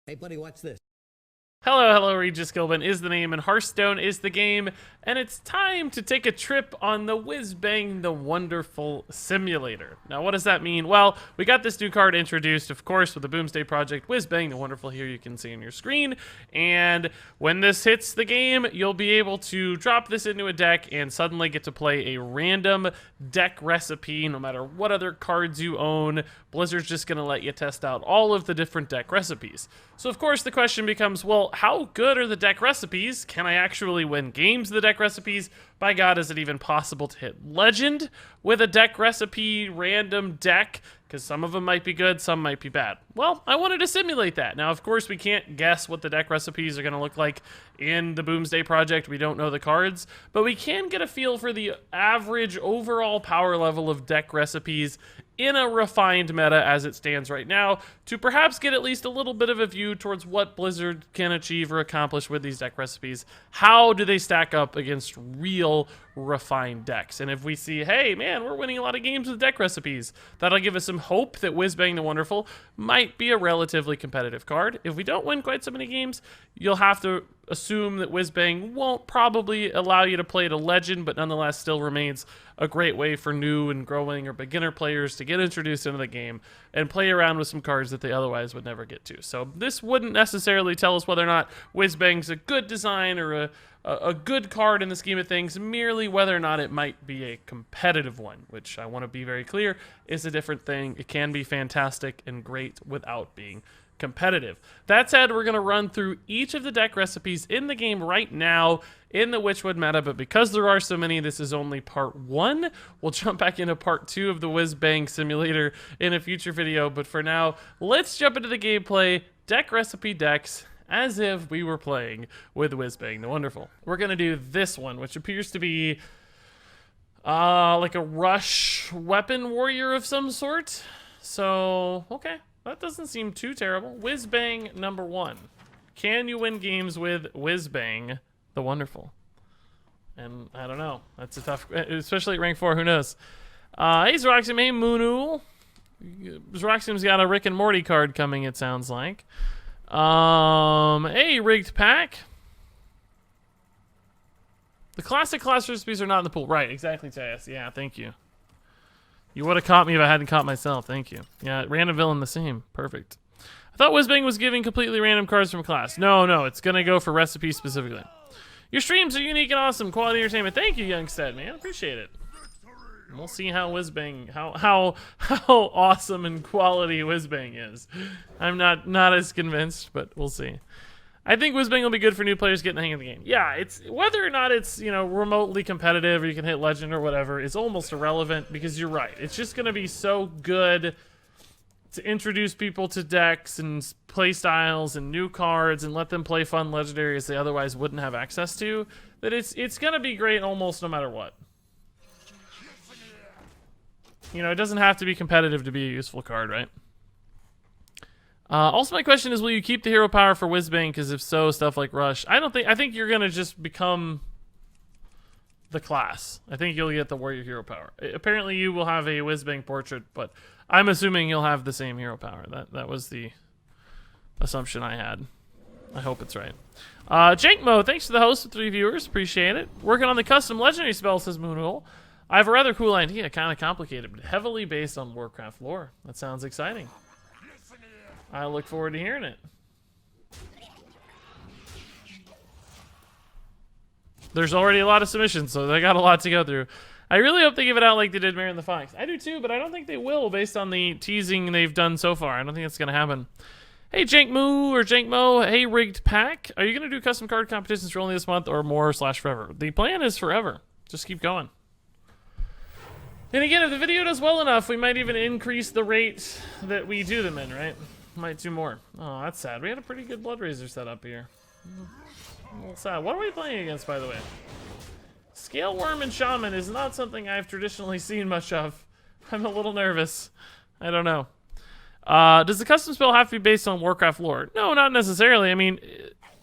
Hey, buddy, watch this. Hello, Regis Gilbin is the name, and Hearthstone is the game, and it's time to take a trip on the Whizbang the Wonderful simulator. Now, what does that mean? Well, we got this new card introduced, of course, with the Boomsday Project, Whizbang the Wonderful, here you can see on your screen, and when this hits the game, you'll be able to drop this into a deck and suddenly get to play a random deck recipe, no matter what other cards you own. Blizzard's just going to let you test out all of the different deck recipes. So, of course, the question becomes, well, how good are the deck recipes? Can I actually win games with the deck recipes? By God, is it even possible to hit Legend with a deck recipe random deck? Because some of them might be good, some might be bad. Well, I wanted to simulate that. Now, of course, we can't guess what the deck recipes are going to look like in the Boomsday Project. We don't know the cards, but we can get a feel for the average overall power level of deck recipes in a refined meta as it stands right now, to perhaps get at least a little bit of a view towards what Blizzard can achieve or accomplish with these deck recipes. How do they stack up against real refined decks? And if we see, hey man, we're winning a lot of games with deck recipes, that'll give us some hope that Whizbang the Wonderful might be a relatively competitive card. If we don't win quite so many games, you'll have to assume that Whizbang won't probably allow you to play to Legend, but nonetheless still remains a great way for new and growing or beginner players to get introduced into the game and play around with some cards that they otherwise would never get to. So this wouldn't necessarily tell us whether or not Whizbang's a good design or a good card in the scheme of things, merely whether or not it might be a competitive one, which I want to be very clear is a different thing. It can be fantastic and great without being competitive. That said, we're going to run through each of the deck recipes in the game right now in the Witchwood meta, but because there are so many, this is only part 1. We'll jump back into part 2 of the Whizbang simulator in a future video, but for now, let's jump into the gameplay, deck recipe decks, as if we were playing with Whizbang the Wonderful. We're going to do this one, which appears to be like a rush weapon warrior of some sort. So, okay. That doesn't seem too terrible. Whizbang number 1. Can you win games with Whizbang the Wonderful? And I don't know. That's a tough, especially at rank 4. Who knows? Hey, Zroxium. Hey, Moonul. Zroxium's got a Rick and Morty card coming, it sounds like. Hey, Rigged Pack. The classic class recipes are not in the pool. Right, exactly, Tejas. Yeah, thank you. You would have caught me if I hadn't caught myself. Thank you. Yeah, random villain the same. Perfect. I thought Whizbang was giving completely random cards from class. No, it's going to go for recipes specifically. Your streams are unique and awesome. Quality entertainment. Thank you, Youngstead, man. Appreciate it. We'll see how Whizbang, how awesome and quality Whizbang is. I'm not as convinced, but we'll see. I think Whizbang will be good for new players getting the hang of the game. Yeah, it's whether or not it's, you know, remotely competitive or you can hit Legend or whatever is almost irrelevant, because you're right. It's just going to be so good to introduce people to decks and play styles and new cards and let them play fun legendaries they otherwise wouldn't have access to, that it's going to be great almost no matter what. You know, it doesn't have to be competitive to be a useful card, right? Also, my question is, will you keep the hero power for Whizbang? Because if so, stuff like Rush. I think you're going to just become the class. I think you'll get the warrior hero power. Apparently, you will have a Whizbang portrait, but I'm assuming you'll have the same hero power. That was the assumption I had. I hope it's right. Jankmo, thanks to the host with 3 viewers. Appreciate it. Working on the custom legendary spell, says Moonhole. I have a rather cool idea, kind of complicated, but heavily based on Warcraft lore. That sounds exciting. I look forward to hearing it. There's already a lot of submissions, so they got a lot to go through. I really hope they give it out like they did Mary and the Fox. I do too, but I don't think they will based on the teasing they've done so far. I don't think that's going to happen. Hey, Jankmoo or Jankmo. Hey, Rigged Pack. Are you going to do custom card competitions for only this month or more/forever? The plan is forever. Just keep going. And again, if the video does well enough, we might even increase the rate that we do them in, right? Might do more. Oh, that's sad. We had a pretty good Blood Razor set up here. A little sad. What are we playing against, by the way? Scale Worm and Shaman is not something I've traditionally seen much of. I'm a little nervous. I don't know. Does the custom spell have to be based on Warcraft lore? No, not necessarily. I mean,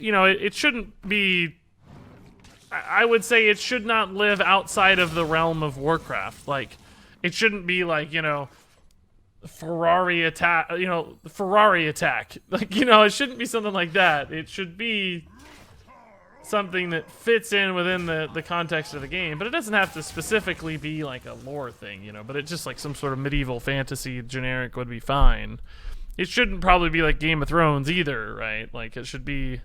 you know, it shouldn't be... I would say it should not live outside of the realm of Warcraft. Like, it shouldn't be like, you know... Ferrari attack, you know, Ferrari attack. Like, you know, it shouldn't be something like that. It should be something that fits in within the context of the game, but it doesn't have to specifically be like a lore thing, you know, but it's just like some sort of medieval fantasy generic would be fine. It shouldn't probably be like Game of Thrones either, right? Like, it should be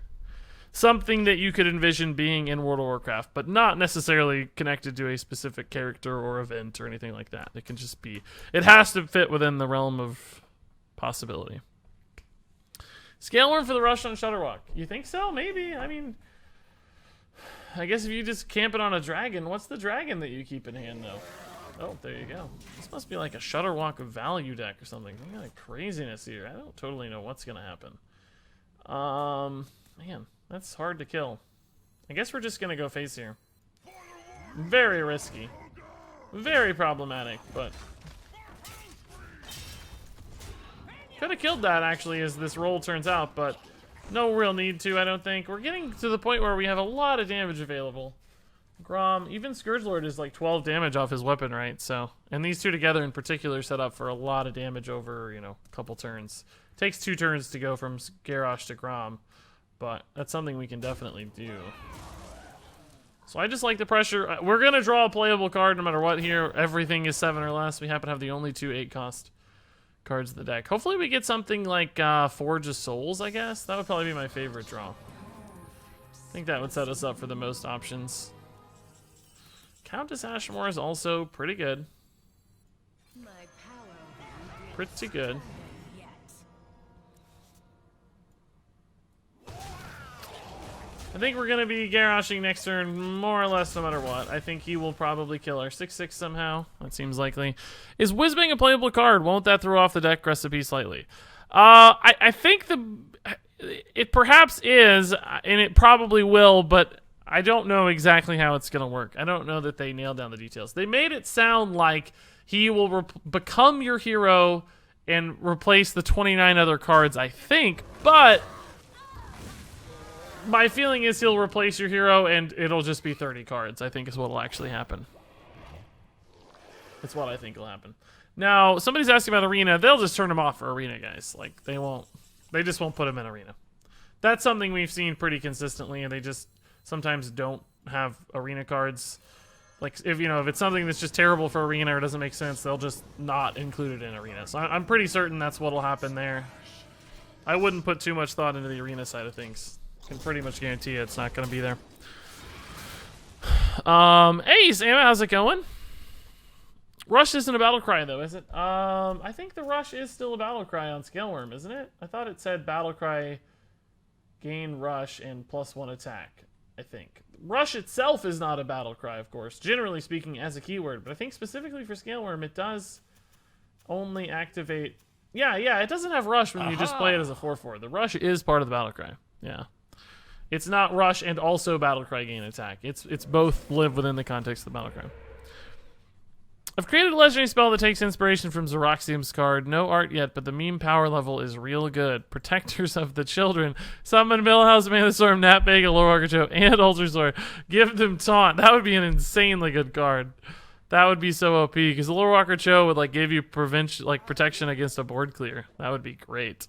something that you could envision being in World of Warcraft, but not necessarily connected to a specific character or event or anything like that. It can just be, it has to fit within the realm of possibility. Scale worm for the rush on Shutterwalk. You think so? Maybe. I mean, I guess if you just camp it on a dragon, what's the dragon that you keep in hand, though? Oh, there you go. This must be like a Shutterwalk value deck or something. Some kind of craziness here. I don't totally know what's going to happen. Man, that's hard to kill. I guess we're just going to go face here. Very risky. Very problematic, but... could have killed that, actually, as this roll turns out, but... no real need to, I don't think. We're getting to the point where we have a lot of damage available. Grom, even Scourgelord is like 12 damage off his weapon, right? So, and these two together in particular set up for a lot of damage over, you know, a couple turns. Takes 2 turns to go from Garrosh to Grom, but that's something we can definitely do. So I just like the pressure. We're going to draw a playable card no matter what here. Everything is 7 or less. We happen to have the only 2 8-cost cards in the deck. Hopefully we get something like Forge of Souls, I guess. That would probably be my favorite draw. I think that would set us up for the most options. Countess Ashmore is also pretty good. Pretty good. I think we're going to be Garroshing next turn, more or less, no matter what. I think he will probably kill our 6/6 somehow. That seems likely. Is Whizbang a playable card? Won't that throw off the deck recipe slightly? I think it perhaps is, and it probably will, but I don't know exactly how it's going to work. I don't know that they nailed down the details. They made it sound like he will become your hero and replace the 29 other cards, I think, but... my feeling is he'll replace your hero and it'll just be 30 cards, I think is what will actually happen. That's what I think will happen. Now, somebody's asking about Arena. They'll just turn him off for Arena, guys. Like, they just won't put him in Arena. That's something we've seen pretty consistently, and they just sometimes don't have Arena cards. Like, if it's something that's just terrible for Arena or doesn't make sense, they'll just not include it in Arena. So I'm pretty certain that's what'll happen there. I wouldn't put too much thought into the Arena side of things. Can pretty much guarantee you it's not going to be there. Hey, Sam, how's it going? Rush isn't a battle cry, though, is it? I think the Rush is still a battle cry on Scaleworm, isn't it? I thought it said battle cry, gain Rush, and +1 attack, I think. Rush itself is not a battle cry, of course, generally speaking, as a keyword, but I think specifically for Scaleworm, it does only activate... Yeah, it doesn't have Rush when you just play it as a 4/4. The Rush is part of the battle cry, yeah. It's not Rush and also Battlecry gain attack. It's both live within the context of the Battlecry. I've created a legendary spell that takes inspiration from Xeroxium's card. No art yet, but the meme power level is real good. Protectors of the Children. Summon Millhouse, Man of the Storm, Nat Bega, Lore Joe, and Ultrasword. Give them Taunt. That would be an insanely good card. That would be so OP, because the Lore Walker Cho would give you protection against a board clear. That would be great.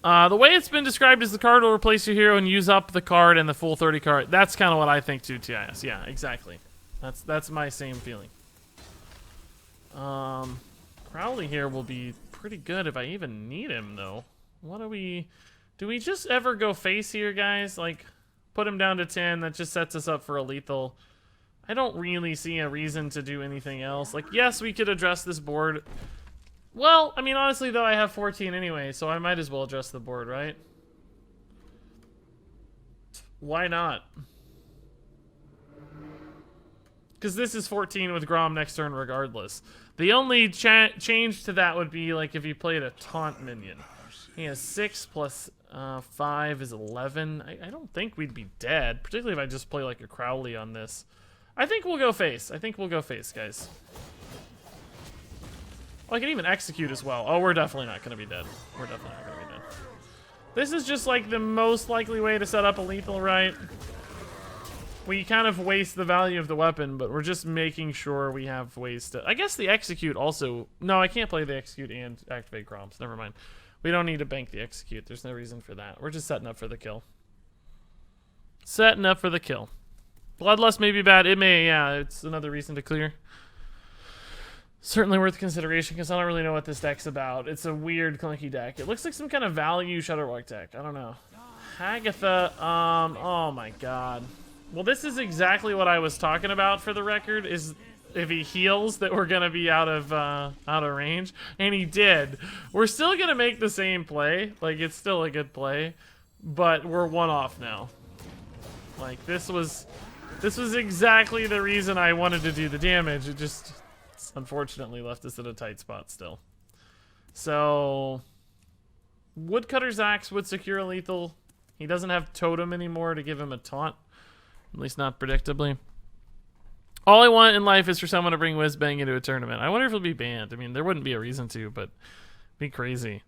The way it's been described is the card will replace your hero and use up the card and the full 30 card. That's kind of what I think too, TIS. Yeah, exactly. That's my same feeling. Crowley here will be pretty good if I even need him, though. Do we just ever go face here, guys? Like, put him down to 10. That just sets us up for a lethal. I don't really see a reason to do anything else. Like, yes, we could address this board. Well, I mean, honestly, though, I have 14 anyway, so I might as well adjust the board, right? Why not? Because this is 14 with Grom next turn regardless. The only change to that would be, like, if you played a taunt minion. He has 6 plus 5 is 11. I don't think we'd be dead, particularly if I just play, like, a Crowley on this. I think we'll go face. Guys. Oh, I can even execute as well. Oh, we're definitely not going to be dead. This is just like the most likely way to set up a lethal, right? we kind of waste the value of the weapon, but we're just making sure we have ways to... I guess the execute also... No, I can't play the execute and activate Groms. Never mind. We don't need to bank the execute. There's no reason for that. We're just setting up for the kill. Setting up for the kill. Bloodlust may be bad. It may, yeah. It's another reason to clear. Certainly worth consideration, because I don't really know what this deck's about. It's a weird, clunky deck. It looks like some kind of value Shutterwalk deck. I don't know. Agatha, oh my god. Well, this is exactly what I was talking about, for the record, is if he heals that we're gonna be out of range, and he did. We're still gonna make the same play, like it's still a good play, but we're one off now. Like this was exactly the reason I wanted to do the damage. It just unfortunately left us at a tight spot still. So Woodcutter's Axe would secure a lethal. He doesn't have Totem anymore to give him a taunt. At least not predictably. All I want in life is for someone to bring Whizbang into a tournament. I wonder if it'll be banned. I mean, there wouldn't be a reason to, but it'd be crazy.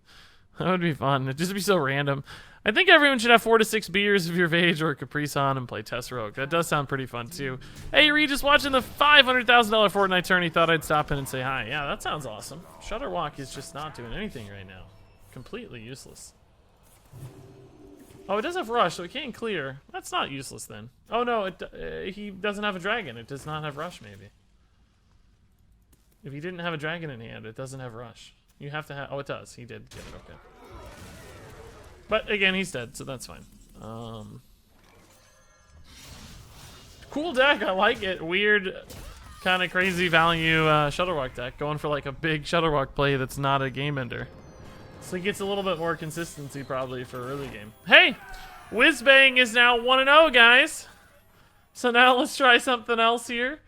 That would be fun. It'd just be so random. I think everyone should have 4 to 6 beers of your Vage or Caprice on and play Tesseract. That does sound pretty fun, too. Hey, Regis, watching the $500,000 Fortnite tourney. Thought I'd stop in and say hi. Yeah, that sounds awesome. Shutterwalk is just not doing anything right now. Completely useless. Oh, it does have Rush, so it can't clear. That's not useless, then. Oh, no, he doesn't have a dragon. It does not have Rush, maybe. If he didn't have a dragon in hand, it doesn't have Rush. You have to have... Oh, it does. He did get it, okay. But, again, he's dead, so that's fine. Cool deck, I like it. Weird, kind of crazy value Shutterwalk deck. Going for, like, a big Shutterwalk play that's not a game ender. So he gets a little bit more consistency probably for early game. Hey! Whizbang is now 1-0, guys! So now let's try something else here.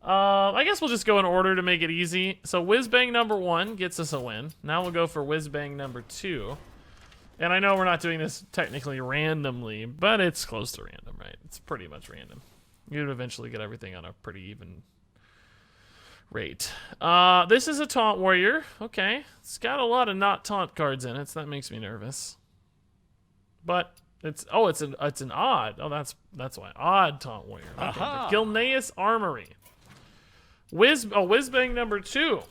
I guess we'll just go in order to make it easy. So Whizbang number 1 gets us a win. Now we'll go for Whizbang number 2. And I know we're not doing this technically randomly, but it's close to random, right? It's pretty much random. You'd eventually get everything on a pretty even rate. This is a Taunt Warrior. Okay. It's got a lot of not taunt cards in it, so that makes me nervous. But it's an odd. Oh, that's why. Odd Taunt Warrior. Okay. Gilneas Armory. Whizbang number 2.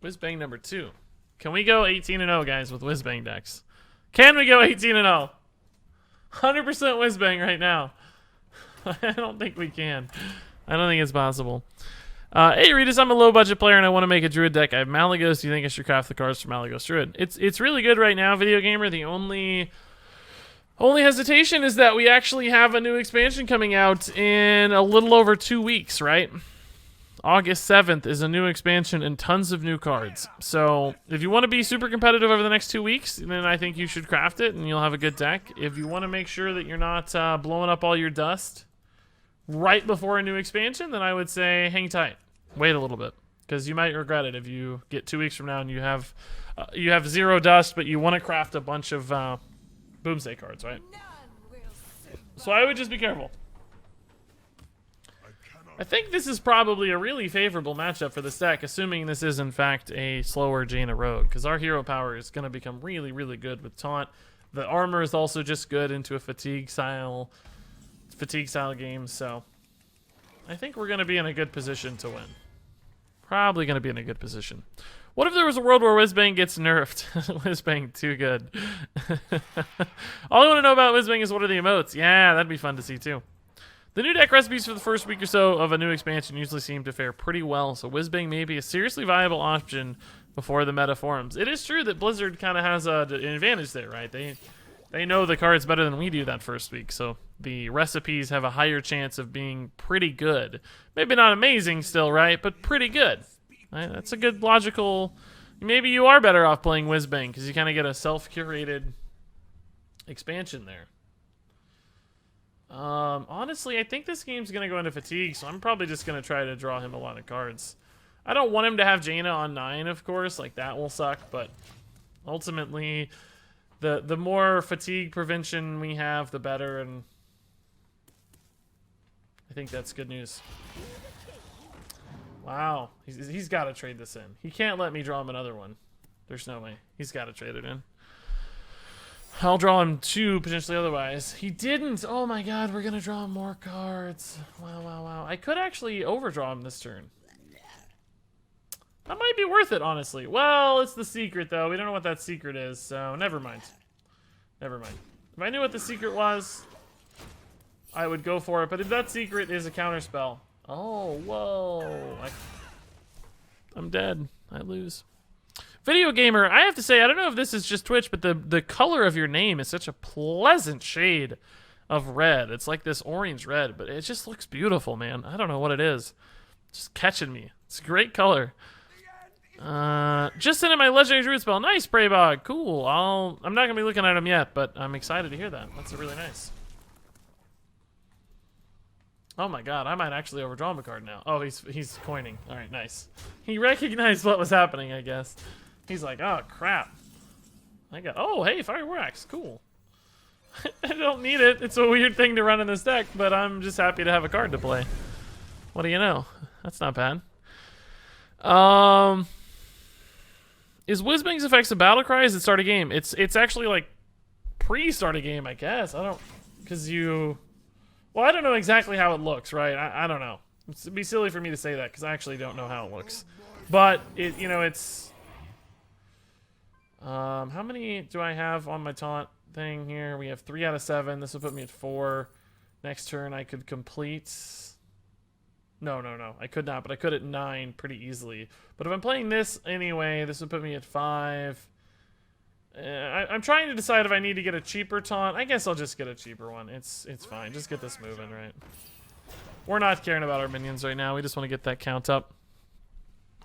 Whizbang number 2. Can we go 18-0, guys, with Whizbang decks? Can we go 18-0? 100% Whizbang right now. I don't think we can. I don't think it's possible. Hey, Regis, I'm a low-budget player and I want to make a Druid deck. I have Malagos. Do you think I should craft the cards for Malagos Druid? It's really good right now, Video Gamer. The only hesitation is that we actually have a new expansion coming out in a little over 2 weeks, right? August 7th is a new expansion and tons of new cards. So if you want to be super competitive over the next 2 weeks, then I think you should craft it and you'll have a good deck. If you want to make sure that you're not blowing up all your dust right before a new expansion, then I would say hang tight. Wait a little bit, because you might regret it if you get 2 weeks from now and you have 0 dust, but you want to craft a bunch of Boomsday cards, right? So I would just be careful. I think this is probably a really favorable matchup for this deck, assuming this is in fact a slower Jaina Rogue, because our hero power is going to become really, really good with Taunt. The armor is also just good into a fatigue style game, so I think we're going to be in a good position to win. Probably going to be in a good position. What if there was a world where Whizbang gets nerfed? Whizbang, too good. All I want to know about Whizbang is what are the emotes? Yeah, that'd be fun to see too. The new deck recipes for the first week or so of a new expansion usually seem to fare pretty well, so Whizbang may be a seriously viable option before the meta forms. It is true that Blizzard kind of has an advantage there, right? They know the cards better than we do that first week, so the recipes have a higher chance of being pretty good. Maybe not amazing still, right? But pretty good. Right? That's a good logical... Maybe you are better off playing Whizbang because you kind of get a self-curated expansion there. Honestly, I think this game's going to go into fatigue, so I'm probably just going to try to draw him a lot of cards. I don't want him to have Jaina on 9, of course. Like, that will suck, but ultimately, the more fatigue prevention we have, the better, and I think that's good news. Wow. He's got to trade this in. He can't let me draw him another one. There's no way. He's got to trade it in. I'll draw him 2, potentially otherwise. He didn't! Oh my god, we're gonna draw more cards. Wow, wow, wow. I could actually overdraw him this turn. That might be worth it, honestly. Well, it's the secret, though. We don't know what that secret is, so never mind. Never mind. If I knew what the secret was, I would go for it. But if that secret is a counterspell... Oh, whoa. I'm dead. I lose. Video Gamer, I have to say, I don't know if this is just Twitch, but the color of your name is such a pleasant shade of red. It's like this orange red, but it just looks beautiful, man. I don't know what it is. It's just catching me. It's a great color. Just sent in my legendary druid spell. Nice, Braybog. Cool. I'm not gonna be looking at him yet, but I'm excited to hear that. That's really nice. Oh my god, I might actually overdraw him a card now. Oh, he's coining. All right, nice. He recognized what was happening, I guess. He's like, oh crap. Oh, hey, Fireworks. Cool. I don't need it. It's a weird thing to run in this deck, but I'm just happy to have a card to play. What do you know? That's not bad. Is Whizbang's effects a battle cry? Is it start a game? It's actually like pre-start a game, I guess. Well, I don't know exactly how it looks, right? I don't know. It'd be silly for me to say that because I actually don't know how it looks. But it's how many do I have on my taunt thing here? We have 3 out of 7. This will put me at 4. Next turn I could complete. No. I could not, but I could at 9 pretty easily. But if I'm playing this anyway, this would put me at 5. I'm trying to decide if I need to get a cheaper taunt. I guess I'll just get a cheaper one. It's fine. Just get this moving, right? We're not caring about our minions right now. We just want to get that count up.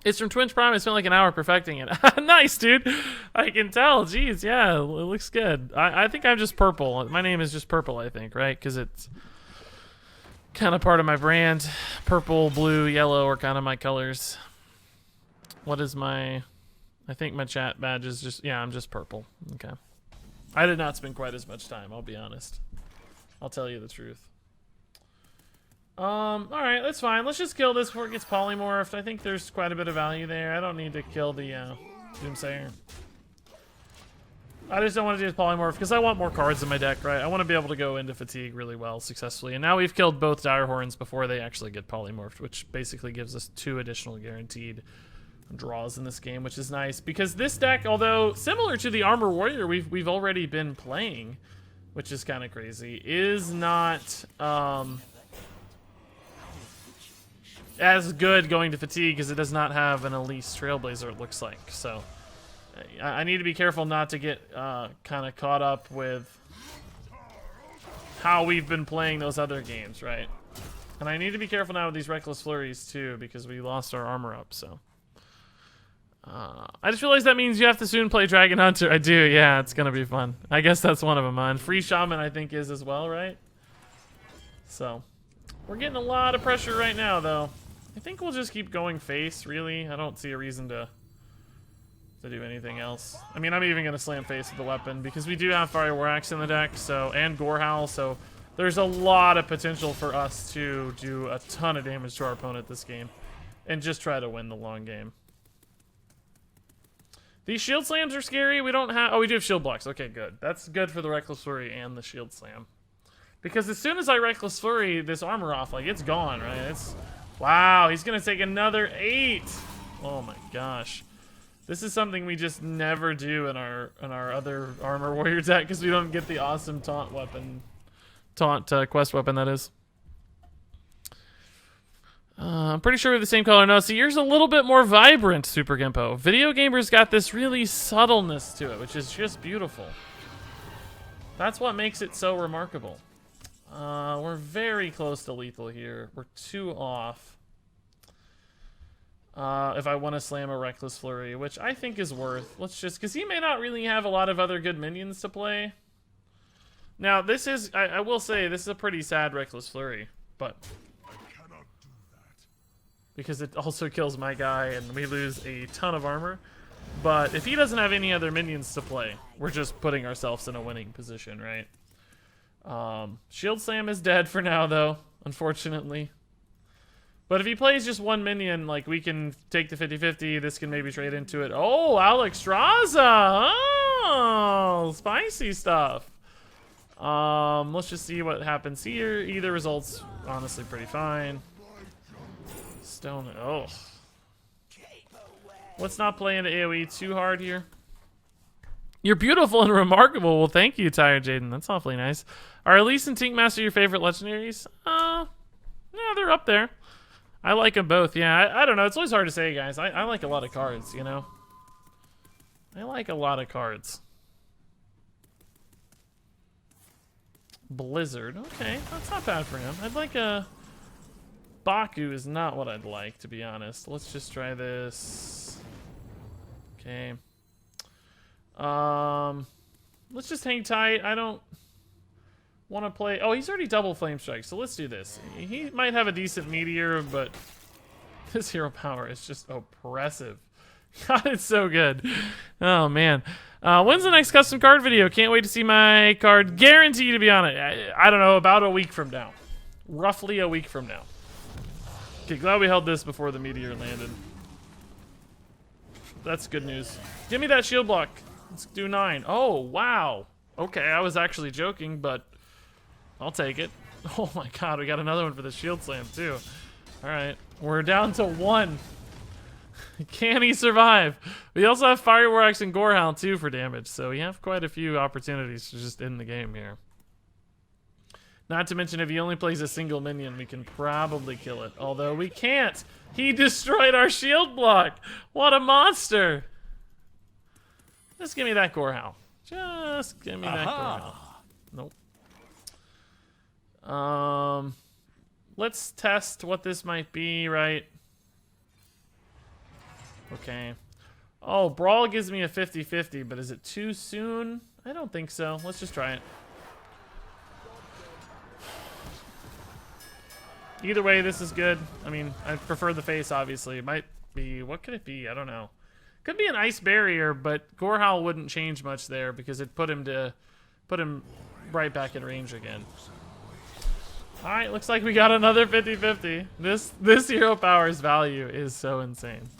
It's from Twitch Prime. I spent like an hour perfecting it. Nice, dude. I can tell. Jeez, yeah, it looks good. I think I'm just purple. My name is just purple, I think, right? Because it's kind of part of my brand. Purple, blue, yellow are kind of my colors. What is my... I think my chat badge is just... Yeah, I'm just purple. Okay. I did not spend quite as much time, I'll be honest. I'll tell you the truth. Alright, that's fine. Let's just kill this before it gets polymorphed. I think there's quite a bit of value there. I don't need to kill the, Doomsayer. I just don't want to do this polymorph because I want more cards in my deck, right? I want to be able to go into Fatigue really well, successfully. And now we've killed both Direhorns before they actually get polymorphed, which basically gives us 2 additional guaranteed draws in this game, which is nice. Because this deck, although similar to the Armor Warrior we've already been playing, which is kind of crazy, is not... as good going to Fatigue because it does not have an Elise Trailblazer, it looks like. So I need to be careful not to get kind of caught up with how we've been playing those other games, right? And I need to be careful now with these Reckless Flurries too because we lost our armor up, so. I just realized that means you have to soon play Dragon Hunter. I do, yeah, it's gonna be fun. I guess that's one of them. And Free Shaman I think is as well, right? So, we're getting a lot of pressure right now though. I think we'll just keep going face, really. I don't see a reason to do anything else. I mean, I'm even going to slam face with the weapon because we do have Fire War Axe in the deck, so, and Gorehowl, so there's a lot of potential for us to do a ton of damage to our opponent this game and just try to win the long game. These shield slams are scary. We don't have... Oh, we do have shield blocks. Okay, good. That's good for the Reckless Flurry and the shield slam. Because as soon as I Reckless Flurry this armor off, like, it's gone, right? It's... Wow, he's gonna take another 8. Oh my gosh, this is something we just never do in our other Armor Warrior deck because we don't get the awesome taunt weapon, quest weapon that is. I'm pretty sure we have the same color. No, see, yours a little bit more vibrant, Super Gimpo. Video Gamer's got this really subtleness to it, which is just beautiful. That's what makes it so remarkable. We're very close to lethal here. We're 2 off. If I want to slam a Reckless Flurry, which I think is worth. Let's just... Because he may not really have a lot of other good minions to play. Now, this is... I will say, this is a pretty sad Reckless Flurry. But... I cannot do that. Because it also kills my guy, and we lose a ton of armor. But if he doesn't have any other minions to play, we're just putting ourselves in a winning position, right? Shield Slam is dead for now, though, unfortunately. But if he plays just one minion, like, we can take the 50-50. This can maybe trade into it. Oh, Alex Straza! Oh, spicy stuff. Let's just see what happens here. Either result's honestly pretty fine. Stone. Oh. Let's not play into AoE too hard here. You're beautiful and remarkable. Well, thank you, Tired Jaden. That's awfully nice. Are Elise and Tinkmaster your favorite legendaries? Yeah, they're up there. I like them both. Yeah, I don't know. It's always hard to say, guys. I like a lot of cards, you know? I like a lot of cards. Blizzard. Okay, that's not bad for him. I'd like a... Baku is not what I'd like, to be honest. Let's just try this. Okay. Let's just hang tight. I don't want to play... Oh, he's already double Flame Strike, so let's do this. He might have a decent Meteor, but this hero power is just oppressive. God, it's so good. Oh, man. When's the next custom card video? Can't wait to see my card. Guaranteed to be on it. I don't know, about a week from now. Roughly a week from now. Okay, glad we held this before the Meteor landed. That's good news. Give me that shield block. Let's do 9. Oh, wow. Okay, I was actually joking, but I'll take it. Oh my god, we got another one for the shield slam, too. Alright, we're down to 1. Can he survive? We also have Fireworks and Gorehound, too, for damage, so we have quite a few opportunities to just end the game here. Not to mention, if he only plays a single minion, we can probably kill it. Although we can't. He destroyed our shield block. What a monster. Just give me that Gorehound. Just give me that Gorehound. Nope. Let's test what this might be, right? Okay. Oh, Brawl gives me a 50-50, but is it too soon? I don't think so. Let's just try it. Either way, this is good. I mean, I prefer the face, obviously. It might be... What could it be? I don't know. Could be an Ice Barrier, but Gorehowl wouldn't change much there because it put him right back in range again. Alright, looks like we got another 50-50. This hero power's value is so insane.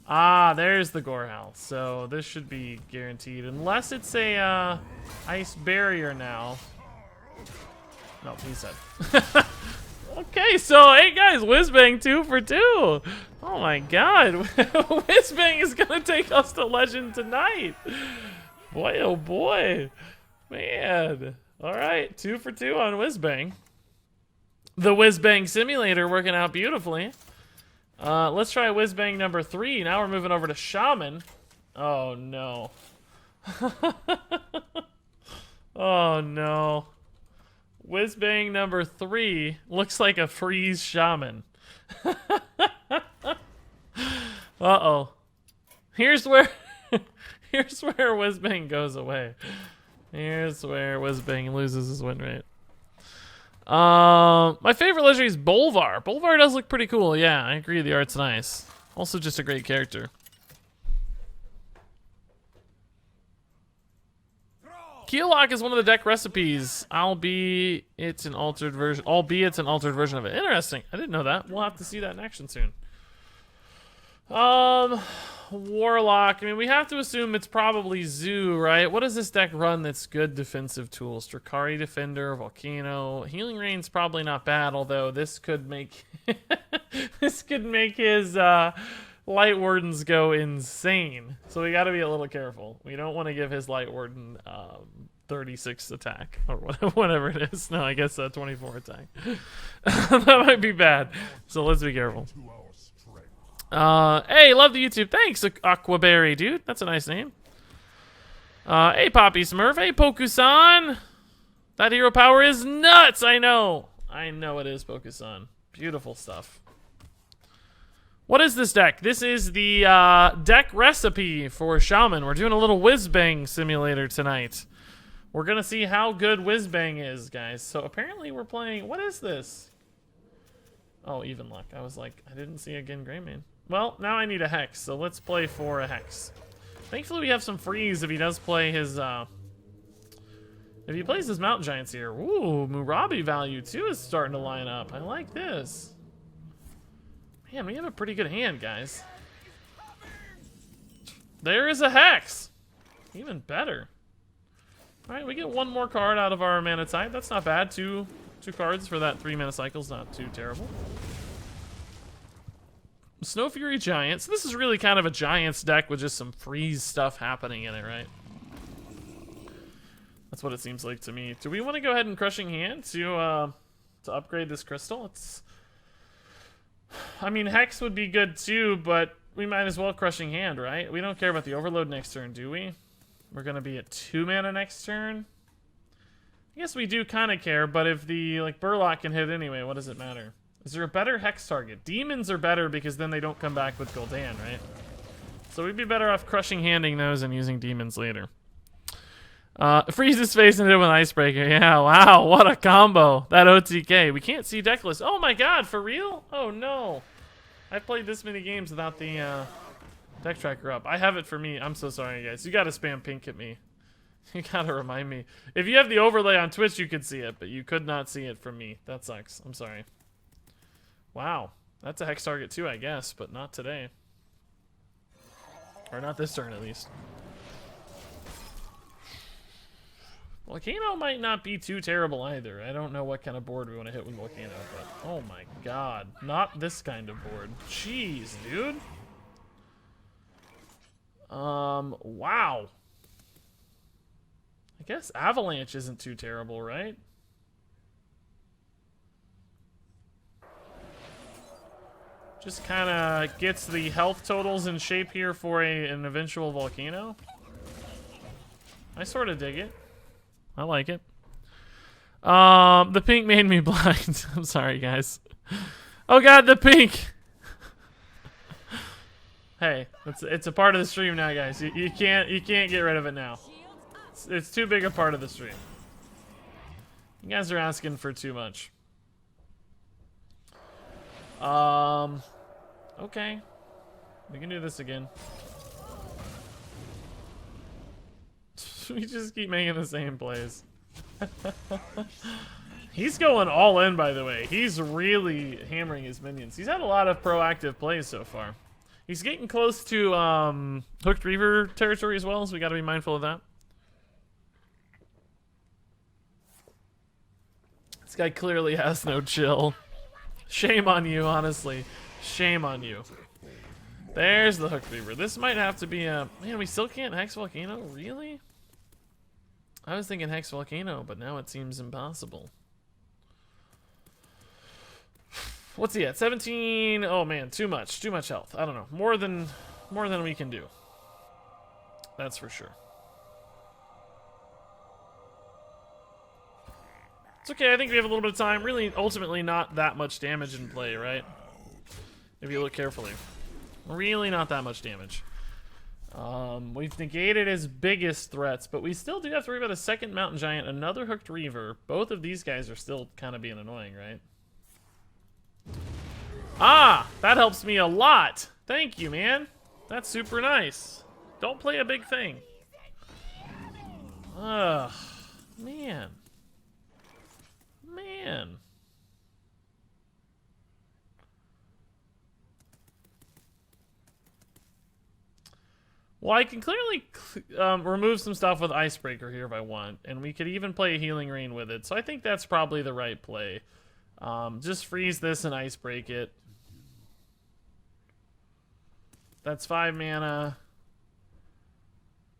Ah, there's the Gorehowl. So this should be guaranteed. Unless it's a Ice Barrier now. No, he said. Okay, so hey guys, Whizbang 2 for 2. Oh my god, Whizbang is gonna take us to Legend tonight. Boy, oh boy, man. All right, 2 for 2 on Whizbang. The Whizbang simulator working out beautifully. Let's try Whizbang number 3. Now we're moving over to Shaman. Oh no. Oh no. Whizbang number 3 looks like a freeze shaman. Uh-oh. Here's where Whizbang goes away. Here's where Whizbang loses his win rate. My favorite legendary is Bolvar. Bolvar does look pretty cool. Yeah, I agree. The art's nice. Also just a great character. Keellock is one of the deck recipes, albeit it's an altered version of it. Interesting. I didn't know that. We'll have to see that in action soon. Warlock. I mean, we have to assume it's probably Zoo, right? What does this deck run that's good defensive tools? Drakari Defender, Volcano. Healing Rain's probably not bad, although this could make this could make his Light Wardens go insane. So we gotta be a little careful. We don't want to give his Light Warden 36 attack, or whatever it is. No, I guess 24 attack. That might be bad. So let's be careful. Hey, love the YouTube. Thanks, Aquaberry, dude. That's a nice name. Hey, Poppy Smurf. Hey, Pokusan. That hero power is nuts. I know it is, Pokusan. Beautiful stuff. What is this deck? This is the deck recipe for Shaman. We're doing a little Whizbang simulator tonight. We're going to see how good Whizbang is, guys. So apparently we're playing... What is this? Oh, Even Luck. I was like, I didn't see again Greymane. Well, now I need a Hex, so let's play for a Hex. Thankfully we have some freeze if he does play his... If he plays his Mountain Giants here. Ooh, Murabi value too is starting to line up. I like this. Man, we have a pretty good hand, guys. There is a Hex. Even better. Alright, we get one more card out of our mana type. That's not bad. Two cards for that 3 mana cycle's not too terrible. Snow Fury Giant. So this is really kind of a Giants deck with just some freeze stuff happening in it, right? That's what it seems like to me. Do we want to go ahead and Crushing Hand to upgrade this crystal? I mean, Hex would be good too, but we might as well Crushing Hand, right? We don't care about the Overload next turn, do we? We're going to be at 2 mana next turn. I guess we do kind of care, but if the Burlock can hit anyway, what does it matter? Is there a better Hex target? Demons are better because then they don't come back with Gul'dan, right? So we'd be better off Crushing Handing those and using Demons later. Freeze his face and hit with Icebreaker. Yeah, wow, what a combo. That OTK. We can't see deck list. Oh my god, for real? Oh no. I've played this many games without the deck tracker up. I have it for me. I'm so sorry, guys. You gotta spam pink at me. You gotta remind me. If you have the overlay on Twitch, you could see it, but you could not see it from me. That sucks. I'm sorry. Wow. That's a Hex target too, I guess, but not today. Or not this turn, at least. Volcano might not be too terrible either. I don't know what kind of board we want to hit with Volcano, but oh my god. Not this kind of board. Jeez, dude. Wow. I guess Avalanche isn't too terrible, right? Just kind of gets the health totals in shape here for an eventual Volcano. I sort of dig it. I like it. The pink made me blind. I'm sorry, guys. Oh god, the pink! Hey, it's a part of the stream now, guys. You can't get rid of it now. It's too big a part of the stream. You guys are asking for too much. Okay. We can do this again. We just keep making the same plays. He's going all in, by the way. He's really hammering his minions. He's had a lot of proactive plays so far. He's getting close to Hooked Reaver territory as well, so we got to be mindful of that. This guy clearly has no chill. Shame on you, honestly. Shame on you. There's the Hooked Reaver. This might have to be a... Man, we still can't Hex Volcano? Really? I was thinking Hex Volcano, but now it seems impossible. What's he at? 17. Oh man, too much health. I don't know. More than we can do. That's for sure. It's okay. I think we have a little bit of time. Really, ultimately, not that much damage in play, right? If you look carefully, really not that much damage. We've negated his biggest threats, but we still do have to worry about a second Mountain Giant, another Hooked Reaver. Both of these guys are still kind of being annoying, right? Ah, that helps me a lot. Thank you, man. That's super nice. Don't play a big thing. Ugh, man. Man. Well, I can clearly remove some stuff with Icebreaker here if I want, and we could even play a Healing Rain with it, so I think that's probably the right play. Just freeze this and Icebreak it. That's 5 mana.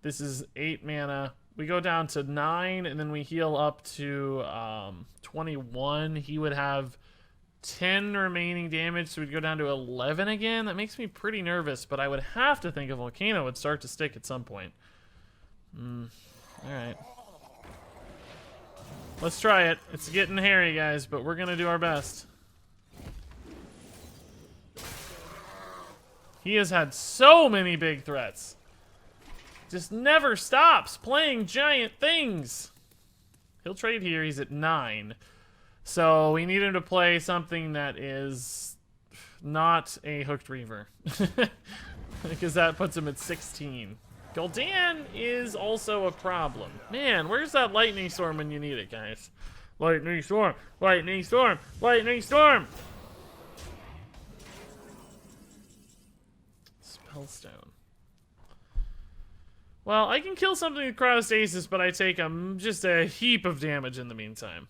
This is 8 mana. We go down to 9, and then we heal up to 21. He would have 10 remaining damage, so we'd go down to 11 again. That makes me pretty nervous, but I would have to think a Volcano would start to stick at some point. Alright. Let's try it. It's getting hairy, guys, but we're gonna do our best. He has had so many big threats. Just never stops playing giant things. He'll trade here. He's at 9. So we need him to play something that is not a Hooked Reaver. Because that puts him at 16. Gul'dan is also a problem. Man, where's that Lightning Storm when you need it, guys? Lightning Storm! Lightning Storm! Lightning Storm! Spellstone. Well, I can kill something with cryostasis, but I take just a heap of damage in the meantime.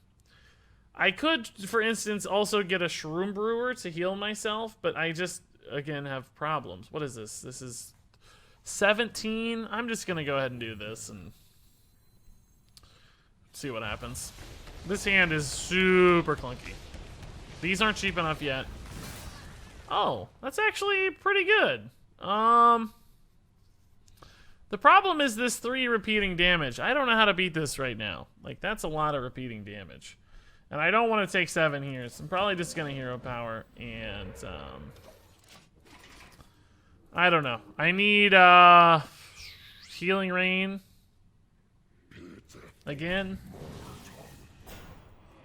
I could, for instance, also get a Shroom Brewer to heal myself, but I just, again, have problems. What is this? This is 17. I'm just going to go ahead and do this and see what happens. This hand is super clunky. These aren't cheap enough yet. Oh, that's actually pretty good. The problem is this 3 repeating damage. I don't know how to beat this right now. Like, that's a lot of repeating damage. And I don't want to take 7 here, so I'm probably just going to Hero Power. And, I don't know. I need, Healing Rain. Again.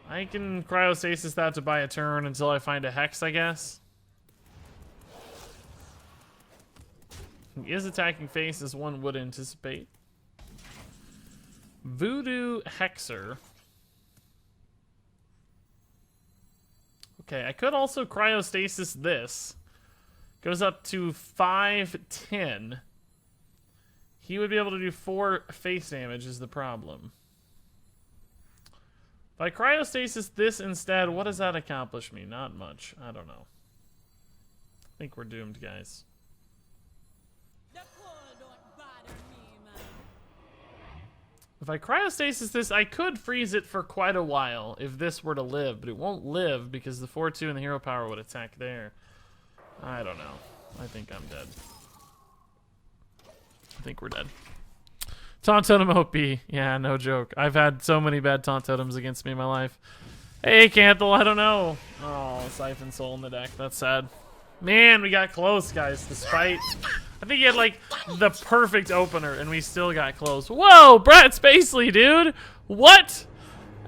I can cryostasis that to buy a turn until I find a Hex, I guess. He is attacking face as one would anticipate. Voodoo Hexer. Okay, I could also cryostasis this. Goes up to 5-10. He would be able to do 4 face damage is the problem. If I cryostasis this instead, what does that accomplish me? Not much. I don't know. I think we're doomed, guys. If I cryostasis this, I could freeze it for quite a while if this were to live, but it won't live because the 4-2 and the hero power would attack there. I don't know. I think I'm dead. I think we're dead. Taunt Totem OP. Yeah, no joke. I've had so many bad Taunt Totems against me in my life. Hey, Canthel, I don't know. Oh, Siphon Soul in the deck. That's sad. Man, we got close, guys, despite... I think he had, like, the perfect opener, and we still got close. Whoa, Brett Spacely, dude! What?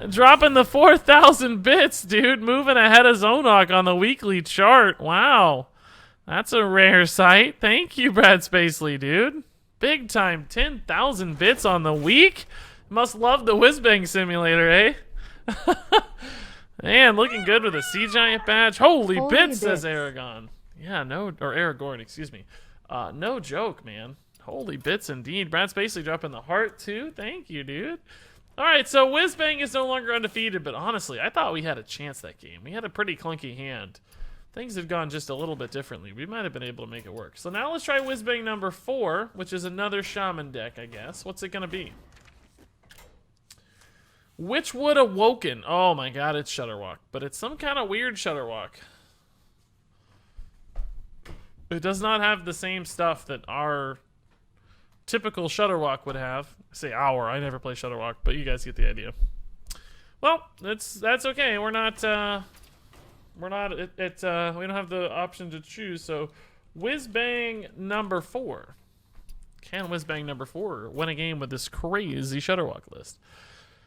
Dropping the 4,000 bits, dude. Moving ahead of Zonok on the weekly chart. Wow. That's a rare sight. Thank you, Brad Spacely, dude. Big time. 10,000 bits on the week? Must love the Whizbang simulator, eh? Man, looking good with a Sea Giant badge. Holy bits, says Aragon. Yeah, no, or Aragorn, excuse me. No joke, man. Holy bits indeed. Brad Spacely dropping the heart, too. Thank you, dude. All right, so Whizbang is no longer undefeated, but honestly, I thought we had a chance that game. We had a pretty clunky hand. Things had gone just a little bit differently. We might have been able to make it work. So now let's try Whizbang number 4, which is another Shaman deck, I guess. What's it going to be? Witchwood Awoken. Oh my god, it's Shutterwalk. But it's some kind of weird Shutterwalk. It does not have the same stuff that our typical Shutterwalk would have. I say our, I never play Shutterwalk, but you guys get the idea. Well, that's okay. We don't have the option to choose, so Whizbang number 4. Can Whizbang number 4 win a game with this crazy Shutterwalk list?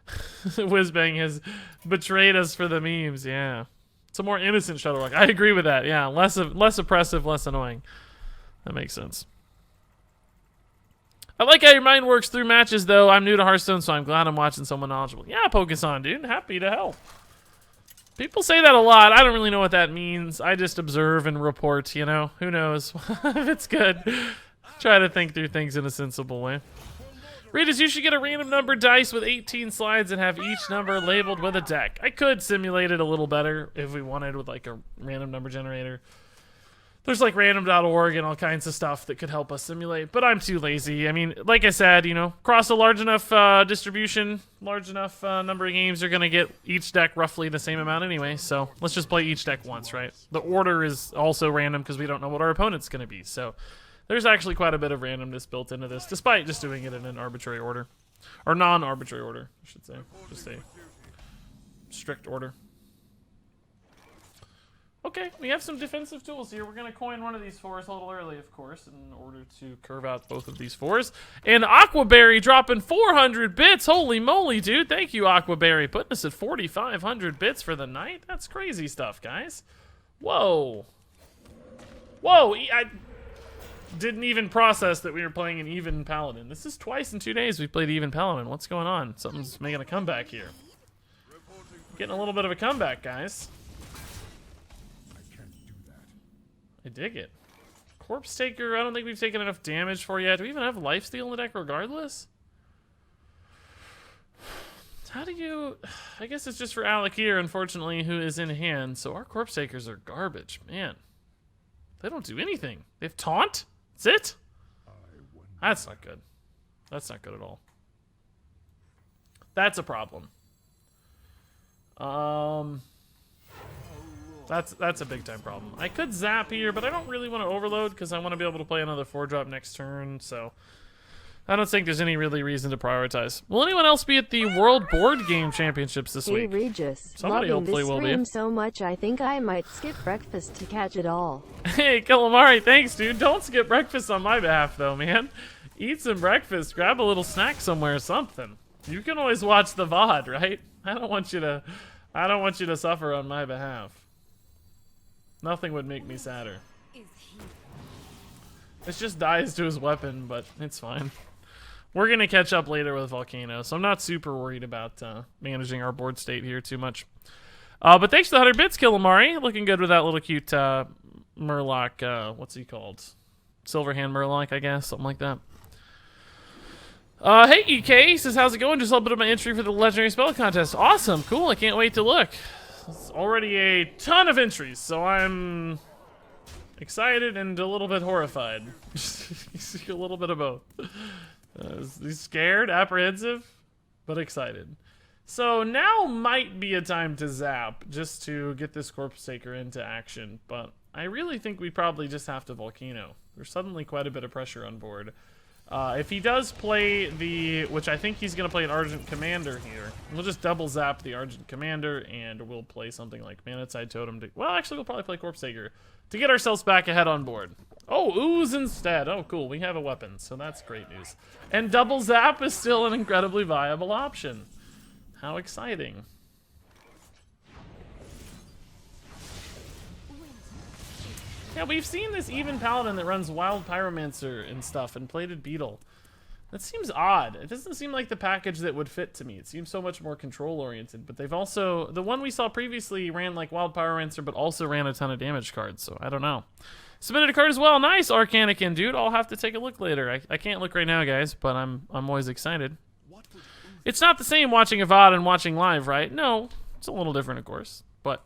Whizbang has betrayed us for the memes, yeah. It's a more innocent Shutterwalk. I agree with that, yeah. Less oppressive, less annoying. That makes sense. I like how your mind works through matches, though. I'm new to Hearthstone, so I'm glad I'm watching someone knowledgeable. Yeah, Pokeson, dude. Happy to help. People say that a lot. I don't really know what that means. I just observe and report, you know? Who knows? If it's good. Try to think through things in a sensible way. Readers, you should get a random number dice with 18 slides and have each number labeled with a deck. I could simulate it a little better if we wanted with like a random number generator. There's like random.org and all kinds of stuff that could help us simulate, but I'm too lazy. I mean, like I said, you know, across a large enough distribution, large enough number of games, you're going to get each deck roughly the same amount anyway, so let's just play each deck once, right? The order is also random because we don't know what our opponent's going to be, so there's actually quite a bit of randomness built into this, despite just doing it in an arbitrary order. Or non-arbitrary order, I should say. Just a strict order. Okay, we have some defensive tools here. We're going to coin one of these 4s a little early, of course, in order to curve out both of these 4s. And Aquaberry dropping 400 bits. Holy moly, dude. Thank you, Aquaberry. Putting us at 4,500 bits for the night. That's crazy stuff, guys. Whoa. Whoa, I didn't even process that we were playing an even Paladin. This is twice in 2 days we've played even Paladin. What's going on? Something's making a comeback here. Getting a little bit of a comeback, guys. I dig it. Corpse Taker, I don't think we've taken enough damage for yet. Do we even have Lifesteal in the deck regardless? How do you... I guess it's just for Alec here, unfortunately, who is in hand. So our Corpse Takers are garbage. Man. They don't do anything. They have Taunt? That's it? That's not good. That's not good at all. That's a problem. That's a big time problem. I could zap here, but I don't really want to overload because I want to be able to play another 4-drop next turn, so I don't think there's any really reason to prioritize. Will anyone else be at the World Board Game Championships this week? Hey Regis, Somebody loving hopefully this will be. stream so much I think I might skip breakfast to catch it all. Hey, Calamari, thanks, dude. Don't skip breakfast on my behalf, though, man. Eat some breakfast. Grab a little snack somewhere or something. You can always watch the VOD, right? I don't want you to suffer on my behalf. Nothing would make me sadder. This just dies to his weapon, but it's fine. We're gonna catch up later with Volcano, so I'm not super worried about managing our board state here too much. But thanks for the 100 bits, Killamari. Looking good with that little cute Murloc. What's he called? Silverhand Murloc, I guess, something like that. Hey EK says, how's it going? Just a little bit of my entry for the Legendary Spell Contest. Awesome, cool. I can't wait to look. It's already a ton of entries, so I'm excited and a little bit horrified. A little bit of both. He's scared, apprehensive, but excited. So now might be a time to zap, just to get this Corpse Taker into action, but I really think we probably just have to Volcano. There's suddenly quite a bit of pressure on board. If he does play the, which I think he's going to play an Argent Commander here, we'll just double zap the Argent Commander, and we'll play something like Manatide Totem to, well, actually, we'll probably play Corpse Taker to get ourselves back ahead on board. Oh, Ooze instead. Oh, cool. We have a weapon, so that's great news. And double zap is still an incredibly viable option. How exciting. Yeah, we've seen this even Paladin that runs Wild Pyromancer and stuff and Plated Beetle. That seems odd. It doesn't seem like the package that would fit to me. It seems so much more control-oriented, but they've also... The one we saw previously ran like Wild Pyromancer, but also ran a ton of damage cards, so I don't know. Submitted a card as well. Nice, Arcanican, dude. I'll have to take a look later. I can't look right now, guys, but I'm always excited. It's not the same watching a VOD and watching live, right? No, it's a little different, of course, but...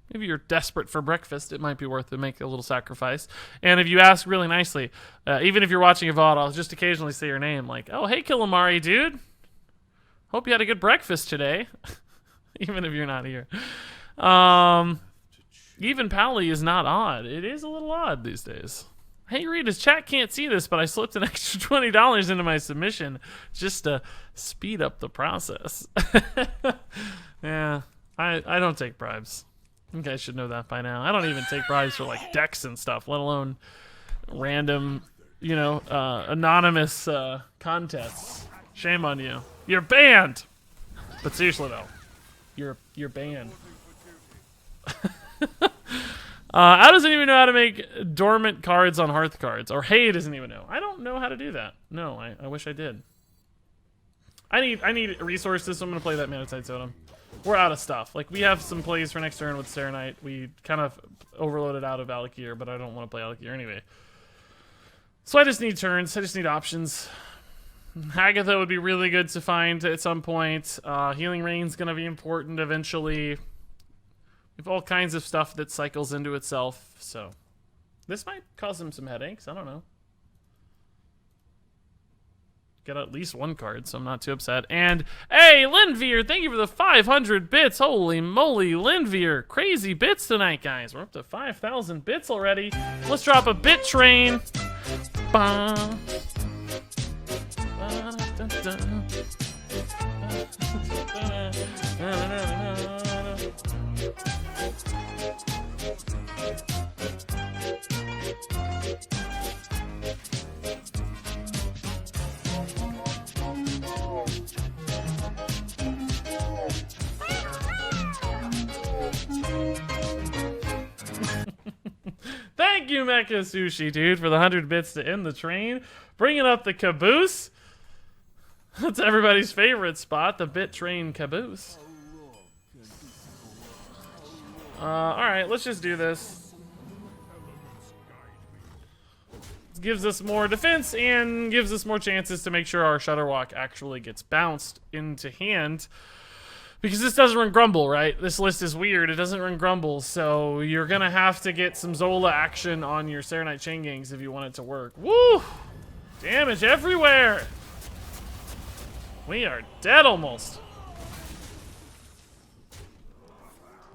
If you're desperate for breakfast, it might be worth to make a little sacrifice. And if you ask really nicely, even if you're watching a VOD, I'll just occasionally say your name, like, oh, hey, Killamari, dude. Hope you had a good breakfast today. Even if you're not here. Even Pally is not odd. It is a little odd these days. Hey, Reed, his chat can't see this, but I slipped an extra $20 into my submission just to speed up the process. Yeah, I don't take bribes. You guys should know that by now. I don't even take bribes for like decks and stuff, let alone random, you know, anonymous contests. Shame on you. You're banned. But seriously though, you're banned. I doesn't even know how to make dormant cards on Hearth cards, or Hay doesn't even know. I don't know how to do that. No, I wish I did. I need resources, so I'm gonna play that Manatide Totem. We're out of stuff. Like, we have some plays for next turn with Serenite. We kind of overloaded out of Valakir, but I don't want to play Valakir anyway. So I just need turns. I just need options. Hagatha would be really good to find at some point. Healing Rain's going to be important eventually. We have all kinds of stuff that cycles into itself, so... This might cause him some headaches. I don't know. Get at least one card, so I'm not too upset. And, hey, Linvier, thank you for the 500 bits. Holy moly, Linvier. Crazy bits tonight, guys. We're up to 5,000 bits already. Let's drop a bit train. Ba. Ba, da, da. Thank you, Mecha Sushi, dude, for the 100 bits to end the train. Bringing up the caboose. That's everybody's favorite spot, the bit train caboose. Alright, let's just do this. gives us more defense and gives us more chances to make sure our Shutterwalk actually gets bounced into hand. Because this doesn't run Grumble, right? This list is weird. It doesn't run Grumble, so you're gonna have to get some Zola action on your Serenite Chain Gangs if you want it to work. Woo! Damage everywhere! We are dead almost.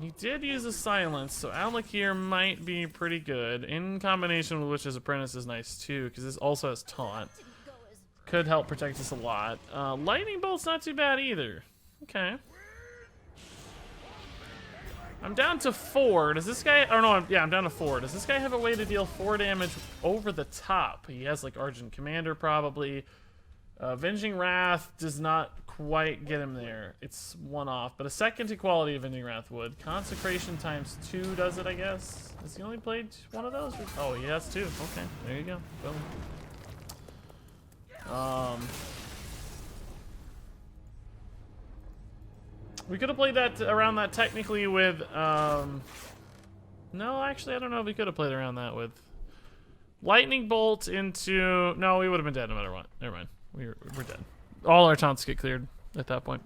He did use a silence, so Alec here might be pretty good. In combination with Witch's Apprentice is nice too, because this also has Taunt. Could help protect us a lot. Lightning Bolt's not too bad either. Okay. I'm down to 4. Does this guy... Oh, no, I'm down to 4. Does this guy have a way to deal 4 damage over the top? He has, like, Argent Commander, probably. Avenging Wrath does not quite get him there. It's 1 off. But a second equality of Avenging Wrath would. Consecration times 2 does it, I guess. Has he only played 1 of those? Oh, he has 2. Okay, there you go. Boom. We could have played that around that technically with, no, actually, I don't know if we could have played around that with Lightning Bolt into, no, we would have been dead no matter what. Never mind. We're dead. All our taunts get cleared at that point.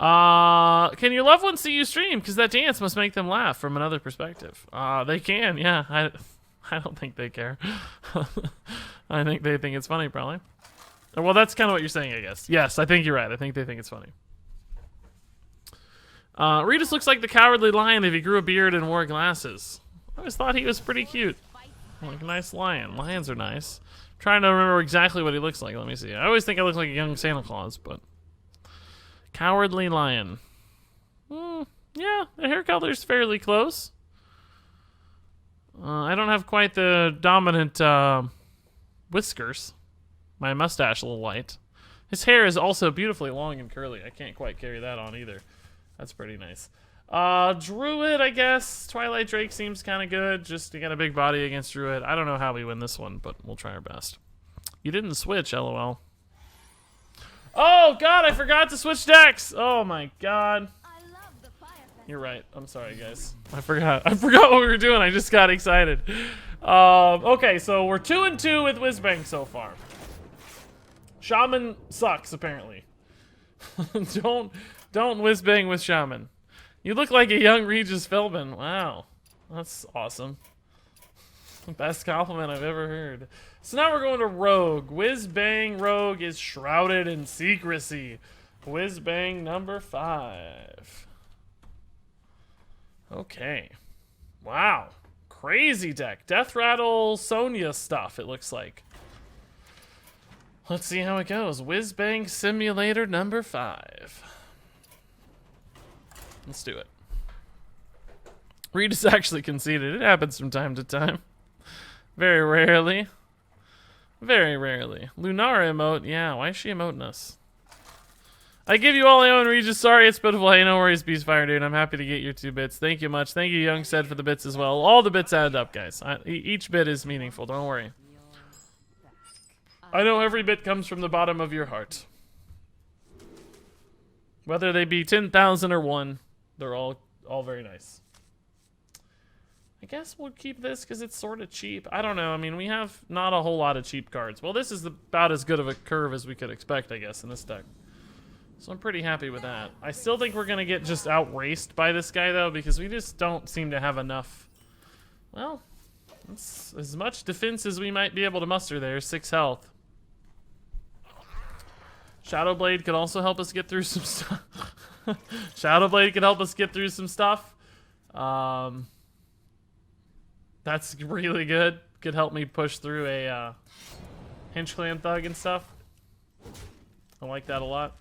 Can your loved ones see you stream? Because that dance must make them laugh from another perspective. They can, yeah. I don't think they care. I think they think it's funny, probably. Well, that's kind of what you're saying, I guess. Yes, I think you're right. I think they think it's funny. Regis looks like the Cowardly Lion if he grew a beard and wore glasses. I always thought he was pretty cute. Like a nice lion. Lions are nice. I'm trying to remember exactly what he looks like. Let me see. I always think I look like a young Santa Claus, but... Cowardly Lion. Yeah, the hair color's fairly close. I don't have quite the dominant whiskers. My mustache a little light. His hair is also beautifully long and curly. I can't quite carry that on either. That's pretty nice. Druid, I guess. Twilight Drake seems kind of good. Just to get a big body against Druid. I don't know how we win this one, but we'll try our best. You didn't switch, LOL. Oh, God, I forgot to switch decks. Oh, my God. You're right. I'm sorry, guys. I forgot what we were doing. I just got excited. Okay, so we're 2-2 with Whizbang so far. Shaman sucks, apparently. Don't Whizbang with Shaman. You look like a young Regis Philbin. Wow. That's awesome. Best compliment I've ever heard. So now we're going to Rogue. Whizbang Rogue is shrouded in secrecy. Whizbang number 5. Okay. Wow. Crazy deck. Death Rattle Sonya stuff, it looks like. Let's see how it goes. Whizbang Simulator number 5. Let's do it. Regis actually conceded. It happens from time to time. Very rarely. Very rarely. Lunara emote. Yeah, why is she emoting us? I give you all I own, Regis. Sorry, it's pitiful. Hey, no worries, Beastfire, dude. I'm happy to get your 2 bits. Thank you much. Thank you, Young Said, for the bits as well. All the bits added up, guys. Each bit is meaningful. Don't worry. I know every bit comes from the bottom of your heart. Whether they be 10,000 or 1, they're all very nice. I guess we'll keep this because it's sort of cheap. I don't know. I mean, we have not a whole lot of cheap cards. Well, this is about as good of a curve as we could expect, I guess, in this deck. So I'm pretty happy with that. I still think we're going to get just outraced by this guy, though, because we just don't seem to have enough. Well, that's as much defense as we might be able to muster there. 6 health. Shadowblade could also help us get through some stuff. Shadowblade could help us get through some stuff. That's really good. Could help me push through a Hinge Clan Thug and stuff. I like that a lot.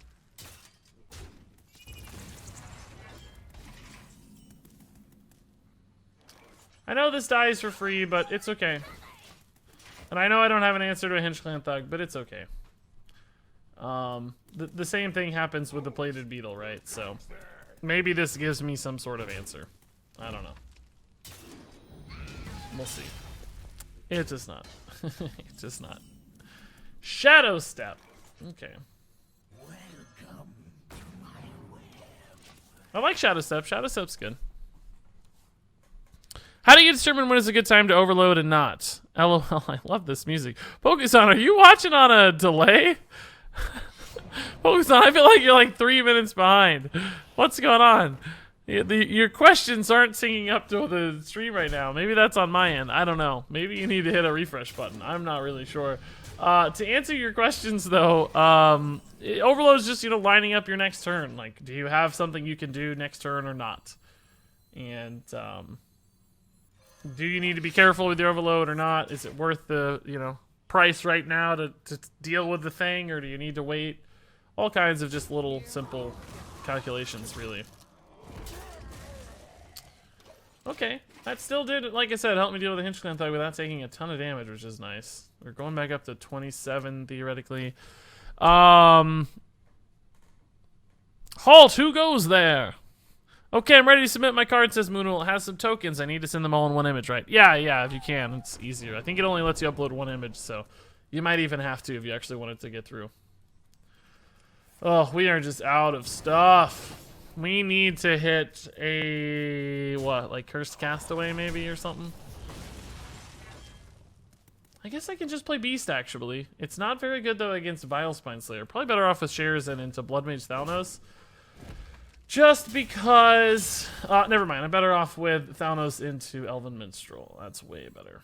I know this dies for free, but it's okay. And I know I don't have an answer to a Hinge Clan Thug, but it's okay. The same thing happens with the Plated Beetle, right? So maybe this gives me some sort of answer. I don't know. We'll see. It's just not. It's just not. Shadow Step. Okay. I like Shadow Step. Shadow Step's good. How do you determine when is a good time to overload and not? LOL, I love this music. Pokusan, are you watching on a delay? Pokusan, I feel like you're like 3 minutes behind. What's going on? Your questions aren't syncing up to the stream right now. Maybe that's on my end. I don't know. Maybe you need to hit a refresh button. I'm not really sure. To answer your questions, though, Overload's just, lining up your next turn. Like, do you have something you can do next turn or not? And, do you need to be careful with your Overload or not? Is it worth the, price right now to deal with the thing, or do you need to wait? All kinds of just little, simple calculations, really. Okay, that still did, like I said, help me deal with the Hinchclan Thug without taking a ton of damage, which is nice. We're going back up to 27, theoretically. Halt, who goes there? Okay, I'm ready to submit my card, says Moonwell. It has some tokens. I need to send them all in one image, right? Yeah, if you can. It's easier. I think it only lets you upload one image, so you might even have to if you actually want it to get through. Oh, we are just out of stuff. We need to hit a, what, like Cursed Castaway maybe or something? I guess I can just play Beast, actually. It's not very good, though, against Vile Spine Slayer. Probably better off with Sharazin into Blood Mage Thalnos. Just because... never mind. I'm better off with Thalnos into Elven Minstrel. That's way better.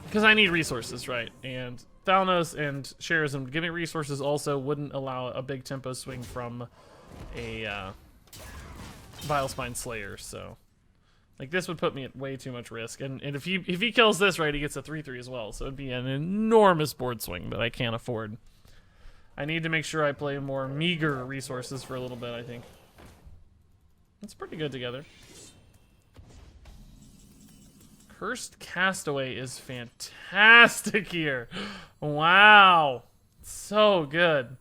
Because I need resources, right? And Thalnos and Sharazin giving resources also wouldn't allow a big tempo swing from a Vile Spine Slayer, so... Like, this would put me at way too much risk. And if he kills this, right, he gets a 3-3 as well. So it'd be an enormous board swing that I can't afford. I need to make sure I play more meager resources for a little bit, I think. That's pretty good together. Cursed Castaway is fantastic here. Wow. So good.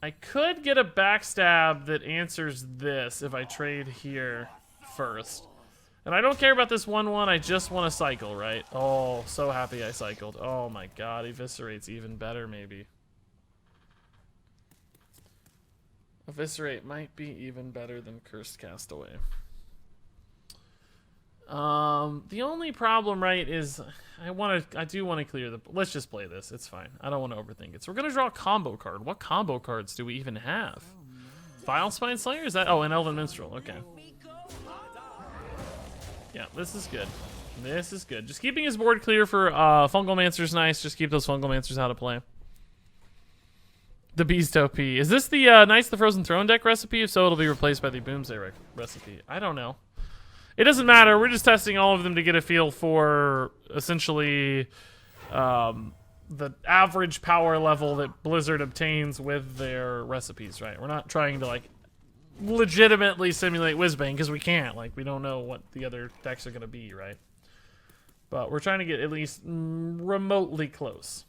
I could get a backstab that answers this if I trade here first. And I don't care about this 1-1, I just want to cycle, right? Oh, so happy I cycled. Oh my god, Eviscerate's even better, maybe. Eviscerate might be even better than Cursed Castaway. The only problem, right, is I do want to clear the... Let's just play this. It's fine. I don't want to overthink it. So we're going to draw a combo card. What combo cards do we even have? Vile Spine Slayer? Is that... Oh, an Elven Minstrel. Okay. Yeah, this is good. This is good. Just keeping his board clear for Fungal Mancer's nice. Just keep those Fungal Mancers out of play. The Beast OP. Is this the Knights of the Frozen Throne deck recipe? If so, it'll be replaced by the Boomsday recipe. I don't know. It doesn't matter. We're just testing all of them to get a feel for, essentially, the average power level that Blizzard obtains with their recipes, right? We're not trying to, like, legitimately simulate Whizbang, because we can't. Like, we don't know what the other decks are going to be, right? But we're trying to get at least remotely close.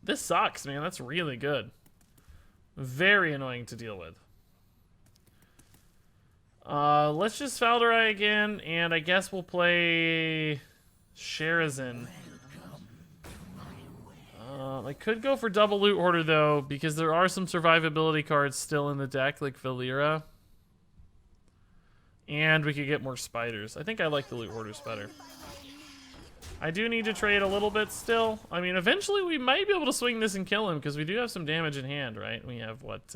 This sucks, man. That's really good. Very annoying to deal with. Let's just Falderai again, and I guess we'll play Sharazin. I could go for double Loot Hoarder, though, because there are some survivability cards still in the deck, like Valera. And we could get more spiders. I think I like the Loot Hoarders better. I do need to trade a little bit still. I mean, eventually we might be able to swing this and kill him, because we do have some damage in hand, right? We have, what,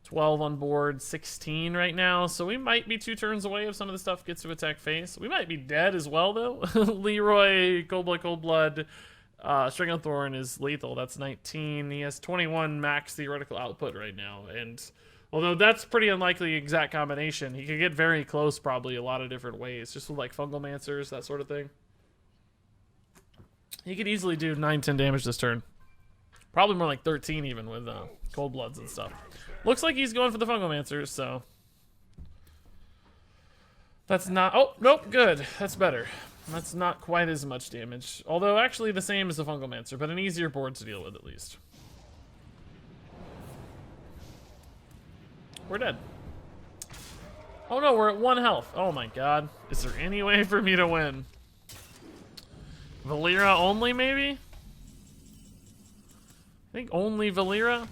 12 on board, 16 right now, so we might be 2 turns away if some of the stuff gets to attack face. We might be dead as well, though. Leroy, Cold Blood, String of Thorn is lethal. That's 19. He has 21 max theoretical output right now, and although that's pretty unlikely exact combination, he could get very close probably a lot of different ways, just with like Fungal Mancers, that sort of thing. He could easily do 9-10 damage this turn. Probably more like 13 even with Cold Bloods and stuff. Looks like he's going for the Fungal Mancers, so... That's not... Oh, nope, good. That's better. That's not quite as much damage. Although, actually the same as the Fungal Mancer, but an easier board to deal with, at least. We're dead. Oh no, we're at 1 health. Oh my god. Is there any way for me to win? Valera only, maybe? I think only Valera?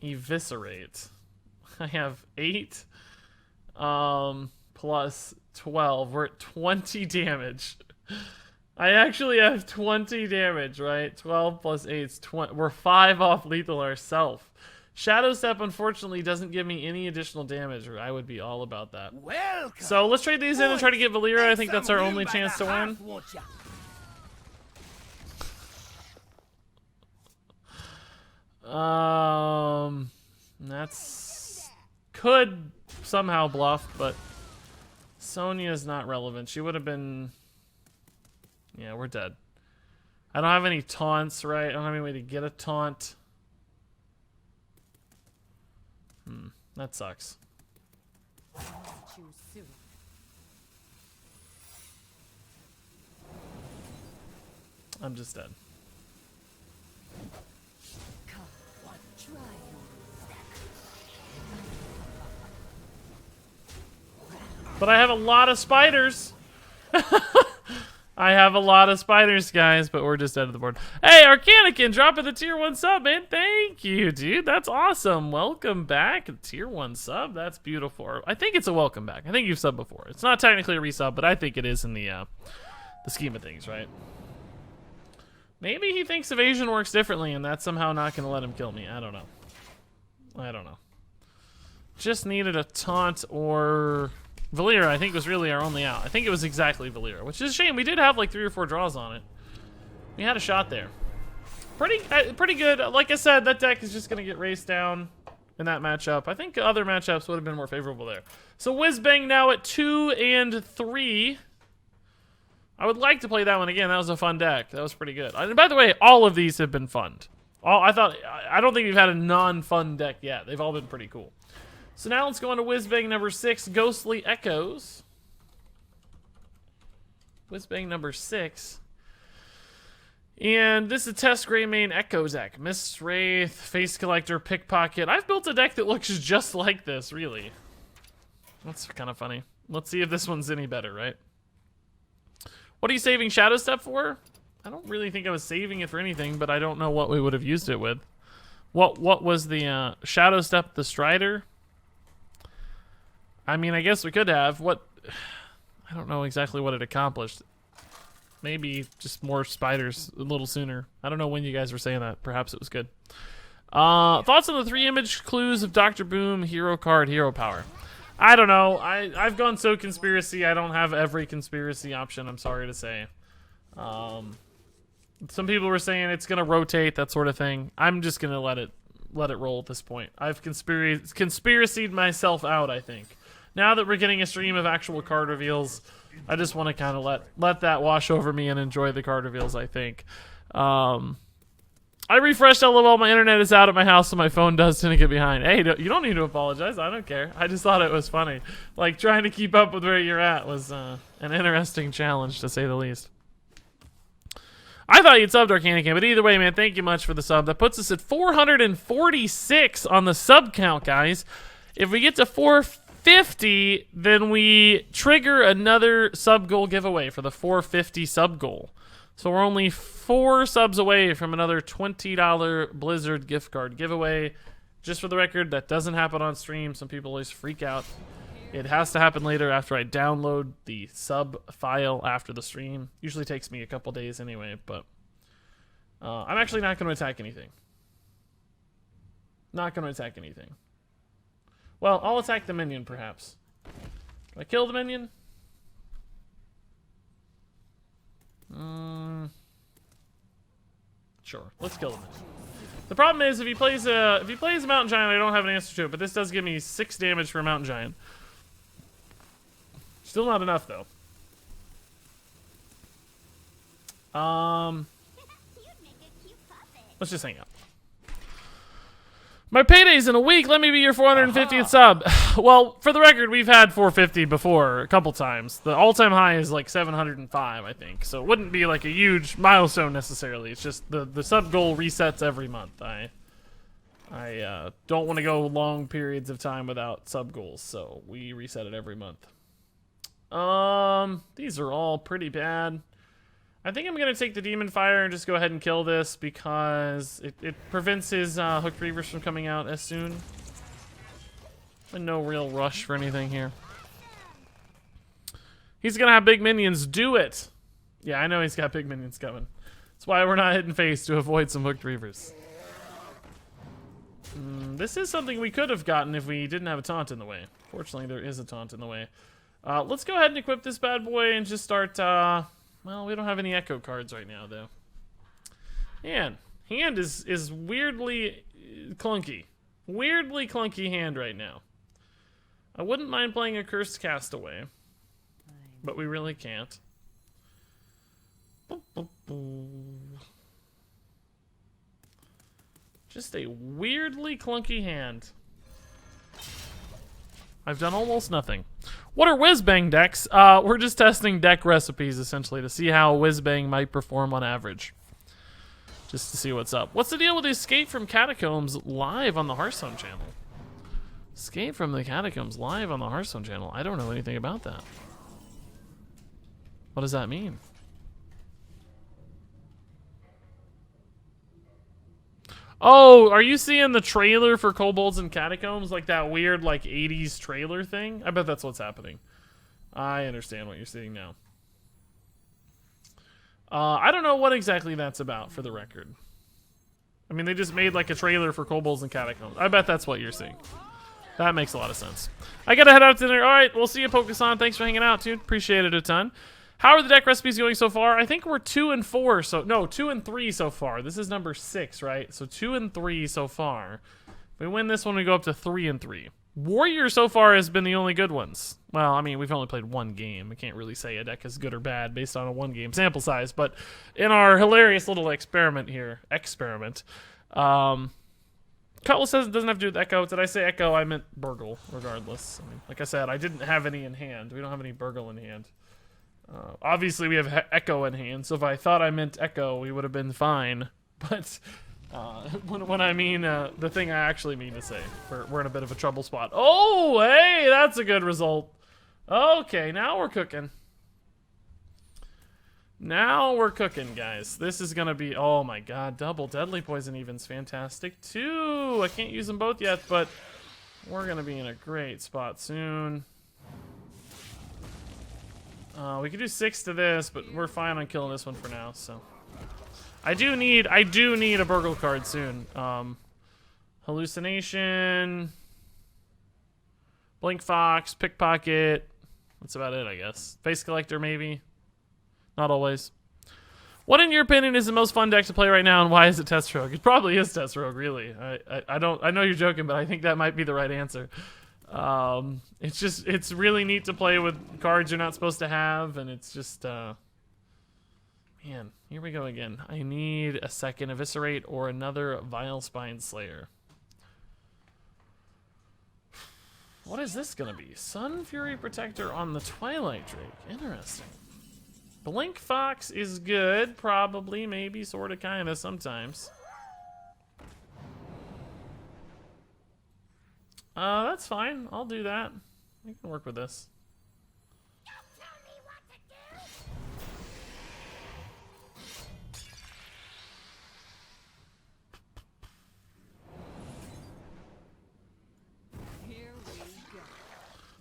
Eviscerate. I have 8 plus 12. We're at 20 damage. I actually have 20 damage, right? 12 plus 8 is 20. We're 5 off lethal ourselves. Shadow Step, unfortunately, doesn't give me any additional damage, or I would be all about that. Welcome. So let's trade these in and try to get Valera. I think that's our only chance to win. That's... could somehow bluff, but Sonia's not relevant. She would have been... yeah, we're dead. I don't have any taunts, right? I don't have any way to get a taunt. That sucks. I'm just dead. But I have a lot of spiders. I have a lot of spiders, guys, but we're just out of the board. Hey, Arcanican, dropping the tier 1 sub, man. Thank you, dude. That's awesome. Welcome back. Tier 1 sub. That's beautiful. I think it's a welcome back. I think you've subbed before. It's not technically a resub, but I think it is in the scheme of things, right? Maybe he thinks evasion works differently, and that's somehow not going to let him kill me. I don't know. I don't know. Just needed a taunt or... Valera, I think, was really our only out. I think it was exactly Valera, which is a shame. We did have like 3 or 4 draws on it. We had a shot there. Pretty good. Like I said, that deck is just going to get raced down in that matchup. I think other matchups would have been more favorable there. So Whizbang now at 2 and 3. I would like to play that one again. That was a fun deck. That was pretty good. And by the way, all of these have been fun. I don't think we've had a non-fun deck yet. They've all been pretty cool. So now let's go on to Whizbang number 6, Ghostly Echoes. Whizbang number 6. And this is Test Gray Main Echo deck. Mist Wraith, Face Collector, Pickpocket. I've built a deck that looks just like this, really. That's kind of funny. Let's see if this one's any better, right? What are you saving Shadow Step for? I don't really think I was saving it for anything, but I don't know what we would have used it with. What was the Shadow Step, the Strider? I mean, I guess we could have. What? I don't know exactly what it accomplished. Maybe just more spiders a little sooner. I don't know when you guys were saying that. Perhaps it was good. Thoughts on the 3 image clues of Dr. Boom, hero card, hero power? I don't know. I've gone so conspiracy. I don't have every conspiracy option, I'm sorry to say. Some people were saying it's going to rotate, that sort of thing. I'm just going to let it roll at this point. I've conspiracied myself out, I think. Now that we're getting a stream of actual card reveals, I just want to kind of let that wash over me and enjoy the card reveals, I think. I refreshed LOL. My internet is out at my house, so my phone does tend to get behind. Hey, you don't need to apologize. I don't care. I just thought it was funny. Like, trying to keep up with where you're at was an interesting challenge, to say the least. I thought you'd subbed Arcanican, but either way, man, thank you much for the sub. That puts us at 446 on the sub count, guys. If we get to 450, then we trigger another sub goal giveaway for the 450 sub goal. So we're only 4 subs away from another $20 Blizzard gift card giveaway. Just for the record, that doesn't happen on stream. Some people always freak out. It has to happen later after I download the sub file after the stream. Usually takes me a couple days anyway, but I'm actually not going to attack anything. Not going to attack anything. Well, I'll attack the minion, perhaps. Do I kill the minion? Sure. Let's kill the minion. The problem is, if he plays a Mountain Giant, I don't have an answer to it, but this does give me 6 damage for a Mountain Giant. Still not enough, though. Let's just hang out. My payday's in a week. Let me be your 450th sub. Well, for the record, we've had 450 before a couple times. The all-time high is like 705, I think. So it wouldn't be like a huge milestone necessarily. It's just the sub goal resets every month. I don't want to go long periods of time without sub goals, so we reset it every month. These are all pretty bad. I think I'm going to take the Demon Fire and just go ahead and kill this because it prevents his Hooked Reavers from coming out as soon. And no real rush for anything here. He's going to have big minions. Do it! Yeah, I know he's got big minions coming. That's why we're not hitting face, to avoid some Hooked Reavers. This is something we could have gotten if we didn't have a taunt in the way. Fortunately, there is a taunt in the way. Let's go ahead and equip this bad boy and just start... well, we don't have any Echo cards right now, though. Man, hand is weirdly clunky. Weirdly clunky hand right now. I wouldn't mind playing a Cursed Castaway, but we really can't. Just a weirdly clunky hand. I've done almost nothing. What are Whizbang decks? We're just testing deck recipes, essentially, to see how Whizbang might perform on average. Just to see what's up. What's the deal with Escape from Catacombs live on the Hearthstone channel? Escape from the Catacombs live on the Hearthstone channel. I don't know anything about that. What does that mean? Oh, are you seeing the trailer for Kobolds and Catacombs? Like that weird, like, 80s trailer thing? I bet that's what's happening. I understand what you're seeing now. I don't know what exactly that's about, for the record. I mean, they just made, like, a trailer for Kobolds and Catacombs. I bet that's what you're seeing. That makes a lot of sense. I gotta head out to dinner. Alright, we'll see you, Pokeson. Thanks for hanging out, dude. Appreciate it a ton. How are the deck recipes going so far? I think we're 2 and 4, so no, 2 and 3 so far. This is number 6, right? So 2 and 3 so far. If we win this one, we go up to 3 and 3. Warrior so far has been the only good ones. Well, I mean, we've only played one game. I can't really say a deck is good or bad based on a one-game sample size, but in our hilarious little experiment here, Cutlass doesn't have to do with Echo. Did I say Echo? I meant Burgle, regardless. I mean, like I said, I didn't have any in hand. We don't have any Burgle in hand. Obviously, we have Echo in hand, so if I thought I meant Echo, we would have been fine. But when I mean the thing I actually mean to say, we're in a bit of a trouble spot. Oh, hey, that's a good result. Okay, now we're cooking. Now we're cooking, guys. This is going to be, oh my god, double Deadly Poison Even's fantastic, too. I can't use them both yet, but we're going to be in a great spot soon. We could do 6 to this, but we're fine on killing this one for now, so. I do need a Burgle card soon. Hallucination, Blink Fox, Pickpocket. That's about it, I guess. Face Collector, maybe. Not always. What, in your opinion, is the most fun deck to play right now, and why is it Test Rogue? It probably is Test Rogue, really. I know you're joking, but I think that might be the right answer. It's really neat to play with cards you're not supposed to have, and it's just, man, here we go again. I need a second Eviscerate or another Vile Spine Slayer. What is this gonna be? Sun Fury Protector on the Twilight Drake. Interesting. Blink Fox is good, probably, maybe, sorta, kinda, sometimes. That's fine. I'll do that. We can work with this.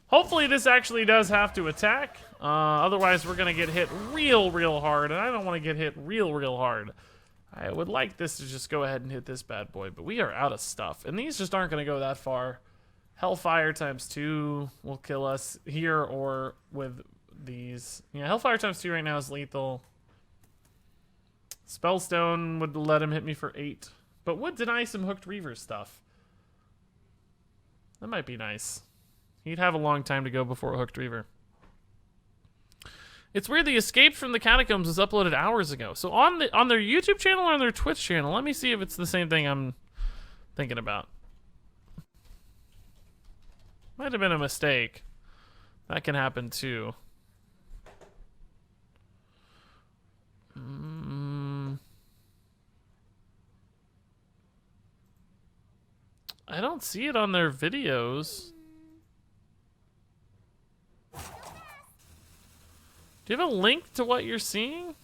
Hopefully this actually does have to attack. Otherwise we're gonna get hit real hard, and I don't want to get hit real hard. I would like this to just go ahead and hit this bad boy, but we are out of stuff, and these just aren't gonna go that far. Hellfire ×2 will kill us here or with these. Yeah, Hellfire ×2 right now is lethal. Spellstone would let him hit me for 8, but would deny some Hooked Reaver stuff. That might be nice. He'd have a long time to go before a Hooked Reaver. It's weird, the Escape from the Catacombs was uploaded hours ago. So on their YouTube channel or on their Twitch channel, let me see if it's the same thing I'm thinking about. Might have been a mistake. That can happen too. I don't see it on their videos. Do you have a link to what you're seeing?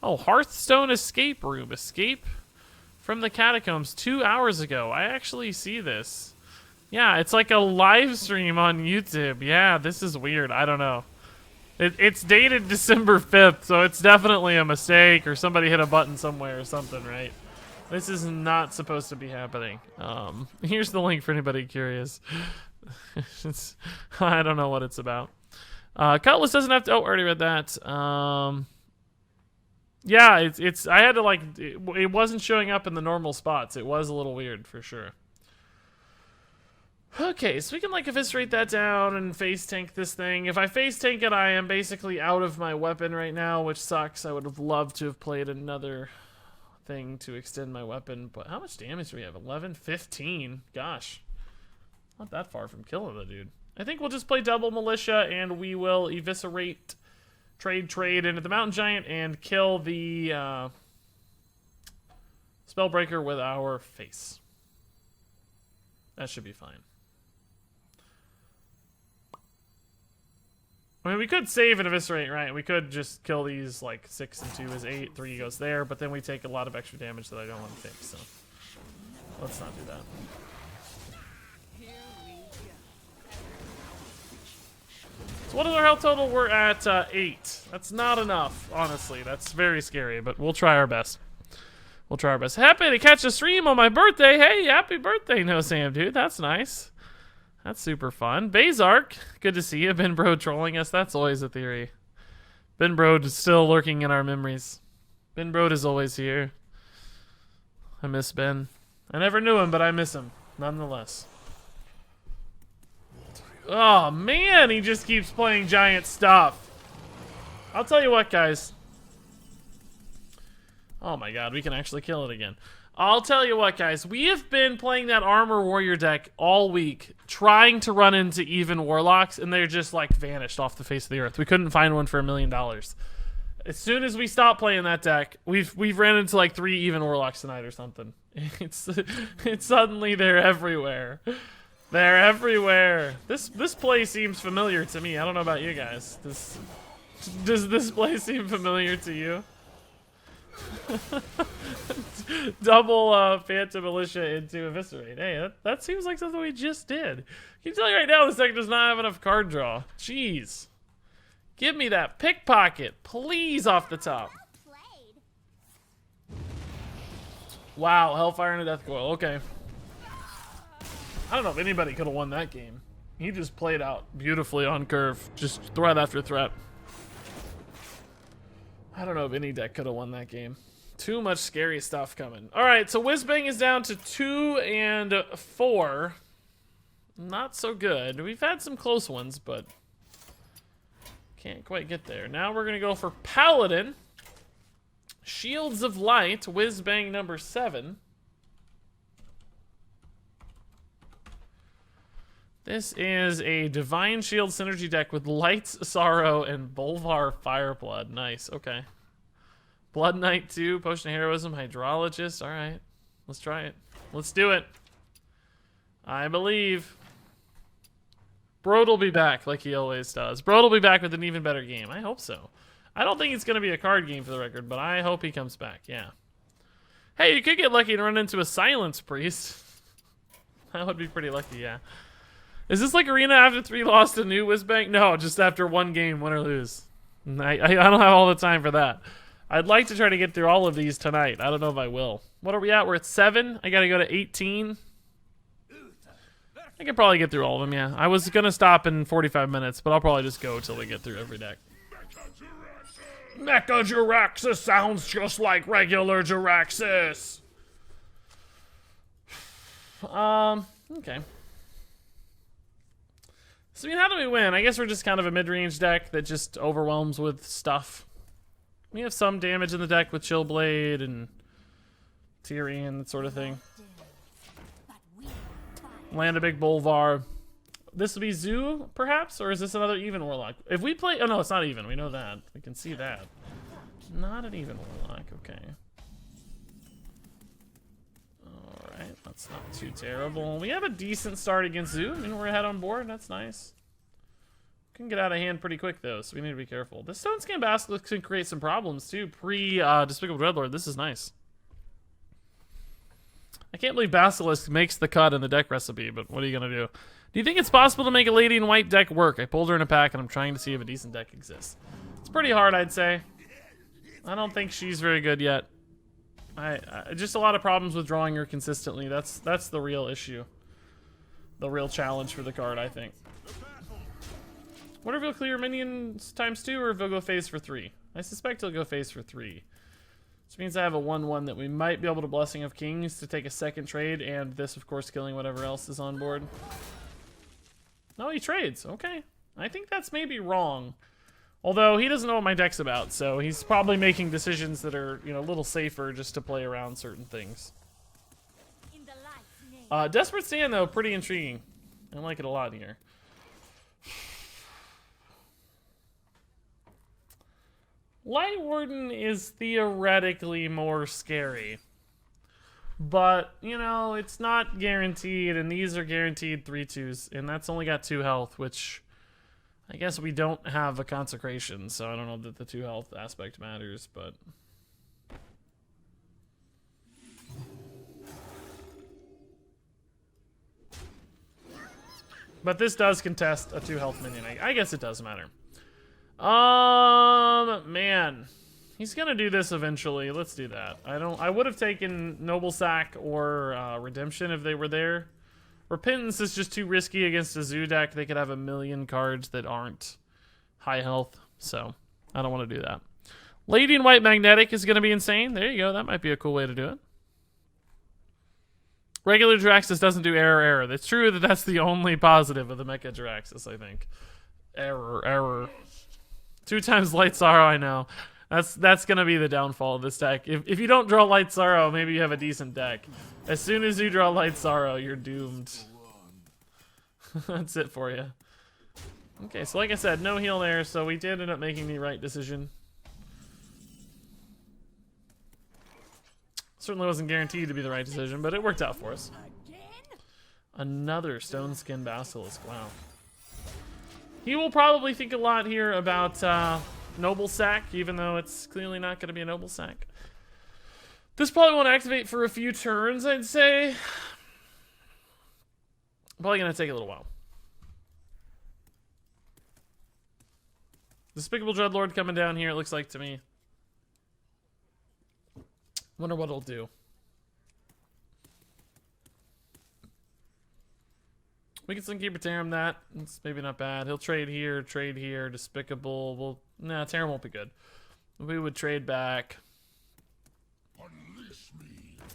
Oh, Hearthstone escape room. Escape from the catacombs 2 hours ago. I actually see this. Yeah, it's like a live stream on YouTube. Yeah, this is weird. I don't know. It's dated December 5th, so it's definitely a mistake or somebody hit a button somewhere or something, right? This is not supposed to be happening. Here's the link for anybody curious. I don't know what it's about. Cutlass doesn't have to... Oh, already read that. Yeah, it's... I had to, like... It wasn't showing up in the normal spots. It was a little weird, for sure. Okay, so we can, like, eviscerate that down and face tank this thing. If I face tank it, I am basically out of my weapon right now, which sucks. I would have loved to have played another thing to extend my weapon. But how much damage do we have? 11? 15? Gosh. Not that far from killing the dude. I think we'll just play double militia, and we will eviscerate, trade into the mountain giant, and kill the spellbreaker with our face. That should be fine. I mean, we could save and eviscerate, right? We could just kill these, like, 6 and 2 is 8, 3 goes there, but then we take a lot of extra damage that I don't want to take, so let's not do that. So what is our health total? We're at 8. That's not enough, honestly. That's very scary, but we'll try our best. We'll try our best. Happy to catch a stream on my birthday. Hey, happy birthday, No Sam, dude. That's nice. That's super fun. Bazark, good to see you. Ben Bro trolling us. That's always a theory. Ben Bro is still lurking in our memories. Ben Bro is always here. I miss Ben. I never knew him, but I miss him, nonetheless. Oh, man, he just keeps playing giant stuff. I'll tell you what, guys. Oh my god, we can actually kill it again. I'll tell you what, guys. We have been playing that Armor Warrior deck all week, trying to run into even Warlocks, and they're just, like, vanished off the face of the earth. We couldn't find one for $1 million. As soon as we stopped playing that deck, we've ran into, like, 3 even Warlocks tonight or something. It's suddenly they're everywhere. They're everywhere. This play seems familiar to me. I don't know about you guys. Does this play seem familiar to you? Double Phantom Militia into Eviscerate. Hey, that seems like something we just did. Can you tell you right now this deck does not have enough card draw. Jeez. Give me that pickpocket, please, off the top. Wow, Hellfire and a Death Coil. Okay. I don't know if anybody could have won that game. He just played out beautifully on curve. Just threat after threat. I don't know if any deck could have won that game. Too much scary stuff coming. Alright, so Whizbang is down to 2 and 4. Not so good. We've had some close ones, but can't quite get there. Now we're going to go for Paladin. Shields of Light, Whizbang number 7. This is a Divine Shield synergy deck with Light's Sorrow and Bolvar Fireblood. Nice, okay. Blood Knight 2, Potion of Heroism, Hydrologist. Alright, let's try it. Let's do it. I believe. Broad will be back like he always does. Broad will be back with an even better game. I hope so. I don't think it's going to be a card game for the record, but I hope he comes back, yeah. Hey, you could get lucky and run into a Silence Priest. That would be pretty lucky, yeah. Is this like Arena after 3 lost a new Whizbang? No, just after 1 game, win or lose. I don't have all the time for that. I'd like to try to get through all of these tonight. I don't know if I will. What are we at? We're at 7. I gotta go to 18. I could probably get through all of them, yeah. I was gonna stop in 45 minutes, but I'll probably just go till we get through every deck. Mecha Jiraxis sounds just like regular Jiraxis. Okay. So, I mean, how do we win? I guess we're just kind of a mid-range deck that just overwhelms with stuff. We have some damage in the deck with Chillblade and Tyrion, that sort of thing. Land a big Bolvar. This would be Zoo, perhaps? Or is this another even Warlock? If we play... Oh, no, it's not even. We know that. We can see that. Not an even Warlock. Okay. Alright, that's not too terrible. We have a decent start against Zoo. I mean, we're ahead on board. That's nice. Can get out of hand pretty quick, though, so we need to be careful. This Stone Skin Basilisk can create some problems, too. Despicable Dreadlord, this is nice. I can't believe Basilisk makes the cut in the deck recipe, but what are you going to do? Do you think it's possible to make a Lady in White deck work? I pulled her in a pack, and I'm trying to see if a decent deck exists. It's pretty hard, I'd say. I don't think she's very good yet. Just a lot of problems with drawing her consistently. That's the real issue. The real challenge for the card, I think. Wonder if he'll clear minions ×2 or if he'll go face for 3. I suspect he'll go face for 3. Which means I have a 1/1 that we might be able to Blessing of Kings to take a second trade, and this, of course, killing whatever else is on board. No, he trades. Okay. I think that's maybe wrong. Although, he doesn't know what my deck's about, so he's probably making decisions that are, you know, a little safer just to play around certain things. Desperate Stand, though, pretty intriguing. I like it a lot here. Light Warden is theoretically more scary. But, you know, it's not guaranteed, and these are guaranteed 3/2s, and that's only got 2 health, which I guess we don't have a Consecration, so I don't know that the 2 health aspect matters, but... But this does contest a 2 health minion. I guess it does matter. Man. He's gonna do this eventually. Let's do that. I would have taken Noble Sack or Redemption if they were there. Repentance is just too risky against a Zoo deck. They could have a million cards that aren't high health, so I don't want to do that. Lady in White Magnetic is gonna be insane. There you go. That might be a cool way to do it. Regular Jiraxis doesn't do error. It's true that that's the only positive of the Mecha Jiraxis, I think. Error. 2 times Light Sorrow, I know. That's gonna be the downfall of this deck. If you don't draw Light Sorrow, maybe you have a decent deck. As soon as you draw Light Sorrow, you're doomed. That's it for you. Okay, so like I said, no heal there, so we did end up making the right decision. Certainly wasn't guaranteed to be the right decision, but it worked out for us. Another Stone Skin Basilisk, wow. He will probably think a lot here about Noble Sack, even though it's clearly not going to be a Noble Sack. This probably won't activate for a few turns, I'd say. Probably going to take a little while. Despicable Dreadlord coming down here, it looks like to me. Wonder what it'll do. We can Sunkeeper Tarim that. It's maybe not bad. He'll trade here, Despicable. Well, nah, Tarim won't be good. We would trade back.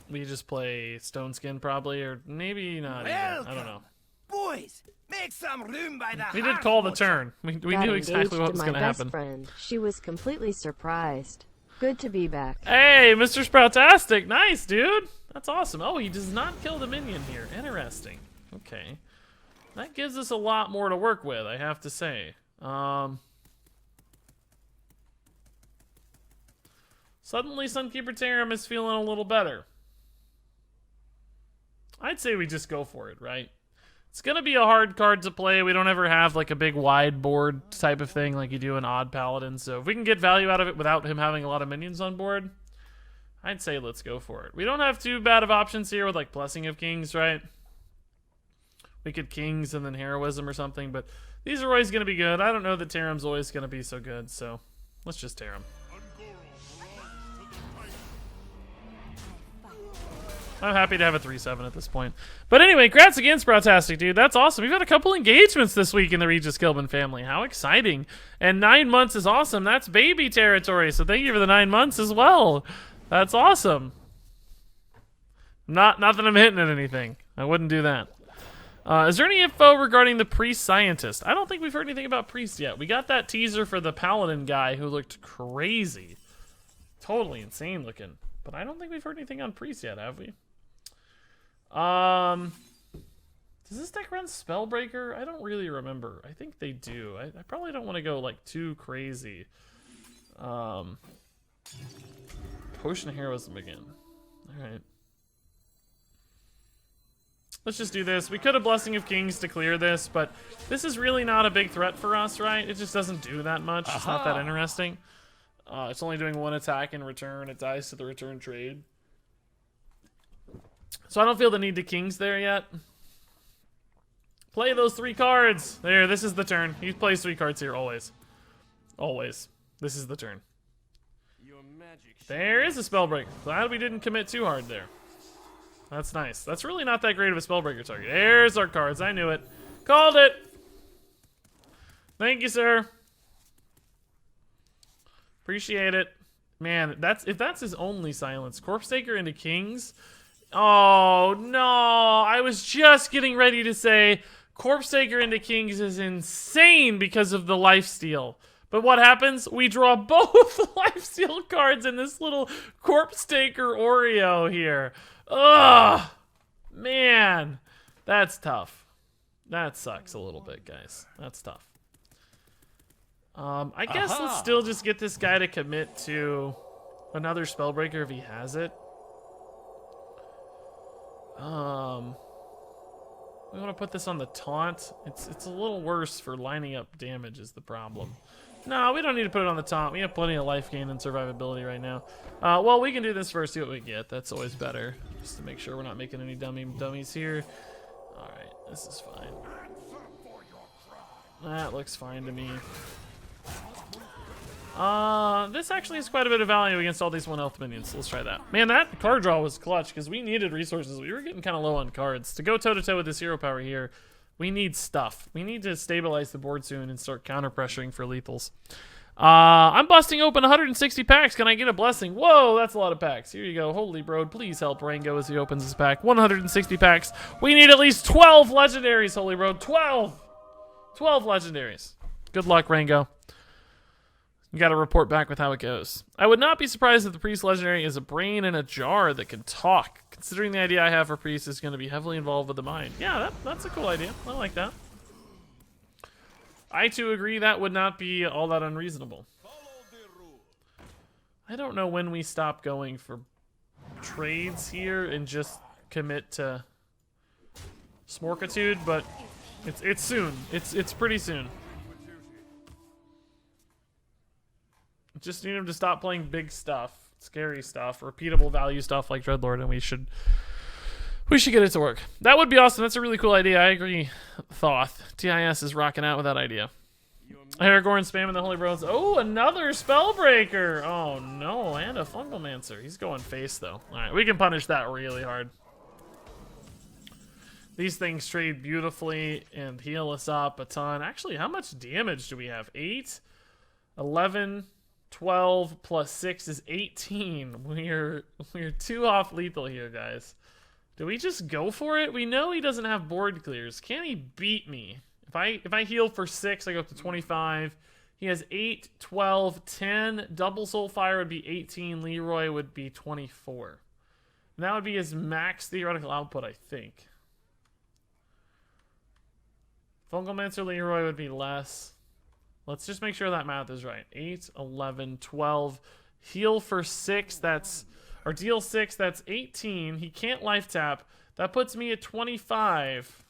We just play Stone Skin probably, or maybe not even. I don't know. Boys, make some room by the We did call the turn. We knew exactly what was going to happen. Friend. She was completely surprised. Good to be back. Hey, Mr. Sproutastic. Nice, dude. That's awesome. Oh, he does not kill the minion here. Interesting. Okay. That gives us a lot more to work with, I have to say. Suddenly, Sunkeeper Tarim is feeling a little better. I'd say we just go for it, right? It's going to be a hard card to play. We don't ever have like a big wide board type of thing like you do in Odd Paladin. So if we can get value out of it without him having a lot of minions on board, I'd say let's go for it. We don't have too bad of options here with like Blessing of Kings, right? We could Kings and then Heroism or something, but these are always going to be good. I don't know that Tarim's always going to be so good, so let's just Tarim. I'm happy to have a 3/7 at this point. But anyway, congrats again, Sproutastic, dude. That's awesome. We've had a couple engagements this week in the Regis Gilman family. How exciting. And 9 months is awesome. That's baby territory, so thank you for the 9 months as well. That's awesome. Not that I'm hitting at anything. I wouldn't do that. Is there any info regarding the Priest Scientist? I don't think we've heard anything about Priest yet. We got that teaser for the Paladin guy who looked crazy. Totally insane looking. But I don't think we've heard anything on Priest yet, have we? Does this deck run Spellbreaker? I don't really remember. I think they do. I probably don't want to go like too crazy. Potion of Heroism again. Alright. Let's just do this. We could have Blessing of Kings to clear this, but this is really not a big threat for us, right? It just doesn't do that much. It's not that interesting. It's only doing 1 attack in return. It dies to the return trade. So I don't feel the need to Kings there yet. Play those 3 cards. There, this is the turn. He plays 3 cards here always. Always. This is the turn. There is a Spellbreaker. Glad we didn't commit too hard there. That's nice. That's really not that great of a Spellbreaker target. There's our cards. I knew it. Called it. Thank you, sir. Appreciate it. Man, if that's his only silence. Corpse Taker into Kings. Oh, no. I was just getting ready to say Corpse Taker into Kings is insane because of the lifesteal. But what happens? We draw both lifesteal cards in this little Corpse Taker Oreo here. Ugh. Man. That's tough. That sucks a little bit, guys. That's tough. I guess let's still just get this guy to commit to another Spellbreaker if he has it. We want to put this on the taunt. It's a little worse for lining up damage is the problem. No, we don't need to put it on the taunt. We have plenty of life gain and survivability right now. Well, we can do this first, see what we get. That's always better, just to make sure we're not making any dummies here. Alright, this is fine. That looks fine to me. This actually has quite a bit of value against all these 1 health minions, so let's try that. Man, that card draw was clutch, because we needed resources. We were getting kind of low on cards. To go toe-to-toe with this hero power here, we need stuff. We need to stabilize the board soon and start counter-pressuring for lethals. I'm busting open 160 packs. Can I get a blessing? Whoa, that's a lot of packs. Here you go. Holy bro, please help Rango as he opens his pack. 160 packs. We need at least 12 legendaries, Holy bro. 12! 12 legendaries. Good luck, Rango. You gotta report back with how it goes. I would not be surprised if the Priest Legendary is a brain in a jar that can talk, considering the idea I have for Priest is going to be heavily involved with the mind. Yeah, that's a cool idea. I like that. I too agree that would not be all that unreasonable. I don't know when we stop going for trades here and just commit to Smorkitude, but it's soon. It's pretty soon. Just need him to stop playing big stuff, scary stuff, repeatable value stuff like Dreadlord, and we should get it to work. That would be awesome. That's a really cool idea. I agree. Thoth. TIS is rocking out with that idea. Aragorn spamming the Holy Bros. Oh, another Spellbreaker. Oh no, and a Fungalmancer. He's going face though. All right, we can punish that really hard. These things trade beautifully and heal us up a ton. Actually, how much damage do we have? 8, 11. 12 plus 6 is 18. We're 2 off lethal here, guys. Do we just go for it? We know he doesn't have board clears. Can he beat me? If I heal for 6, I go up to 25. He has 8, 12, 10. Double Soulfire would be 18. Leroy would be 24. And that would be his max theoretical output, I think. Fungalmancer Leroy would be less. Let's just make sure that math is right. 8, 11, 12. Heal for 6, that's... Or deal 6, that's 18. He can't life tap. That puts me at 25.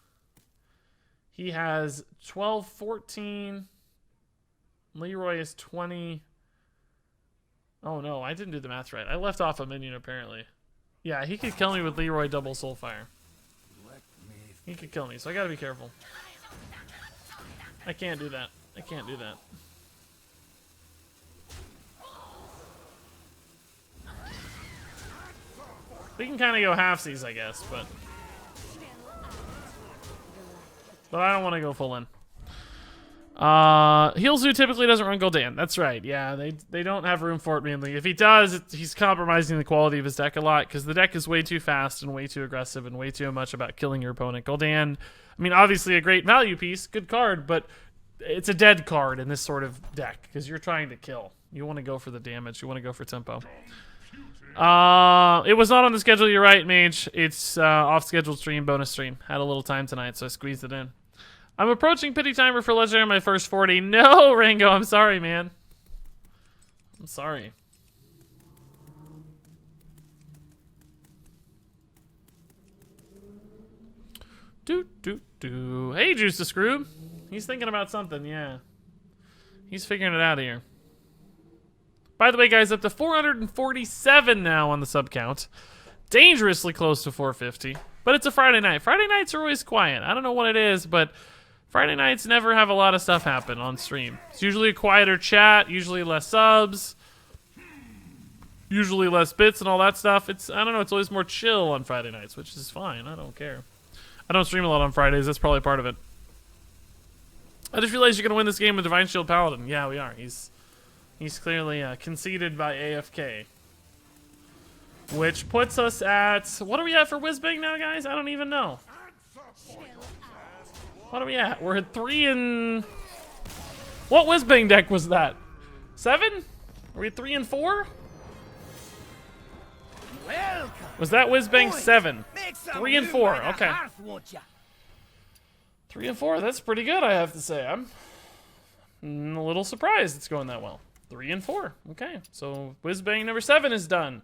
He has 12, 14. Leroy is 20. Oh no, I didn't do the math right. I left off a minion apparently. Yeah, he could kill me with Leroy double Soulfire. He could kill me, so I gotta be careful. I can't do that. I can't do that. We can kind of go halfsies, I guess, but I don't want to go full in. Healzu typically doesn't run Gul'dan. That's right. Yeah, they don't have room for it mainly. If he does, he's compromising the quality of his deck a lot because the deck is way too fast and way too aggressive and way too much about killing your opponent. Gul'dan, I mean, obviously a great value piece, good card, but it's a dead card in this sort of deck because you're trying to kill. You want to go for the damage. You want to go for tempo. It was not on the schedule. You're right, Mage. It's off scheduled stream, bonus stream. Had a little time tonight, so I squeezed it in. I'm approaching pity timer for Legendary on my first 40. No, Rango, I'm sorry, man. I'm sorry. Hey, Juice to Screw. He's thinking about something, yeah. He's figuring it out here. By the way, guys, up to 447 now on the sub count. Dangerously close to 450. But it's a Friday night. Friday nights are always quiet. I don't know what it is, but Friday nights never have a lot of stuff happen on stream. It's usually a quieter chat, usually less subs, usually less bits and all that stuff. I don't know, it's always more chill on Friday nights, which is fine. I don't care. I don't stream a lot on Fridays. That's probably part of it. I just realized you're going to win this game with Divine Shield Paladin. Yeah, we are. He's clearly conceded by AFK. Which puts us at... What are we at for Whizbang now, guys? I don't even know. What are we at? We're at 3 and... What Whizbang deck was that? 7? Are we at 3 and 4? Welcome. Was that Whizbang Boys, 7? make some 3 and room 4, by the okay. hearth, won't ya? 3 and 4, that's pretty good, I have to say. I'm a little surprised it's going that well. 3 and 4, okay. So Whizbang number 7 is done.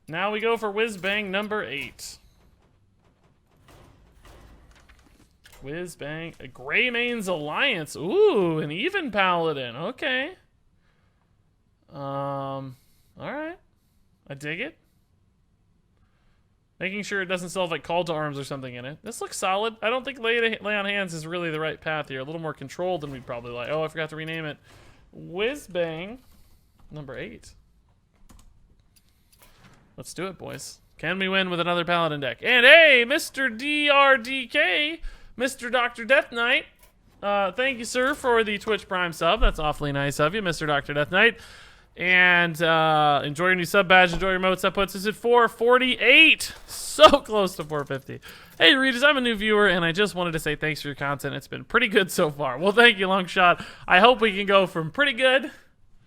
Now we go for Whizbang number 8. Whizbang, a Greymane's Alliance. Ooh, an even Paladin. Okay. Alright. I dig it. Making sure it doesn't still have like Call to Arms or something in it. This looks solid. I don't think lay on hands is really the right path here. A little more controlled than we'd probably like. Oh, I forgot to rename it. Whizbang number 8. Let's do it, boys. Can we win with another Paladin deck? And hey, Mr. DRDK, Mr. Dr. Death Knight. Thank you, sir, for the Twitch Prime sub. That's awfully nice of you, Mr. Dr. Death Knight. And enjoy your new sub badge. Enjoy your emotes. That puts us at 448. So close to 450. Hey, Regis, I'm a new viewer, and I just wanted to say thanks for your content. It's been pretty good so far. Well, thank you, Longshot. I hope we can go from pretty good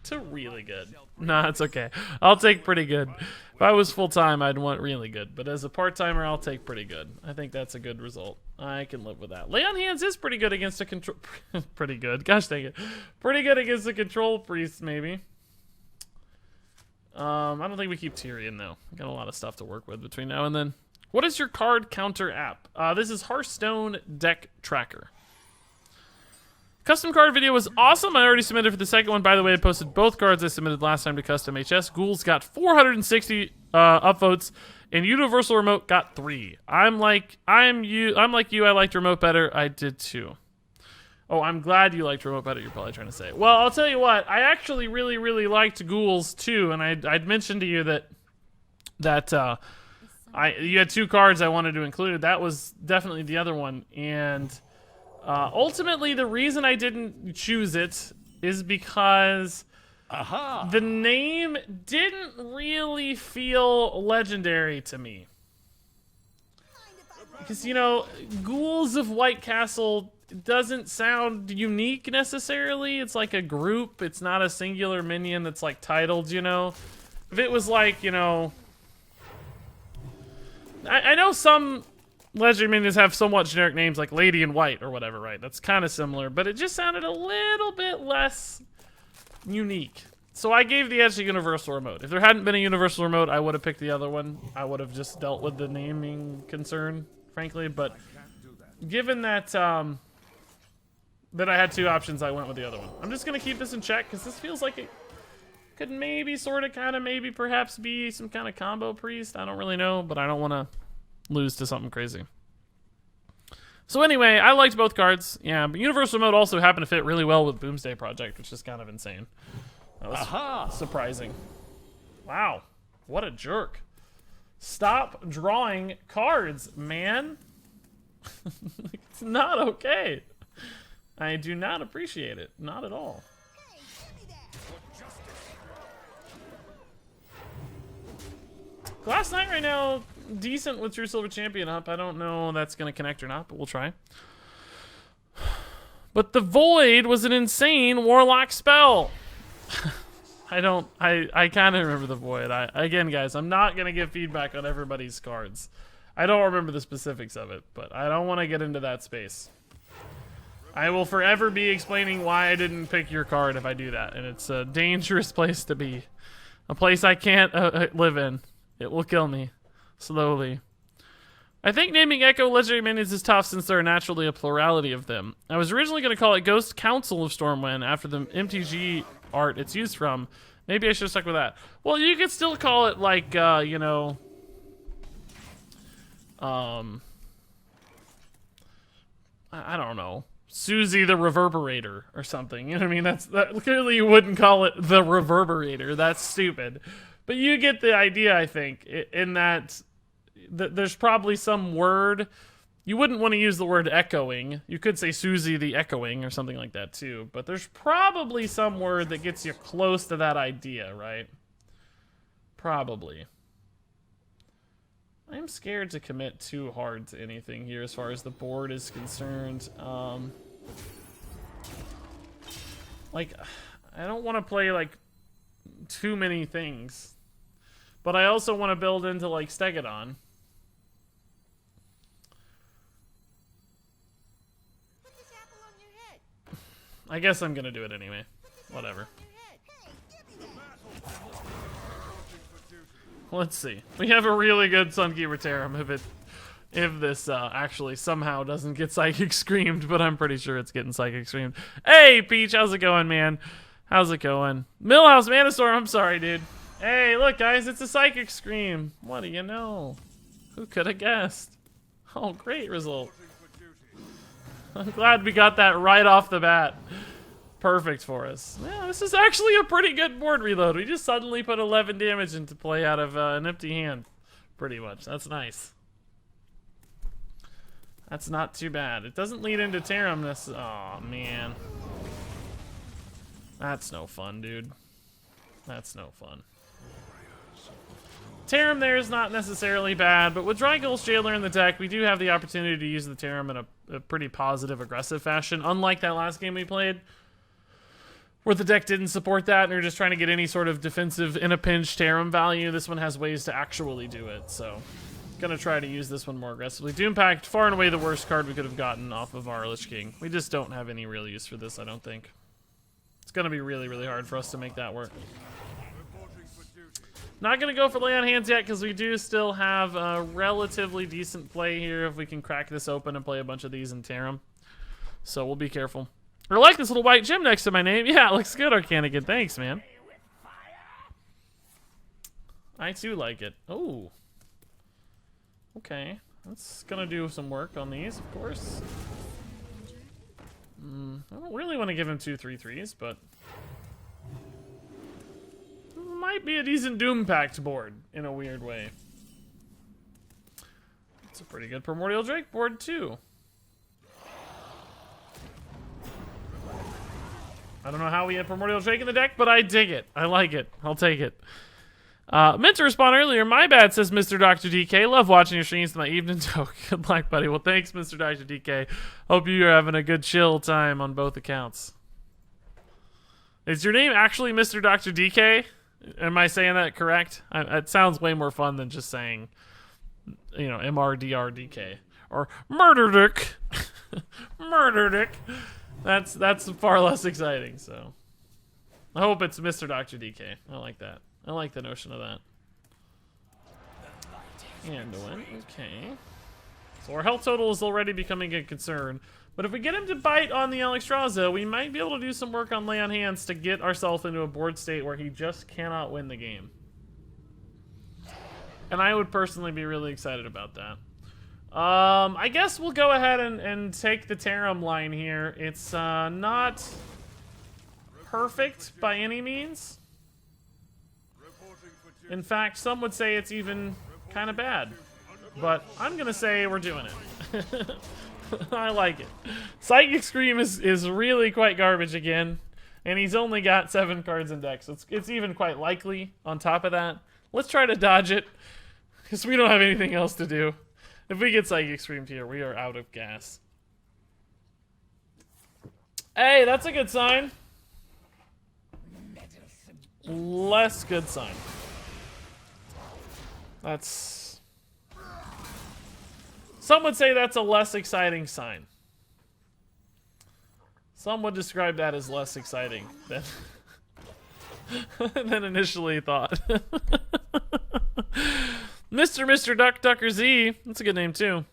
to really good. Nah, it's okay. I'll take pretty good. If I was full-time, I'd want really good. But as a part-timer, I'll take pretty good. I think that's a good result. I can live with that. Lay on Hands is pretty good against a control... pretty good. Gosh dang it. Pretty good against a control priest, maybe. I don't think we keep Tyrion, though. Got a lot of stuff to work with between now and then. What is your card counter app? This is Hearthstone Deck Tracker. Custom card video was awesome. I already submitted for the second one. By the way, I posted both cards I submitted last time to Custom HS. Ghouls got 460 upvotes, and Universal Remote got 3. I'm like you. I liked Remote better. I did too. Oh, I'm glad you liked Remote better, you're probably trying to say. Well, I'll tell you what. I actually really, really liked Ghouls too, and I'd mentioned to you that you had 2 cards I wanted to include. That was definitely the other one, and ultimately the reason I didn't choose it is because the name didn't really feel legendary to me. Because, you know, Ghouls of White Castle doesn't sound unique necessarily. It's like a group. It's not a singular minion that's like titled, you know. If it was like, you know... I know some legendary minions have somewhat generic names like Lady in White or whatever, right? That's kind of similar, but it just sounded a little bit less unique. So I gave the edge to Universal Remote. If there hadn't been a Universal Remote, I would have picked the other one. I would have just dealt with the naming concern, frankly, but given that that I had 2 options, I went with the other one. I'm just going to keep this in check, because this feels like it could maybe, sort of, kind of, maybe, perhaps be some kind of combo priest. I don't really know, but I don't want to lose to something crazy. So anyway, I liked both cards. Yeah, but Universal Remote also happened to fit really well with Boomsday Project, which is kind of insane. That was surprising. Wow, what a jerk. Stop drawing cards, man. It's not okay. I do not appreciate it. Not at all. Last night right now, decent with True Silver Champion up. I don't know if that's going to connect or not, but we'll try. But the Void was an insane Warlock spell. I kind of remember the Void. Again, guys, I'm not going to give feedback on everybody's cards. I don't remember the specifics of it, but I don't want to get into that space. I will forever be explaining why I didn't pick your card if I do that, and it's a dangerous place to be. A place I can't live in. It will kill me. Slowly. I think naming Echo legendary minions is tough since there are naturally a plurality of them. I was originally going to call it Ghost Council of Stormwind after the MTG art it's used from. Maybe I should have stuck with that. Well, you could still call it like, you know... I don't know. Susie the Reverberator or something. You know what I mean? That clearly you wouldn't call it the Reverberator. That's stupid. But you get the idea, I think, in that there's probably some word. You wouldn't want to use the word echoing. You could say Susie the Echoing or something like that too. But there's probably some word that gets you close to that idea, right? Probably. I'm scared to commit too hard to anything here as far as the board is concerned. Like, I don't want to play, like, too many things. But I also want to build into, like, Stegodon. Put this apple on your head. I guess I'm going to do it anyway. Whatever. Let's see. We have a really good Sunkeeper Tarum if this actually somehow doesn't get Psychic Screamed, but I'm pretty sure it's getting Psychic Screamed. Hey, Peach, how's it going, man? How's it going? Millhouse Manastorm, I'm sorry, dude. Hey, look, guys, it's a Psychic Scream. What do you know? Who could have guessed? Oh, great result. I'm glad we got that right off the bat. Perfect for us. Yeah, this is actually a pretty good board reload. We just suddenly put 11 damage into play out of an empty hand. Pretty much. That's nice. That's not too bad. It doesn't lead into Tarum. Oh, man. That's no fun, dude. That's no fun. Tarum there is not necessarily bad, but with Drygul's Jailer in the deck, we do have the opportunity to use the Tarum in a pretty positive, aggressive fashion, unlike that last game we played, where the deck didn't support that and you're just trying to get any sort of defensive in a pinch Tarum value. This one has ways to actually do it, so gonna try to use this one more aggressively. Doompact, far and away the worst card we could have gotten off of our Lich King. We just don't have any real use for this, I don't think. It's gonna be really, really hard for us to make that work. Not gonna go for lay on hands yet because we do still have a relatively decent play here if we can crack this open and play a bunch of these in Tarum. So we'll be careful. I like this little white gem next to my name. Yeah, it looks good, Arcanigan. Thanks, man. I too like it. Oh. Okay. That's gonna do some work on these, of course. I don't really want to give him 2/3/3s, but might be a decent Doompact board in a weird way. It's a pretty good Primordial Drake board, too. I don't know how we had Primordial Drake in the deck, but I dig it. I like it. I'll take it. Meant to respond earlier. My bad, says Mr. Dr. DK. Love watching your streams. My evening joke. Good luck, buddy. Well, thanks, Mr. Dr. DK. Hope you're having a good chill time on both accounts. Is your name actually Mr. Dr. DK? Am I saying that correct? It sounds way more fun than just saying, you know, MRDRDK. Or Murderdick. Murderdick. That's far less exciting, so. I hope it's Mr. Dr. DK. I like that. I like the notion of that. Anduin, okay. So our health total is already becoming a concern. But if we get him to bite on the Alexstrasza, we might be able to do some work on lay on hands to get ourselves into a board state where he just cannot win the game. And I would personally be really excited about that. I guess we'll go ahead and take the Tarum line here. It's not perfect by any means. In fact, some would say it's even kind of bad. But I'm going to say we're doing it. I like it. Psychic Scream is really quite garbage again. And he's only got 7 cards in deck, so it's even quite likely on top of that. Let's try to dodge it, because we don't have anything else to do. If we get Psychic Screamed here, we are out of gas. Hey, that's a good sign. Less good sign. That's... Some would say that's a less exciting sign. Some would describe that as less exciting than, than initially thought. Mr. Duck Ducker Z. That's a good name, too.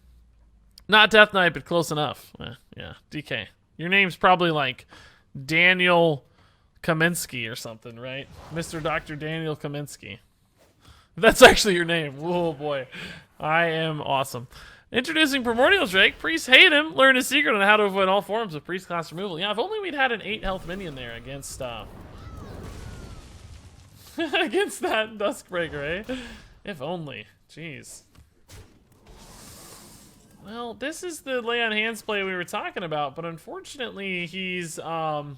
Not Death Knight, but close enough. Yeah, DK. Your name's probably like Daniel Kaminsky or something, right? Mr. Dr. Daniel Kaminsky. That's actually your name. Oh, boy. I am awesome. Introducing Primordial Drake. Priests hate him. Learn his secret on how to avoid all forms of priest class removal. Yeah, if only we'd had an 8 health minion there against against that Duskbreaker, eh? If only. Jeez. Well, this is the lay on hands play we were talking about, but unfortunately he's got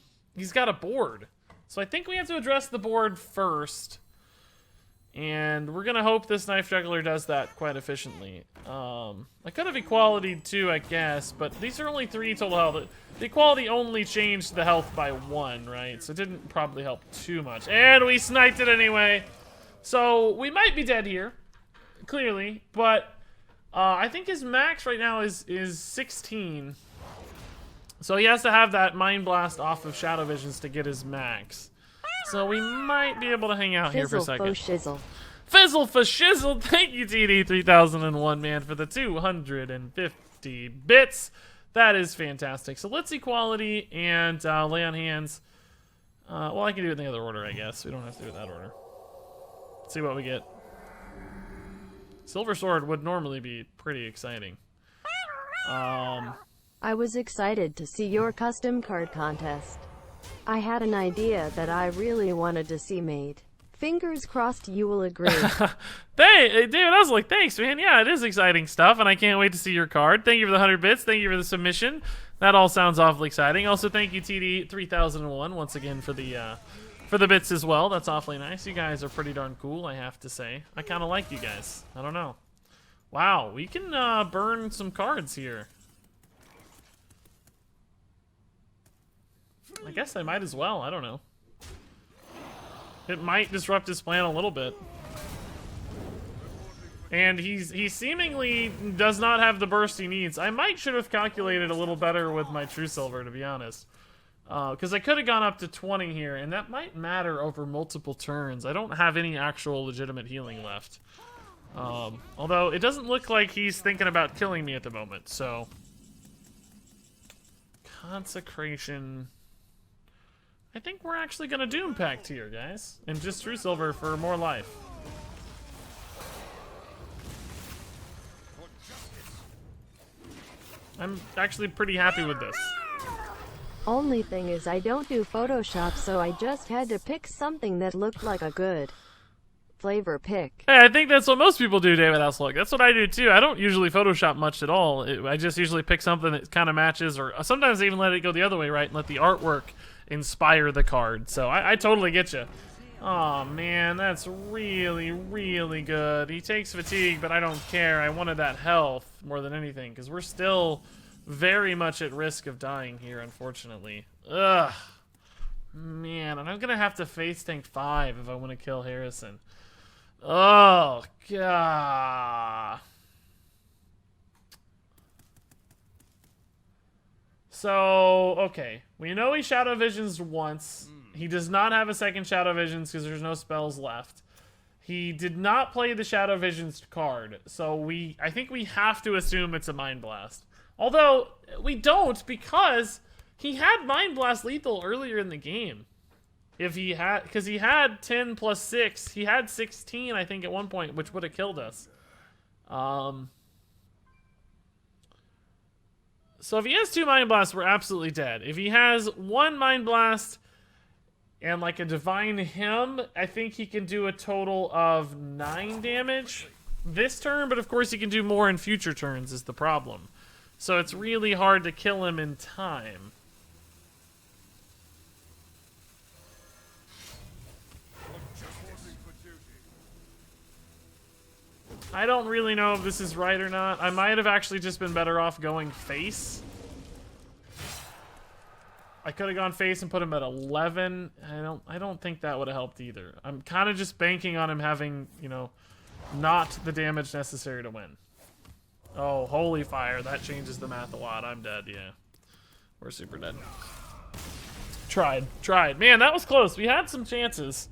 a board. So I think we have to address the board first. And we're gonna hope this Knife Juggler does that quite efficiently. I could have equality too, I guess, but these are only 3 total health. The equality only changed the health by 1, right? So it didn't probably help too much. And we sniped it anyway. So we might be dead here, clearly, but I think his max right now is 16. So he has to have that Mind Blast off of Shadow Visions to get his max. So we might be able to hang out here for a second. Shizzle. Fizzle for shizzle. Thank you, TD3001, man, for the 250 bits. That is fantastic. So let's equality and lay on hands. Well, I can do it in the other order, I guess. We don't have to do it in that order. Let's see what we get. Silver Sword would normally be pretty exciting. I was excited to see your custom card contest. I had an idea that I really wanted to see made. Fingers crossed you will agree. Hey, David, I was like, thanks, man. Yeah, it is exciting stuff, and I can't wait to see your card. Thank you for the 100 bits. Thank you for the submission. That all sounds awfully exciting. Also, thank you, TD3001, once again for the bits as well. That's awfully nice. You guys are pretty darn cool, I have to say. I kind of like you guys. I don't know. Wow, we can burn some cards here. I guess I might as well. I don't know. It might disrupt his plan a little bit. And he seemingly does not have the burst he needs. I should have calculated a little better with my True Silver, to be honest. Because I could have gone up to 20 here, and that might matter over multiple turns. I don't have any actual legitimate healing left. Although, it doesn't look like he's thinking about killing me at the moment, so... Consecration... I think we're actually going to Doom Pact here, guys. And just True Silver for more life. I'm actually pretty happy with this. Only thing is I don't do Photoshop, so I just had to pick something that looked like a good flavor pick. Hey, I think that's what most people do, David Haslock. That's what I do too. I don't usually Photoshop much at all. I just usually pick something that kind of matches, or sometimes I even let it go the other way, right? And let the artwork inspire the card. So I totally get you. Oh man, that's really, really good. He takes fatigue, but I don't care. I wanted that health more than anything, because we're still very much at risk of dying here, unfortunately. Ugh. Man, and I'm gonna have to face tank 5 if I want to kill Harrison. Oh, God. So, okay. We know he Shadow Visions once. He does not have a second Shadow Visions because there's no spells left. He did not play the Shadow Visions card. So I think we have to assume it's a Mind Blast. Although, we don't, because he had Mind Blast lethal earlier in the game. If he had, because he had 10 plus 6. He had 16, I think, at one point, which would have killed us. So if he has 2 Mind Blasts, we're absolutely dead. If he has 1 Mind Blast and like a Divine Hymn, I think he can do a total of 9 damage this turn, but of course he can do more in future turns is the problem. So it's really hard to kill him in time. I don't really know if this is right or not. I might have actually just been better off going face. I could have gone face and put him at 11. I don't think that would have helped either. I'm kind of just banking on him having, you know, not the damage necessary to win. Oh, holy fire. That changes the math a lot. I'm dead, yeah. We're super dead. Tried. Man, that was close. We had some chances.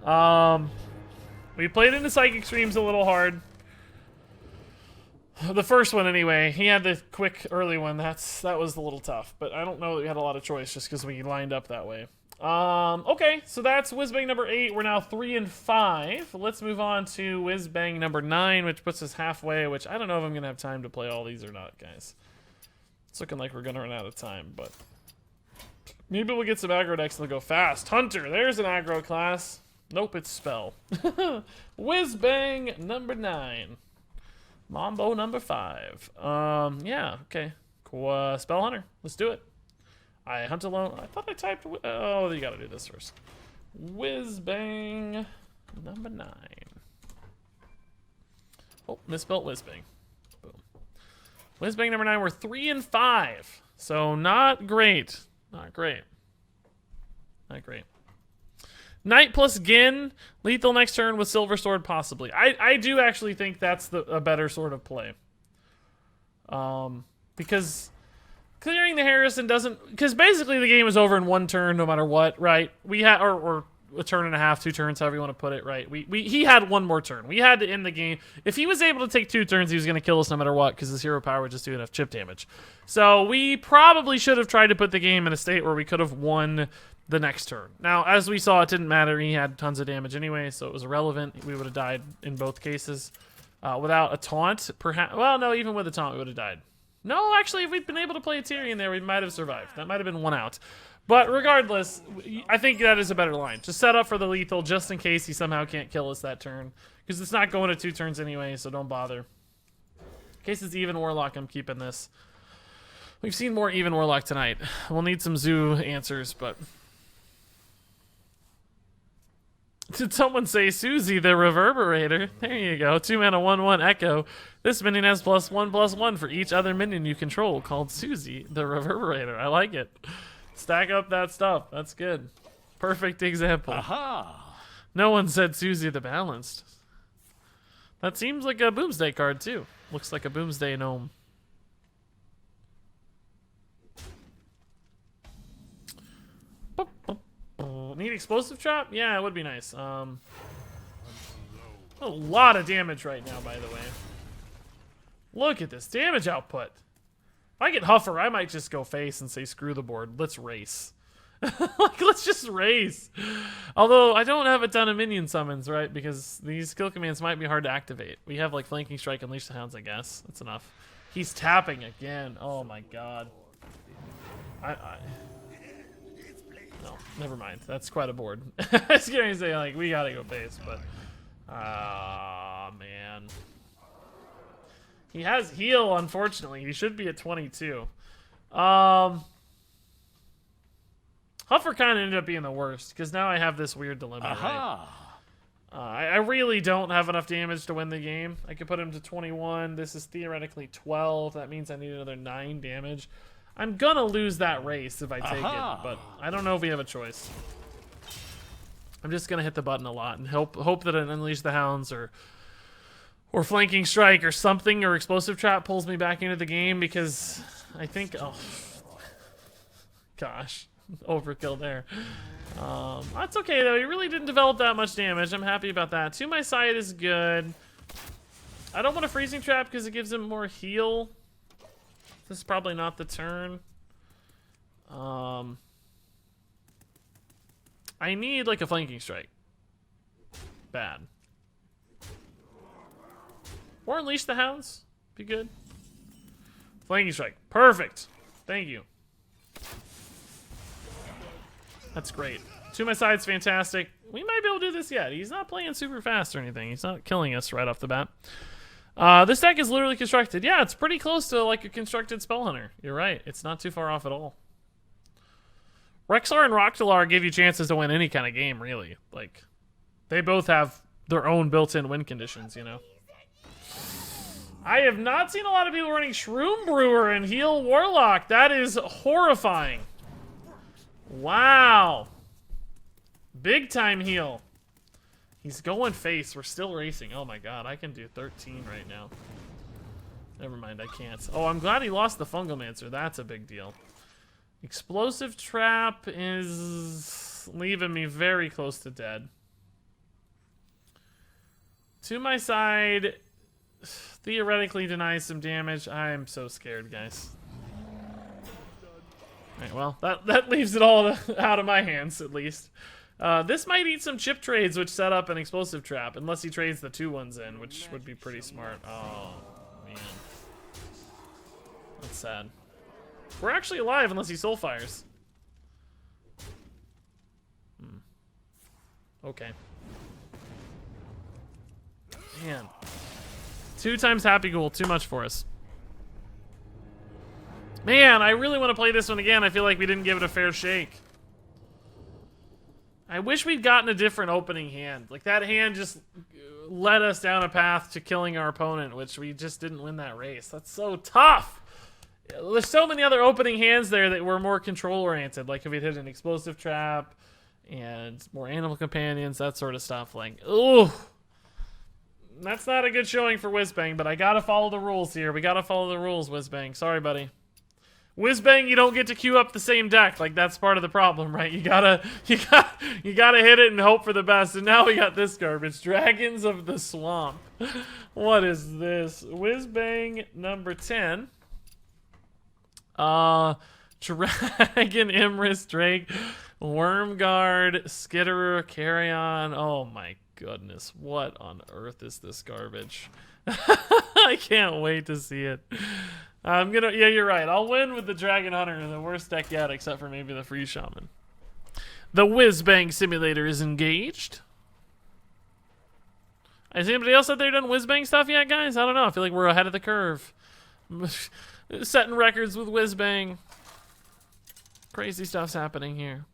We played into Psychic Streams a little hard. The first one, anyway. He had the quick early one. That was a little tough. But I don't know that we had a lot of choice just because we lined up that way. Okay, so that's Whizbang number 8. We're now 3 and 5. Let's move on to Whizbang number 9, which puts us halfway, which I don't know if I'm going to have time to play all these or not, guys. It's looking like we're going to run out of time, but maybe we'll get some aggro decks and they'll go fast. Hunter, there's an aggro class. Nope, it's Spell. Whizbang number 9. Mambo number 5. Yeah, okay. Cool. Spell Hunter. Let's do it. I hunt alone. I thought I typed. Oh, you gotta do this first. Whizbang number 9. Oh, misspelled Whizbang. Boom. Whizbang number 9. We're 3 and 5. So not great. Not great. Not great. Knight plus Gin. Lethal next turn with Silver Sword, possibly. I do actually think that's a better sort of play. Because clearing the Harrison doesn't... Because basically the game is over in 1 turn no matter what, right? We had... Or a turn and a half, 2 turns, however you want to put it, right? He had 1 more turn. We had to end the game. If he was able to take 2 turns, he was going to kill us no matter what, because his hero power would just do enough chip damage. So we probably should have tried to put the game in a state where we could have won the next turn. Now, as we saw, it didn't matter. He had tons of damage anyway, so it was irrelevant. We would have died in both cases. Without a taunt, perhaps... Well, no, even with a taunt, we would have died. No, actually, if we'd been able to play a Tyrion there, we might have survived. That might have been 1 out. But regardless, I think that is a better line. Just set up for the lethal just in case he somehow can't kill us that turn. Because it's not going to 2 turns anyway, so don't bother. In case it's even Warlock, I'm keeping this. We've seen more even Warlock tonight. We'll need some Zoo answers, but... Did someone say Susie the Reverberator? There you go. 2 mana, 1/1 Echo. This minion has +1/+1 for each other minion you control, called Susie the Reverberator. I like it. Stack up that stuff. That's good. Perfect example. Aha! No one said Susie the Balanced. That seems like a Boomsday card, too. Looks like a Boomsday gnome. Need explosive trap? Yeah, it would be nice. A lot of damage right now, by the way. Look at this damage output. If I get Huffer, I might just go face and say screw the board. Let's race. Like, let's just race. Although, I don't have a ton of minion summons, right? Because these skill commands might be hard to activate. We have, like, Flanking Strike and Unleash the Hounds, I guess. That's enough. He's tapping again. Oh, my God. No, never mind. That's quite a board. I was going to say, like, we gotta go base, but... man. He has heal, unfortunately. He should be at 22. Huffer kind of ended up being the worst, because now I have this weird dilemma, right? I really don't have enough damage to win the game. I could put him to 21. This is theoretically 12. That means I need another 9 damage. I'm gonna lose that race if I take it, but I don't know if we have a choice. I'm just gonna hit the button a lot and hope that an Unleash the Hounds or Flanking Strike or something or Explosive Trap pulls me back into the game, because I think... Oh, gosh. Overkill there. That's okay, though. He really didn't develop that much damage. I'm happy about that. To my side is good. I don't want a Freezing Trap because it gives him more heal. This is probably not the turn. I need, like, a Flanking Strike. Bad. Or Unleash the Hounds. Be good. Flanking Strike. Perfect. Thank you. That's great. To my side's fantastic. We might be able to do this yet. He's not playing super fast or anything. He's not killing us right off the bat. This deck is literally constructed. Yeah, it's pretty close to like a constructed Spell Hunter. You're right. It's not too far off at all. Rexar and Roctalar give you chances to win any kind of game, really. Like, they both have their own built-in win conditions, you know. I have not seen a lot of people running Shroom Brewer and Heal Warlock. That is horrifying. Wow. Big time heal. He's going face. We're still racing. Oh my god, I can do 13 right now. Never mind, I can't. Oh, I'm glad he lost the Fungalmancer. That's a big deal. Explosive Trap is leaving me very close to dead. To my side, theoretically denies some damage. I am so scared, guys. Alright, well, that leaves it all out of my hands, at least. This might eat some chip trades, which set up an explosive trap, unless he trades the 2 ones in, which would be pretty smart. Oh, man. That's sad. We're actually alive unless he soul fires. Okay. Man. 2 times Happy Ghoul, too much for us. Man, I really want to play this one again. I feel like we didn't give it a fair shake. I wish we'd gotten a different opening hand. Like, that hand just led us down a path to killing our opponent, which we just didn't win that race. That's so tough. There's so many other opening hands there that were more control-oriented. Like, if we'd hit an explosive trap and more animal companions, that sort of stuff. Like, ooh. That's not a good showing for Whizbang, but I gotta follow the rules here. We gotta follow the rules, Whizbang. Sorry, buddy. Whizbang, you don't get to queue up the same deck. Like, that's part of the problem, right? You gotta hit it and hope for the best. And now we got this garbage. Dragons of the Swamp. What is this? Whizbang number 10. Dragon Imris Drake, Wormguard, Skitterer, Carrion. Oh my goodness, what on earth is this garbage? I can't wait to see it. Yeah, you're right. I'll win with the Dragon Hunter, the worst deck yet, except for maybe the Free Shaman. The Whizbang Simulator is engaged. Has anybody else out there done Whizbang stuff yet, guys? I don't know. I feel like we're ahead of the curve. Setting records with Whizbang. Crazy stuff's happening here.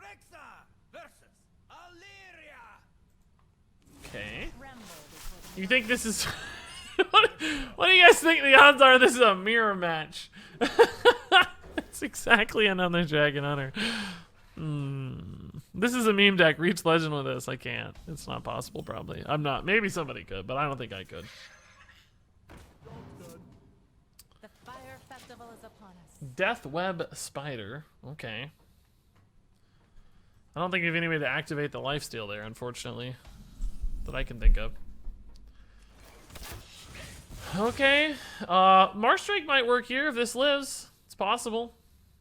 Rexa versus Illyria. Okay. You think this is... what do you guys think the odds are this is a mirror match? It's exactly another Dragon Hunter. This is a meme deck. Reach Legend with this. I can't. It's not possible, probably. I'm not. Maybe somebody could, but I don't think I could. The fire festival is upon us. Death Web Spider. Okay. I don't think we have any way to activate the lifesteal there, unfortunately, that I can think of. Okay. Marstrike might work here if this lives. It's possible.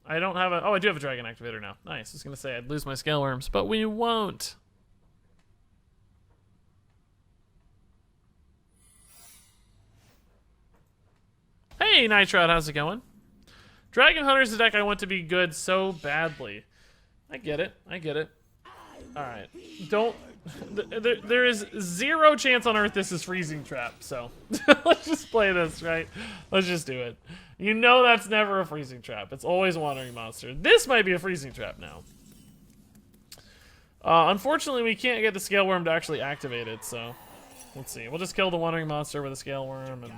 I don't have a... Oh, I do have a Dragon Activator now. Nice. I was going to say I'd lose my Scale Worms, but we won't. Hey, Nitrout, how's it going? Dragon Hunter's the deck I want to be good so badly. I get it. I get it. Alright. Don't... There is 0 chance on Earth this is Freezing Trap, so... Let's just play this, right? Let's just do it. You know that's never a Freezing Trap. It's always a Wandering Monster. This might be a Freezing Trap now. Unfortunately, we can't get the Scale Worm to actually activate it, so... Let's see. We'll just kill the Wandering Monster with a Scale Worm, and...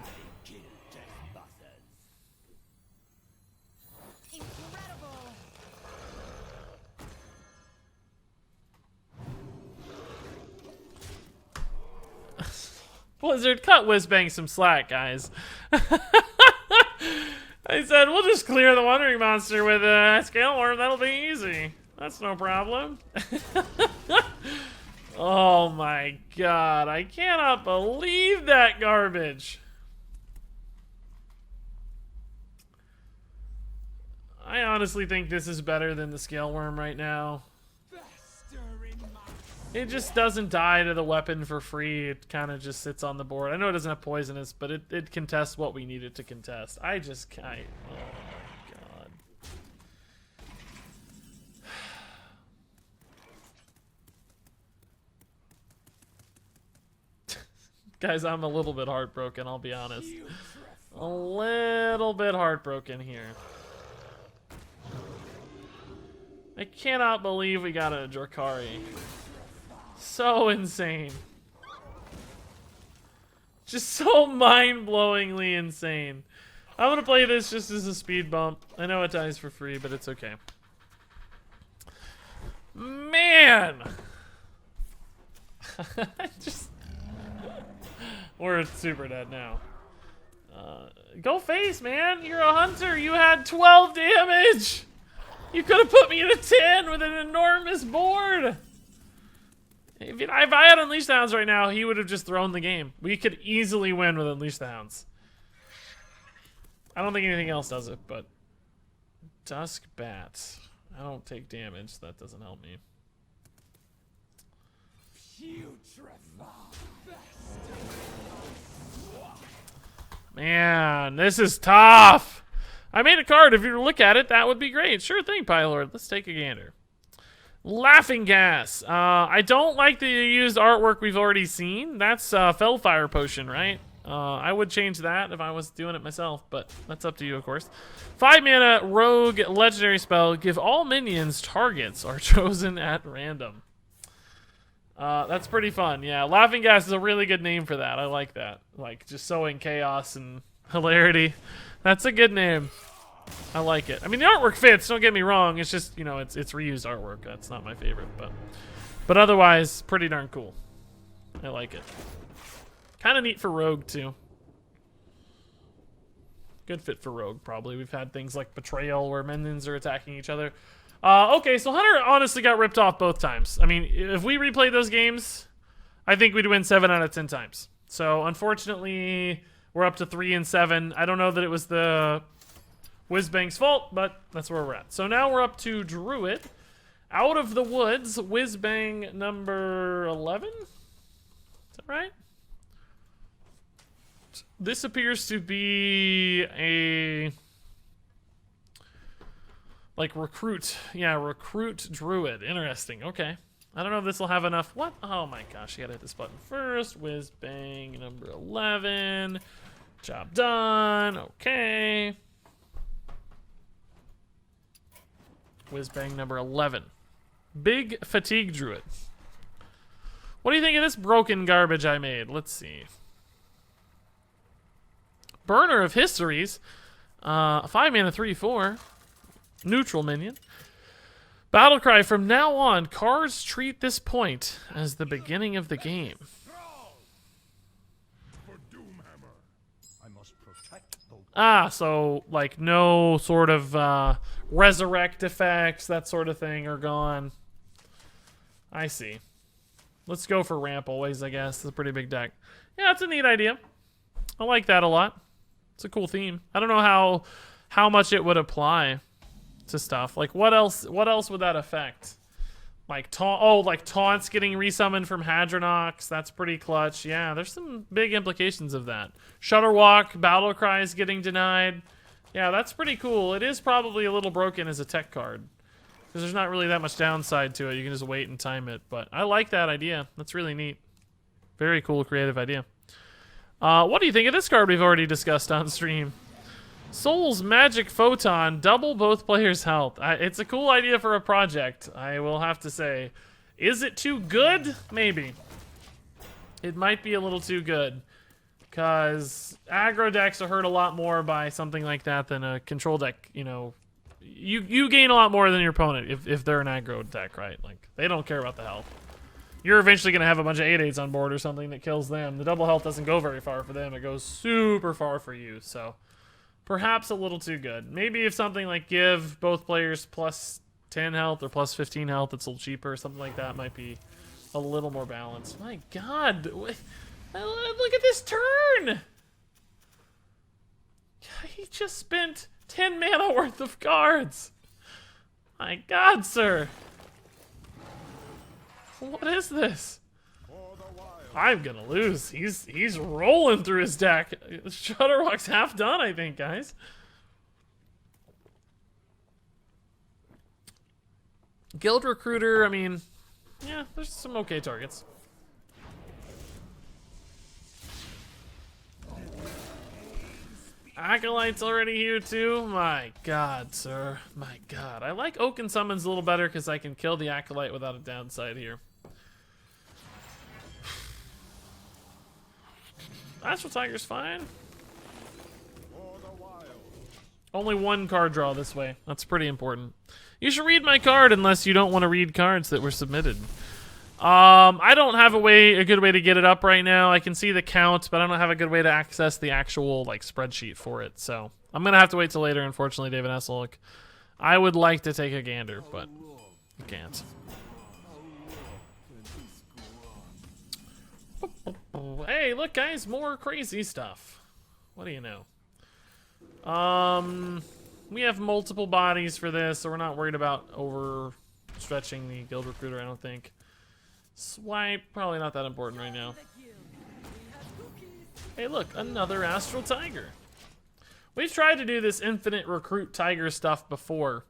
Blizzard, cut Whizbang some slack, guys. I said, we'll just clear the Wandering Monster with a Scale Worm. That'll be easy. That's no problem. Oh my god. I cannot believe that garbage. I honestly think this is better than the Scale Worm right now. It just doesn't die to the weapon for free. It kind of just sits on the board. I know it doesn't have poisonous, but it contests what we need it to contest. I just can't. Oh my god. Guys, I'm a little bit heartbroken, I'll be honest. A little bit heartbroken here. I cannot believe we got a Drakari. So insane. Just so mind-blowingly insane. I'm gonna play this just as a speed bump. I know it dies for free, but it's okay. Man! We're super dead now. Go face, man! You're a hunter! You had 12 damage! You could have put me in a 10 with an enormous board! If I had Unleash the Hounds right now, he would have just thrown the game. We could easily win with Unleash the Hounds. I don't think anything else does it, but... Dusk Bat. I don't take damage, so that doesn't help me. Man, this is tough. I made a card. If you were to look at it, that would be great. Sure thing, Pylord. Let's take a gander. Laughing Gas. I don't like the used artwork we've already seen. That's Fellfire Potion, right? I would change that if I was doing it myself, but that's up to you, of course. 5 mana, Rogue, legendary spell. Give all minions targets are chosen at random. That's pretty fun. Yeah, Laughing Gas is a really good name for that. I like that. Like, just sowing chaos and hilarity. That's a good name. I like it. I mean, the artwork fits, don't get me wrong. It's just, you know, it's reused artwork. That's not my favorite, but otherwise, pretty darn cool. I like it. Kind of neat for Rogue, too. Good fit for Rogue, probably. We've had things like Betrayal where minions are attacking each other. Okay, so Hunter honestly got ripped off both times. I mean, if we replay those games, I think we'd win 7 out of 10 times. So, unfortunately, we're up to 3 and 7. I don't know that it was the Whizbang's fault, but that's where we're at. So now we're up to Druid. Out of the Woods, Whizbang number 11? Is that right? This appears to be a... like recruit. Yeah, recruit Druid. Interesting. Okay. I don't know if this will have enough. What? Oh my gosh, you gotta hit this button first. Whizbang number 11. Job done. Okay. Whizbang number 11. Big Fatigue Druid. What do you think of this broken garbage I made? Let's see. Burner of Histories. 5 mana, 3/4. Neutral minion. Battlecry. From now on, cards treat this point as the beginning of the game. For Doomhammer. I must protect those. Ah, so like no sort of resurrect effects, that sort of thing are gone. I see. Let's go for ramp always, I guess. It's a pretty big deck. Yeah, it's a neat idea. I like that a lot. It's a cool theme. I don't know how much it would apply to stuff. Like what else would that affect? Like like taunts getting resummoned from Hadronox. That's pretty clutch. Yeah, there's some big implications of that. Shutterwalk, battle cries getting denied. Yeah, that's pretty cool. It is probably a little broken as a tech card, because there's not really that much downside to it. You can just wait and time it. But I like that idea. That's really neat. Very cool, creative idea. What do you think of this card we've already discussed on stream? Soul's Magic Photon, double both players' health. It's a cool idea for a project, I will have to say. Is it too good? Maybe. It might be a little too good, because aggro decks are hurt a lot more by something like that than a control deck. You know, you gain a lot more than your opponent if they're an aggro deck, right? Like, they don't care about the health. You're eventually going to have a bunch of 8/8s on board or something that kills them. The double health doesn't go very far for them. It goes super far for you, so perhaps a little too good. Maybe if something like give both players plus 10 health or plus 15 health, it's a little cheaper. Something like that might be a little more balanced. My God. Look at this turn. He just spent 10 mana worth of cards. My God, sir. What is this? I'm gonna lose. He's rolling through his deck. Shutterwalk's half done, I think, guys. Guild Recruiter, I mean, yeah, there's some okay targets. Acolyte's already here too. My God, sir. My God. I like Oaken Summons a little better because I can kill the Acolyte without a downside here. Astral Tiger's fine. Only one card draw this way. That's pretty important. You should read my card unless you don't want to read cards that were submitted. I don't have a good way to get it up right now. I can see the count, but I don't have a good way to access the actual like spreadsheet for it. So I'm gonna have to wait till later. Unfortunately, David Hasselhoek. I would like to take a gander, but I can't. Hey, look, guys, more crazy stuff. What do you know? We have multiple bodies for this, so we're not worried about overstretching the guild recruiter, I don't think. Swipe, probably not that important right now. Hey, look, another astral tiger. We've tried to do this infinite recruit tiger stuff before.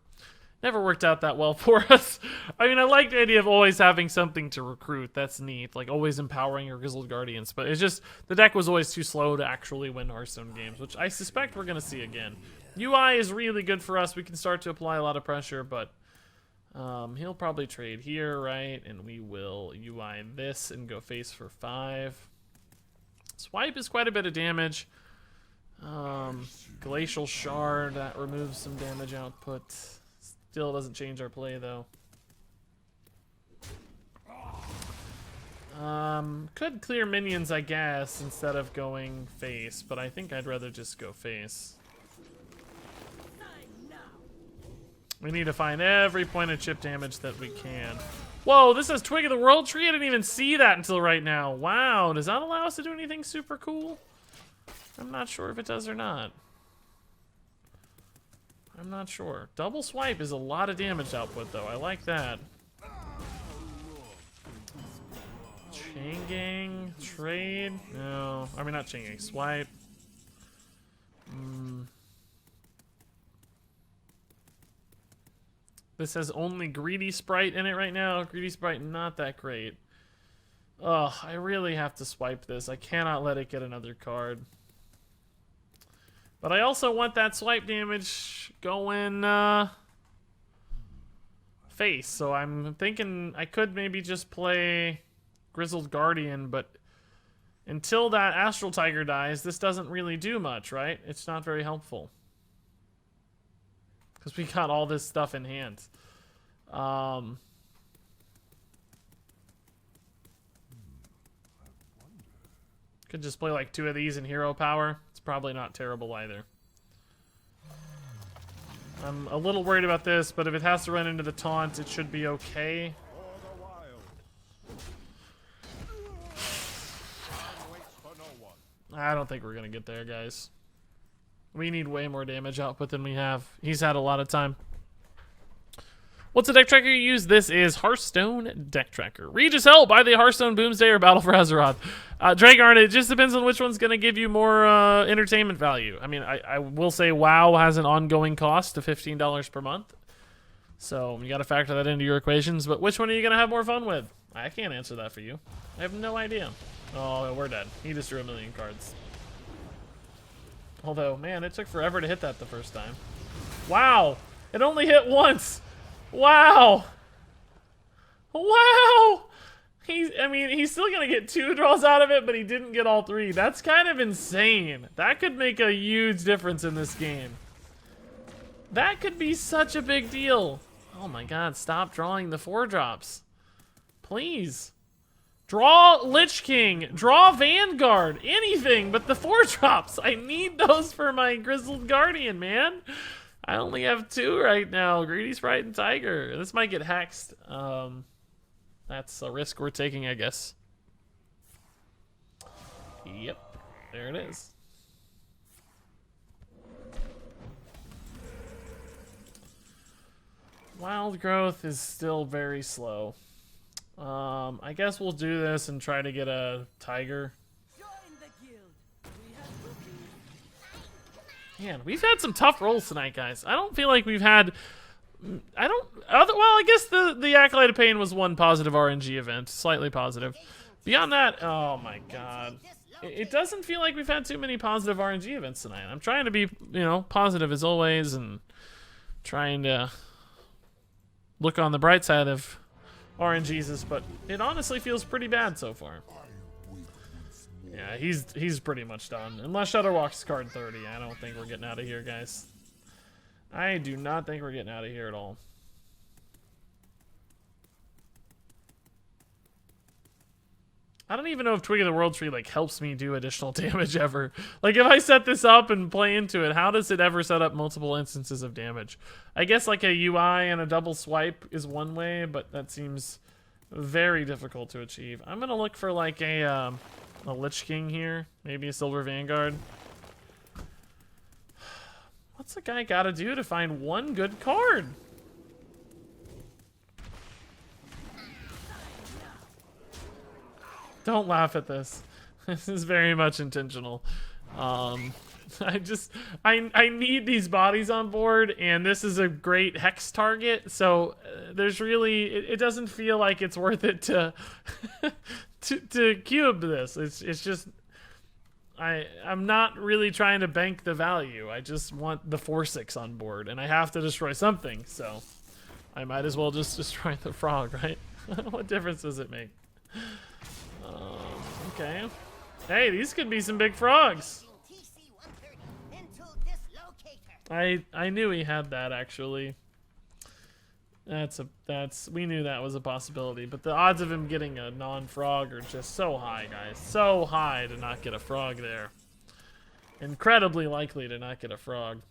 Never worked out that well for us. I mean, I like the idea of always having something to recruit. That's neat. Like, always empowering your Grizzled Guardians. But it's just, the deck was always too slow to actually win Hearthstone games, which I suspect we're going to see again. UI is really good for us. We can start to apply a lot of pressure, but he'll probably trade here, right? And we will UI this and go face for 5. Swipe is quite a bit of damage. Glacial Shard, that removes some damage output. Still doesn't change our play, though. Could clear minions, I guess, instead of going face, but I think I'd rather just go face. We need to find every point of chip damage that we can. Whoa, this has Twig of the World Tree? I didn't even see that until right now. Wow, does that allow us to do anything super cool? I'm not sure if it does or not. I'm not sure. Double swipe is a lot of damage output, though. I like that. Chain gang, trade. No, I mean not chain gang. Swipe. This has only Greedy Sprite in it right now. Greedy Sprite, not that great. Ugh, I really have to swipe this. I cannot let it get another card. But I also want that swipe damage going face. So I'm thinking I could maybe just play Grizzled Guardian, but until that Astral Tiger dies, this doesn't really do much, right? It's not very helpful. Because we got all this stuff in hand. Could just play like 2 of these in hero power. It's probably not terrible either. I'm a little worried about this, but if it has to run into the taunt, it should be okay. I don't think we're gonna get there, guys. We need way more damage output than we have. He's had a lot of time. What's the deck tracker you use? This is Hearthstone Deck Tracker. Regis Hell, buy the Hearthstone Boomsday or Battle for Azeroth. Dragarn, it just depends on which one's going to give you more entertainment value. I mean, I will say WoW has an ongoing cost of $15 per month. So you got to factor that into your equations. But which one are you going to have more fun with? I can't answer that for you. I have no idea. Oh, we're dead. He just drew 1,000,000 cards. Although, man, it took forever to hit that the first time. Wow. It only hit once. Wow. Wow. I mean, he's still going to get 2 draws out of it, but he didn't get all 3. That's kind of insane. That could make a huge difference in this game. That could be such a big deal. Oh my god, stop drawing the 4-drops. Please. Draw Lich King. Draw Vanguard. Anything but the 4-drops. I need those for my Grizzled Guardian, man. I only have 2 right now. Greedy Sprite and Tiger. This might get hexed. That's a risk we're taking, I guess. Yep. There it is. Wild growth is still very slow. I guess we'll do this and try to get a Tiger. Man, we've had some tough rolls tonight, guys. I don't feel like we've had... well, I guess the Acolyte of Pain was one positive RNG event. Slightly positive. Beyond that, oh my god. It doesn't feel like we've had too many positive RNG events tonight. I'm trying to be, positive as always and trying to look on the bright side of RNGs, but it honestly feels pretty bad so far. Yeah, he's pretty much done. Unless Shutterwalk's card 30, I don't think we're getting out of here, guys. I do not think we're getting out of here at all. I don't even know if Twig of the World Tree helps me do additional damage ever. Like if I set this up and play into it, how does it ever set up multiple instances of damage? I guess like a UI and a double swipe is one way, but that seems very difficult to achieve. I'm gonna look for like a a Lich King here. Maybe a Silver Vanguard. What's a guy gotta do to find one good card? Don't laugh at this. This is very much intentional. I need these bodies on board, and this is a great hex target. So there's really, it doesn't feel like it's worth it to to cube this. It's just I'm not really trying to bank the value. I just want the 4/6 on board, and I have to destroy something. So I might as well just destroy the frog, right? What difference does it make? Okay. Hey, these could be some big frogs. I knew he had that, actually. We knew that was a possibility, but the odds of him getting a non-frog are just so high, guys. So high to not get a frog there. Incredibly likely to not get a frog.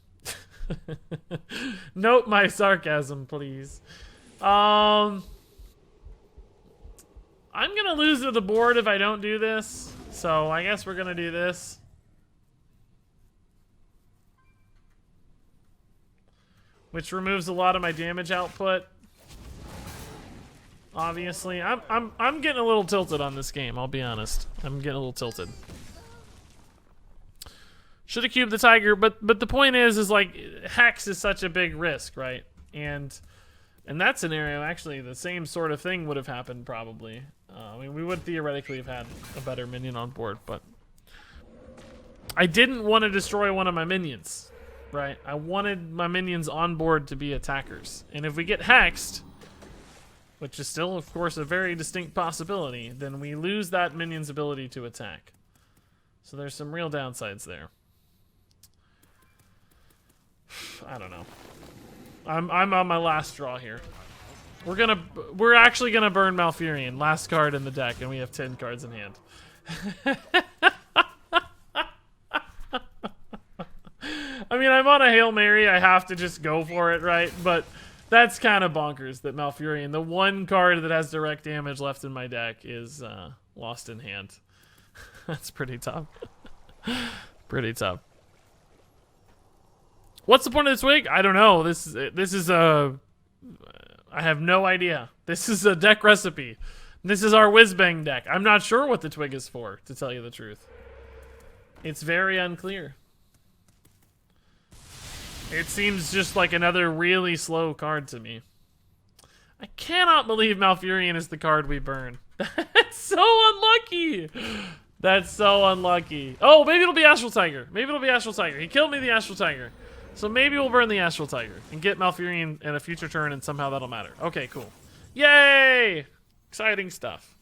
Note my sarcasm, please. I'm gonna lose to the board if I don't do this, so I guess we're gonna do this. Which removes a lot of my damage output. Obviously, I'm getting a little tilted on this game, I'll be honest. I'm getting a little tilted. Should have cubed the tiger, but the point is like Hex is such a big risk, right? And in that scenario, actually, the same sort of thing would have happened probably. I mean, we would theoretically have had a better minion on board, but I didn't want to destroy one of my minions, right? I wanted my minions on board to be attackers. And if we get hexed, which is still, of course, a very distinct possibility, then we lose that minion's ability to attack. So there's some real downsides there. I don't know. I'm on my last draw here. We're actually gonna burn Malfurion, last card in the deck, and we have 10 cards in hand. I mean, I'm on a Hail Mary, I have to just go for it, right? But that's kind of bonkers that Malfurion, the one card that has direct damage left in my deck, is lost in hand. That's pretty tough. Pretty tough. What's the point of this wig? I don't know. This is a... I have no idea. This is a deck recipe. This is our Whizbang deck. I'm not sure what the twig is for, to tell you the truth. It's very unclear. It seems just like another really slow card to me. I cannot believe Malfurion is the card we burn. That's so unlucky. That's so unlucky. Oh, maybe it'll be Astral Tiger. Maybe it'll be Astral Tiger. He killed me the Astral Tiger. So maybe we'll burn the Astral Tiger and get Malfurion in a future turn, and somehow that'll matter. Okay, cool. Yay! Exciting stuff.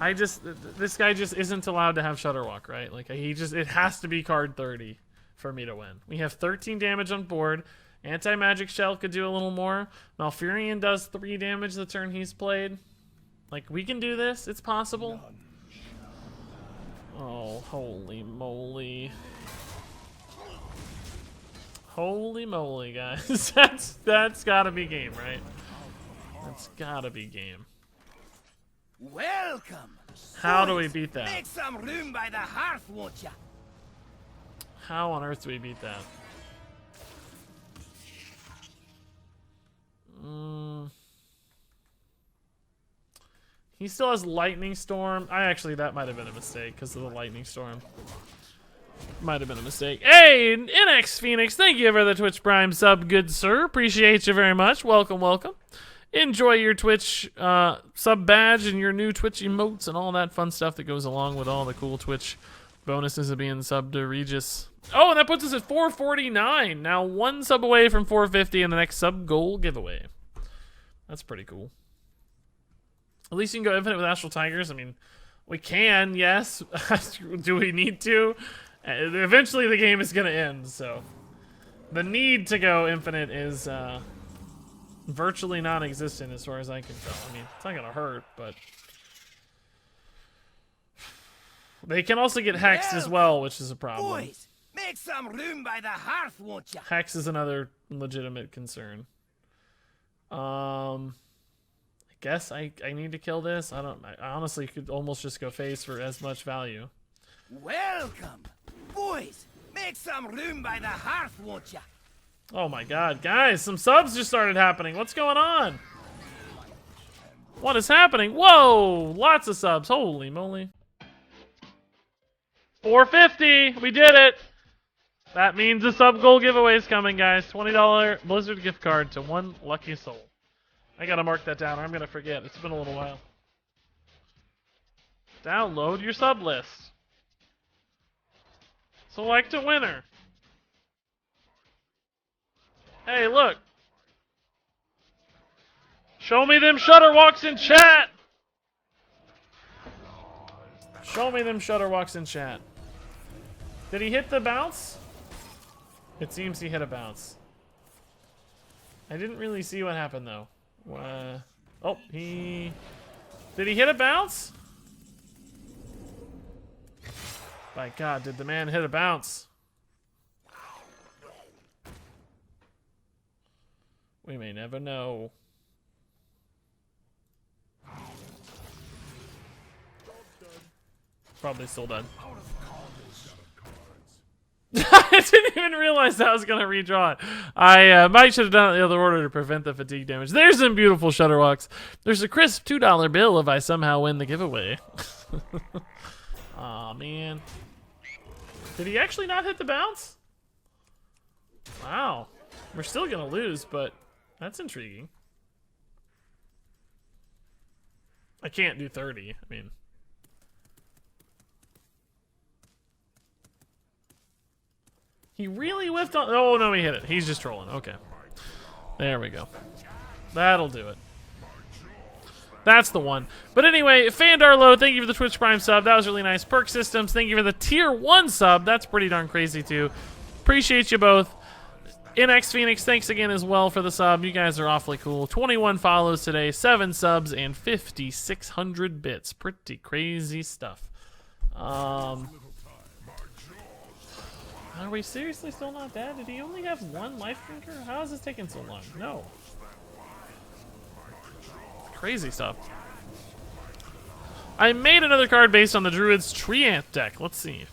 This guy just isn't allowed to have Shudderwalk, right? Like, it has to be card 30 for me to win. We have 13 damage on board. Anti-Magic Shell could do a little more. Malfurion does 3 damage the turn he's played. Like, we can do this. It's possible. Oh, holy moly. Holy moly, guys. That's gotta be game, right? That's gotta be game. Welcome. How do we beat that? Make some room by the hearth, won't ya? How on earth do we beat that? He still has Lightning Storm. That might have been a mistake because of the Lightning Storm. Might have been a mistake. Hey, NX Phoenix, thank you for the Twitch Prime sub, good sir. Appreciate you very much. Welcome, welcome. Enjoy your Twitch sub badge and your new Twitch emotes and all that fun stuff that goes along with all the cool Twitch bonuses of being subbed to Regis. Oh, and that puts us at 449. Now 1 sub away from 450 in the next sub goal giveaway. That's pretty cool. At least you can go infinite with Astral Tigers. I mean, we can, yes. Do we need to? Eventually the game is going to end, so... The need to go infinite is virtually non-existent as far as I can tell. I mean, it's not going to hurt, but... They can also get hexed as well, which is a problem. Boys, make some room by the hearth, won't ya? Hex is another legitimate concern. I guess I need to kill this. I honestly could almost just go face for as much value. Welcome. Boys, make some room by the hearth, won't ya? Oh my god, guys, some subs just started happening. What's going on? What is happening? Whoa, lots of subs. Holy moly. 450. We did it. That means a sub goal giveaway is coming, guys. $20 Blizzard gift card to one lucky soul. I gotta mark that down or I'm gonna forget. It's been a little while. Download your sub list. Select a winner. Hey, look. Show me them shutter walks in chat. Show me them shutter walks in chat. Did he hit the bounce? It seems he hit a bounce. I didn't really see what happened though. Oh, did he hit a bounce? My God, did the man hit a bounce? We may never know. Probably still dead. I didn't even realize that I was going to redraw it. I might should have done it in the other order to prevent the fatigue damage. There's some beautiful shutterwalks. There's a crisp $2 bill if I somehow win the giveaway. Aw, man. Did he actually not hit the bounce? Wow. We're still going to lose, but that's intriguing. I can't do 30. I mean... He really whiffed on... Oh, no, he hit it. He's just trolling. Okay. There we go. That'll do it. That's the one. But anyway, Fandarlo, thank you for the Twitch Prime sub. That was really nice. Perk Systems, thank you for the Tier 1 sub. That's pretty darn crazy, too. Appreciate you both. NX Phoenix, thanks again as well for the sub. You guys are awfully cool. 21 follows today, 7 subs, and 5,600 bits. Pretty crazy stuff. Are we seriously still not dead? Did he only have one life drinker? How is this taking so long? No. Crazy stuff. I made another card based on the Druid's Treant deck. Let's see.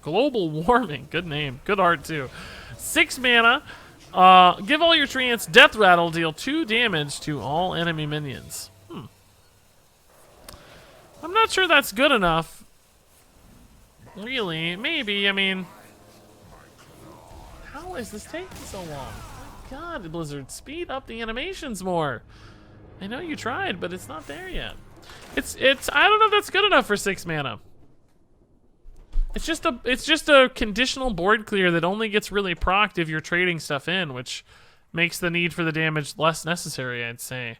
Global Warming. Good name. Good art, too. 6 mana. Give all your Treants Death Rattle. Deal 2 damage to all enemy minions. I'm not sure that's good enough. Really? Maybe. I mean... How is this taking so long? God, Blizzard, speed up the animations more. I know you tried, but it's not there yet. It's I don't know if that's good enough for 6 mana. It's just a conditional board clear that only gets really procced if you're trading stuff in, which makes the need for the damage less necessary, I'd say. I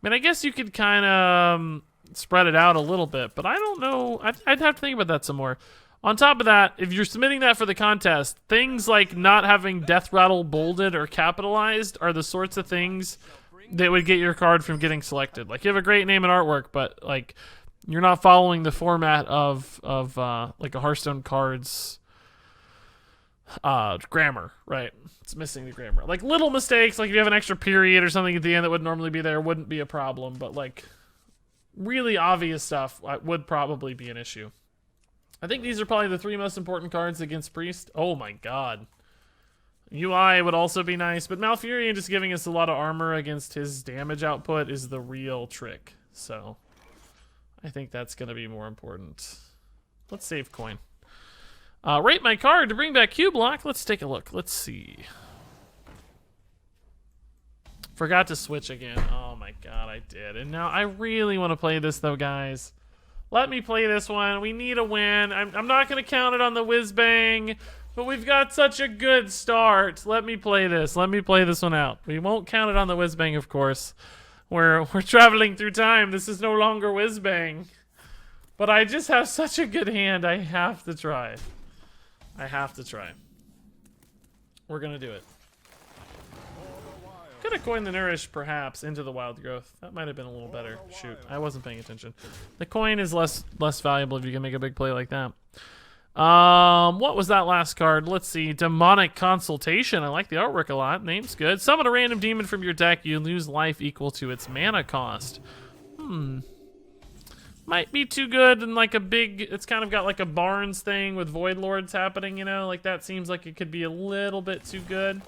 mean, I guess you could kind of spread it out a little bit, but I don't know. I'd have to think about that some more. On top of that, if you're submitting that for the contest, things like not having Death Rattle bolded or capitalized are the sorts of things that would get your card from getting selected. Like, you have a great name and artwork, but, like, you're not following the format of like a Hearthstone card's grammar, right? It's missing the grammar. Like, little mistakes, like if you have an extra period or something at the end that would normally be there, wouldn't be a problem, but, like, really obvious stuff would probably be an issue. I think these are probably the 3 most important cards against Priest. Oh my god. UI would also be nice, but Malfurion just giving us a lot of armor against his damage output is the real trick. So, I think that's going to be more important. Let's save coin. Rate my card to bring back Q-Block. Let's take a look. Let's see. Forgot to switch again. Oh my god, I did. And now I really want to play this though, guys. Let me play this one. We need a win. I'm not going to count it on the Whizbang, but we've got such a good start. Let me play this. Let me play this one out. We won't count it on the Whizbang, of course. We're traveling through time. This is no longer Whizbang. But I just have such a good hand. I have to try. I have to try. We're going to do it. Could have coined the Nourish, perhaps, into the Wild Growth. That might have been a little better. Shoot, I wasn't paying attention. The coin is less valuable if you can make a big play like that. What was that last card? Let's see. Demonic Consultation. I like the artwork a lot. Name's good. Summon a random demon from your deck. You lose life equal to its mana cost. Might be too good and like a big... It's kind of got like a Barnes thing with Void Lords happening, you know? Like that seems like it could be a little bit too good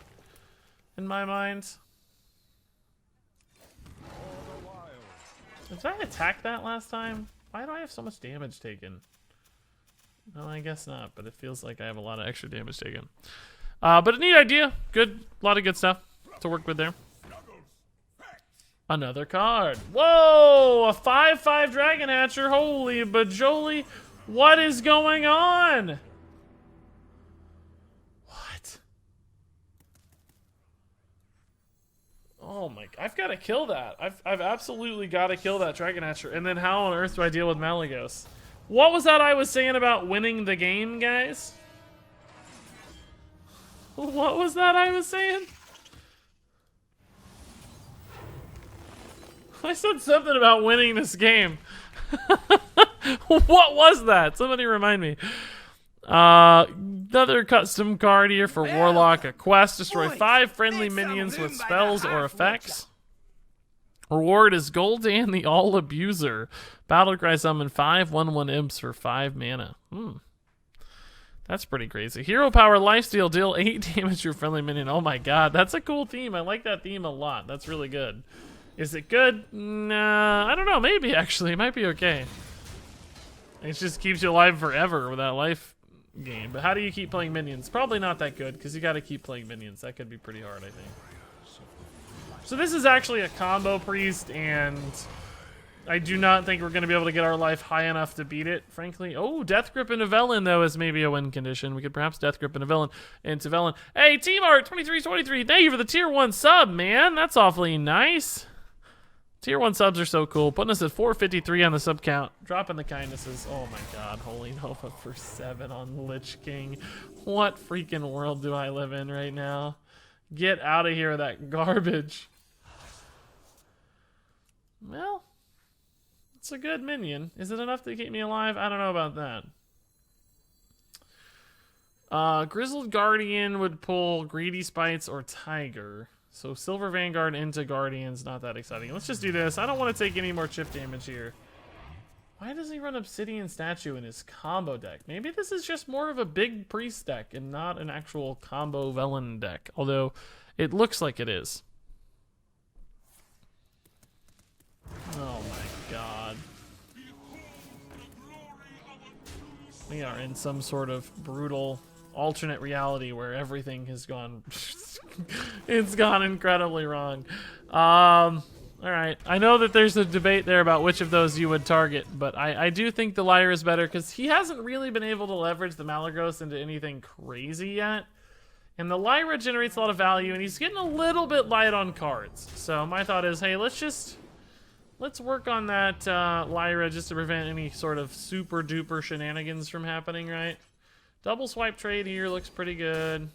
in my mind. Did I attack that last time? Why do I have so much damage taken? No, I guess not, but it feels like I have a lot of extra damage taken. But a neat idea. Good, a lot of good stuff to work with there. Another card. Whoa! A 5/5 Dragon Hatcher. Holy bajoli. What is going on? What? Oh my, I've got to kill that. I've absolutely got to kill that Dragon Hatcher. And then how on earth do I deal with Malygos? What was that I was saying about winning the game, guys? What was that I was saying? I said something about winning this game. What was that? Somebody remind me. Another custom card here for Warlock. A quest. Destroy 5 friendly minions with spells or effects. Reward is Gul'dan the All-Abuser. Battlecry summon 5 1/1 imps for 5 mana. That's pretty crazy. Hero power lifesteal. Deal 8 damage to your friendly minion. Oh my god, that's a cool theme. I like that theme a lot. That's really good. Is it good? Nah, I don't know. Maybe, actually. It might be okay. It just keeps you alive forever with that life game. But how do you keep playing minions? Probably not that good, because you got to keep playing minions. That could be pretty hard, I think. So this is actually a combo priest, and I do not think we're going to be able to get our life high enough to beat it, frankly. Oh, Death Grip into Velen, though, is maybe a win condition. We could perhaps Death Grip into Velen. Hey, Team Art 2323, thank you for the tier 1 sub, man. That's awfully nice. Tier 1 subs are so cool. Putting us at 453 on the sub count. Dropping the kindnesses. Oh my god. Holy Nova for 7 on Lich King. What freaking world do I live in right now? Get out of here with that garbage. Well, it's a good minion. Is it enough to keep me alive? I don't know about that. Grizzled Guardian would pull Greedy Spites or Tiger. So Silver Vanguard into Guardian's not that exciting. Let's just do this. I don't want to take any more chip damage here. Why does he run Obsidian Statue in his combo deck? Maybe this is just more of a big priest deck and not an actual combo Velen deck. Although it looks like it is. Oh my god. We are in some sort of brutal alternate reality where everything has gone it's gone incredibly wrong. Alright, I know that there's a debate there about which of those you would target, but I do think the Lyre is better because he hasn't really been able to leverage the Malygos into anything crazy yet. And the Lyra generates a lot of value, and he's getting a little bit light on cards. So my thought is, hey, let's work on that Lyra just to prevent any sort of super duper shenanigans from happening, right? Double swipe trade here looks pretty good.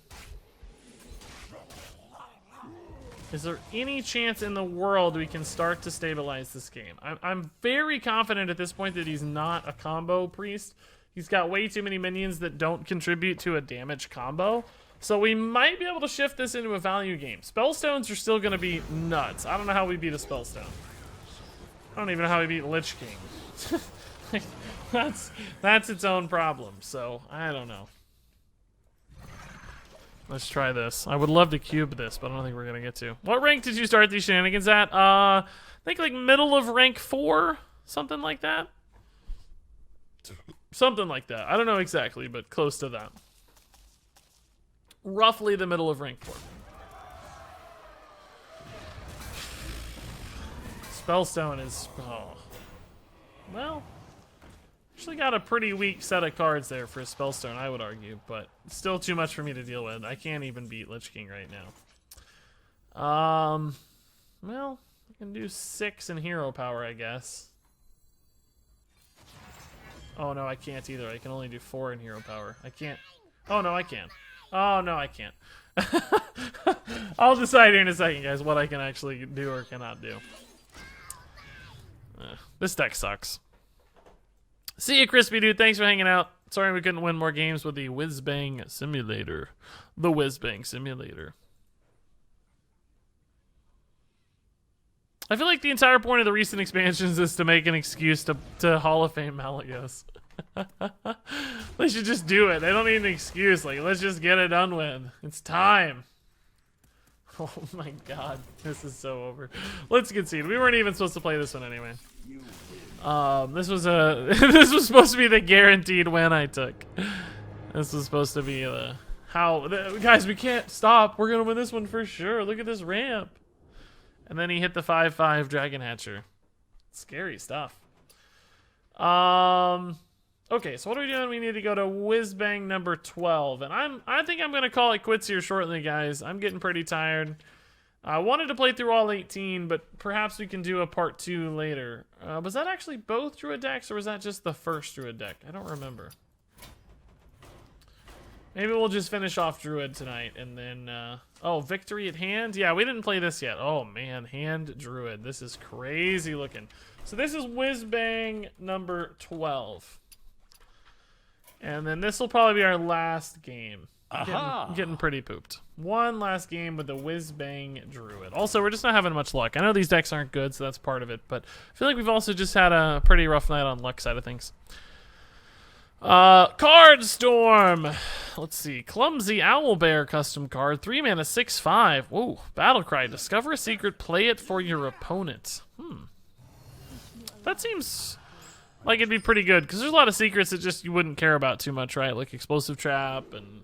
Is there any chance in the world we can start to stabilize this game? I'm very confident at this point that he's not a combo priest. He's got way too many minions that don't contribute to a damage combo. So we might be able to shift this into a value game. Spellstones are still going to be nuts. I don't know how we beat a Spellstone. I don't even know how we beat Lich King. That's its own problem, so I don't know. Let's try this. I would love to cube this, but I don't think we're gonna get to. What rank did you start these shenanigans at? I think like middle of rank 4, something like that. Something like that. I don't know exactly, but close to that. Roughly the middle of rank 4. Spellstone is, oh. Well, actually got a pretty weak set of cards there for a Spellstone, I would argue, but still too much for me to deal with. I can't even beat Lich King right now. Well, I can do 6 in hero power, I guess. Oh no, I can't either. I can only do 4 in hero power. I can't. Oh no, I can. Oh no, I can't. I'll decide here in a second, guys, what I can actually do or cannot do. This deck sucks. See you, Crispy Dude. Thanks for hanging out. Sorry we couldn't win more games with the Whizbang Simulator. The Whizbang Simulator. I feel like the entire point of the recent expansions is to make an excuse to Hall of Fame Malagos. They should just do it. They don't need an excuse. Like, let's just get it done with. It's time. Oh my god. This is so over. Let's concede. We weren't even supposed to play this one anyway. This was this was supposed to be the guaranteed win I took. This was supposed to be guys, we can't stop. We're gonna win this one for sure. Look at this ramp. And then he hit the 5/5 Dragon Hatcher. Scary stuff. Okay, so what are we doing? We need to go to Whizbang number 12. And I think I'm gonna call it quits here shortly, guys. I'm getting pretty tired. I wanted to play through all 18, but perhaps we can do a part 2 later. Was that actually both Druid decks, or was that just the first Druid deck? I don't remember. Maybe we'll just finish off Druid tonight, and then, oh, Victory at Hand? Yeah, we didn't play this yet. Oh, man, Hand Druid. This is crazy looking. So this is Whizbang number 12. And then this will probably be our last game. Getting pretty pooped. One last game with the Whizbang Druid. Also, we're just not having much luck. I know these decks aren't good, so that's part of it, but I feel like we've also just had a pretty rough night on luck side of things. Card Storm. Let's see. Clumsy Owlbear custom card. 3 mana, 6/5. Whoa. Battlecry. Discover a secret. Play it for your opponent. That seems like it'd be pretty good, because there's a lot of secrets that just you wouldn't care about too much, right? Like Explosive Trap and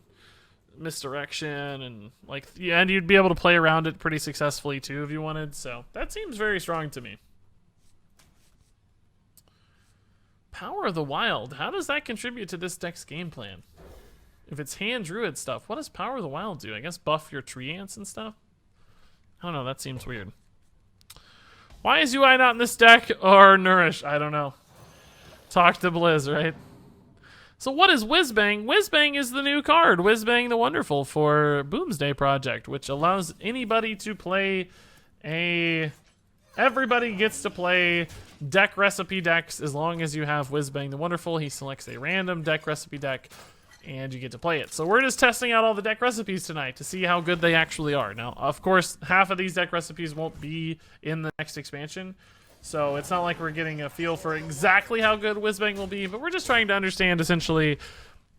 Misdirection, and like, yeah, and you'd be able to play around it pretty successfully too if you wanted. So that seems very strong to me. Power of the Wild. How does that contribute to this deck's game plan? If it's hand druid stuff, what does Power of the Wild do? I guess buff your tree ants and stuff? I don't know, that seems weird. Why is UI not in this deck? Or Nourish? I don't know. Talk to Blizz, right? So what is Whizbang? Whizbang is the new card, Whizbang the Wonderful, for Boomsday Project, which allows anybody to play everybody gets to play deck recipe decks as long as you have Whizbang the Wonderful. He selects a random deck recipe deck, and you get to play it. So we're just testing out all the deck recipes tonight to see how good they actually are. Now, of course, half of these deck recipes won't be in the next expansion, so it's not like we're getting a feel for exactly how good Whizbang will be, but we're just trying to understand, essentially,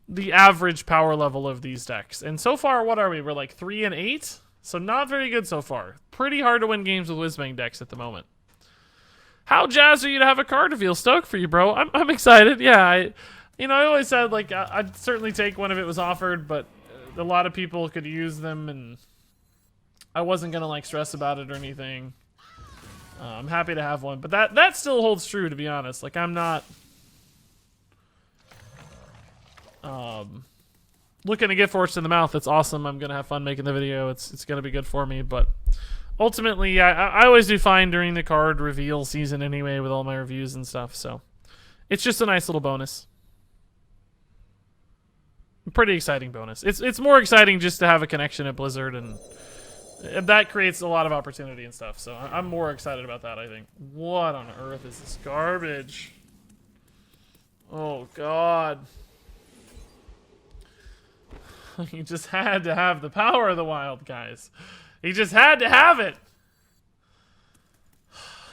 the average power level of these decks. And so far, what are we? We're like 3 and 8? So not very good so far. Pretty hard to win games with Whizbang decks at the moment. How jazzed are you to have a card reveal? Stoked for you, bro. I'm excited. Yeah, I always said, like, I'd certainly take one if it was offered, but a lot of people could use them, and I wasn't gonna like stress about it or anything. I'm happy to have one, but that still holds true, to be honest. Like, I'm not looking to get forged in the mouth. It's awesome. I'm gonna have fun making the video. It's gonna be good for me, but ultimately, I always do fine during the card reveal season anyway with all my reviews and stuff. So it's just a nice little bonus. Pretty exciting bonus. It's more exciting just to have a connection at Blizzard, and that creates a lot of opportunity and stuff. So I'm more excited about that, I think. What on earth is this garbage? Oh god. He just had to have the Power of the Wild, guys. He just had to have it.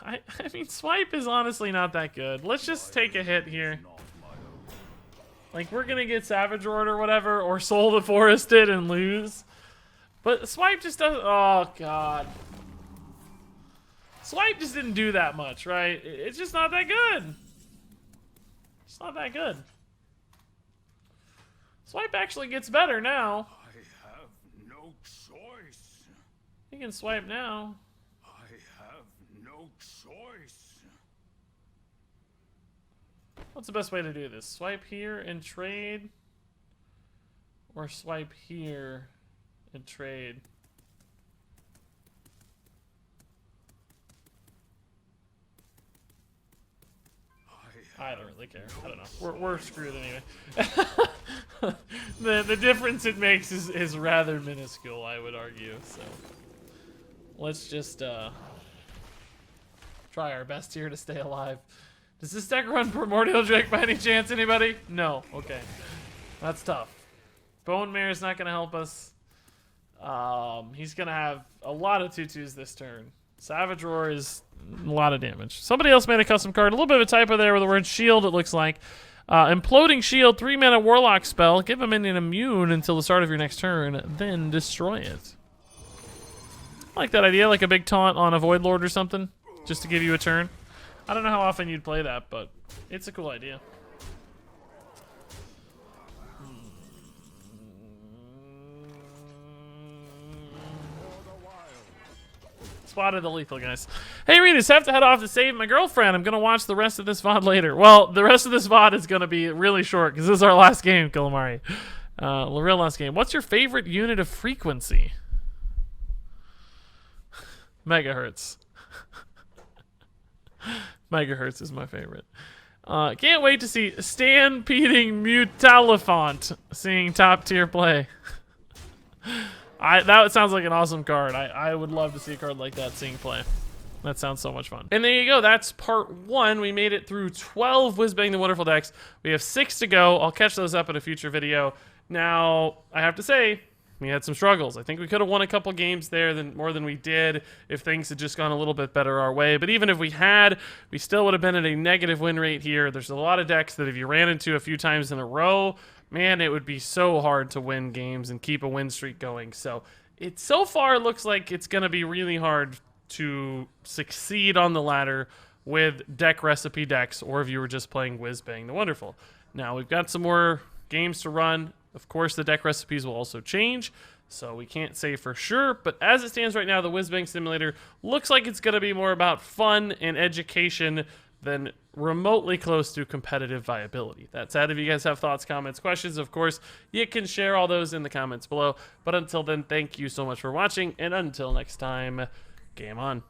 I mean, Swipe is honestly not that good. Let's just take a hit here. Like, we're gonna get Savage Roar or whatever, or Soul the Forested and lose. But Swipe just doesn't... Oh, God. Swipe just didn't do that much, right? It's just not that good. It's not that good. Swipe actually gets better now. I have no choice. You can swipe now. I have no choice. What's the best way to do this? Swipe here and trade? Or swipe here and trade? I don't really care. I don't know. We're screwed anyway. the difference it makes is rather minuscule, I would argue. So let's just try our best here to stay alive. Does this deck run Primordial Drake by any chance, anybody? No. Okay. That's tough. Bone Mare is not going to help us. He's going to have a lot of 2/2s this turn. Savage Roar is a lot of damage. Somebody else made a custom card. A little bit of a typo there with the word shield, it looks like. Imploding Shield, 3-mana Warlock spell. Give a minion immune until the start of your next turn, then destroy it. I like that idea, like a big taunt on a Void Lord or something, just to give you a turn. I don't know how often you'd play that, but it's a cool idea. Spotted the lethal, guys. Hey, Reedus, have to head off to save my girlfriend. I'm going to watch the rest of this VOD later. Well, the rest of this VOD is going to be really short because this is our last game, Killamari. The real last game. What's your favorite unit of frequency? Megahertz. Megahertz is my favorite. Can't wait to see Stampeding Mutalifant seeing top tier play. That sounds like an awesome card. I would love to see a card like that seeing play. That sounds so much fun. And there you go. That's part 1. We made it through 12 Whizbang the Wonderful decks. We have 6 to go. I'll catch those up in a future video. Now, I have to say, we had some struggles. I think we could have won a couple games there more than we did if things had just gone a little bit better our way. But even if we had, we still would have been at a negative win rate here. There's a lot of decks that if you ran into a few times in a row, man, it would be so hard to win games and keep a win streak going. So it so far looks like it's going to be really hard to succeed on the ladder with deck recipe decks, or if you were just playing Whizbang the Wonderful. Now, we've got some more games to run. Of course, the deck recipes will also change, so we can't say for sure. But as it stands right now, the Whizbang Simulator looks like it's going to be more about fun and education than remotely close to competitive viability. That said, if you guys have thoughts, comments, questions, of course, you can share all those in the comments below. But until then, thank you so much for watching, and until next time, game on.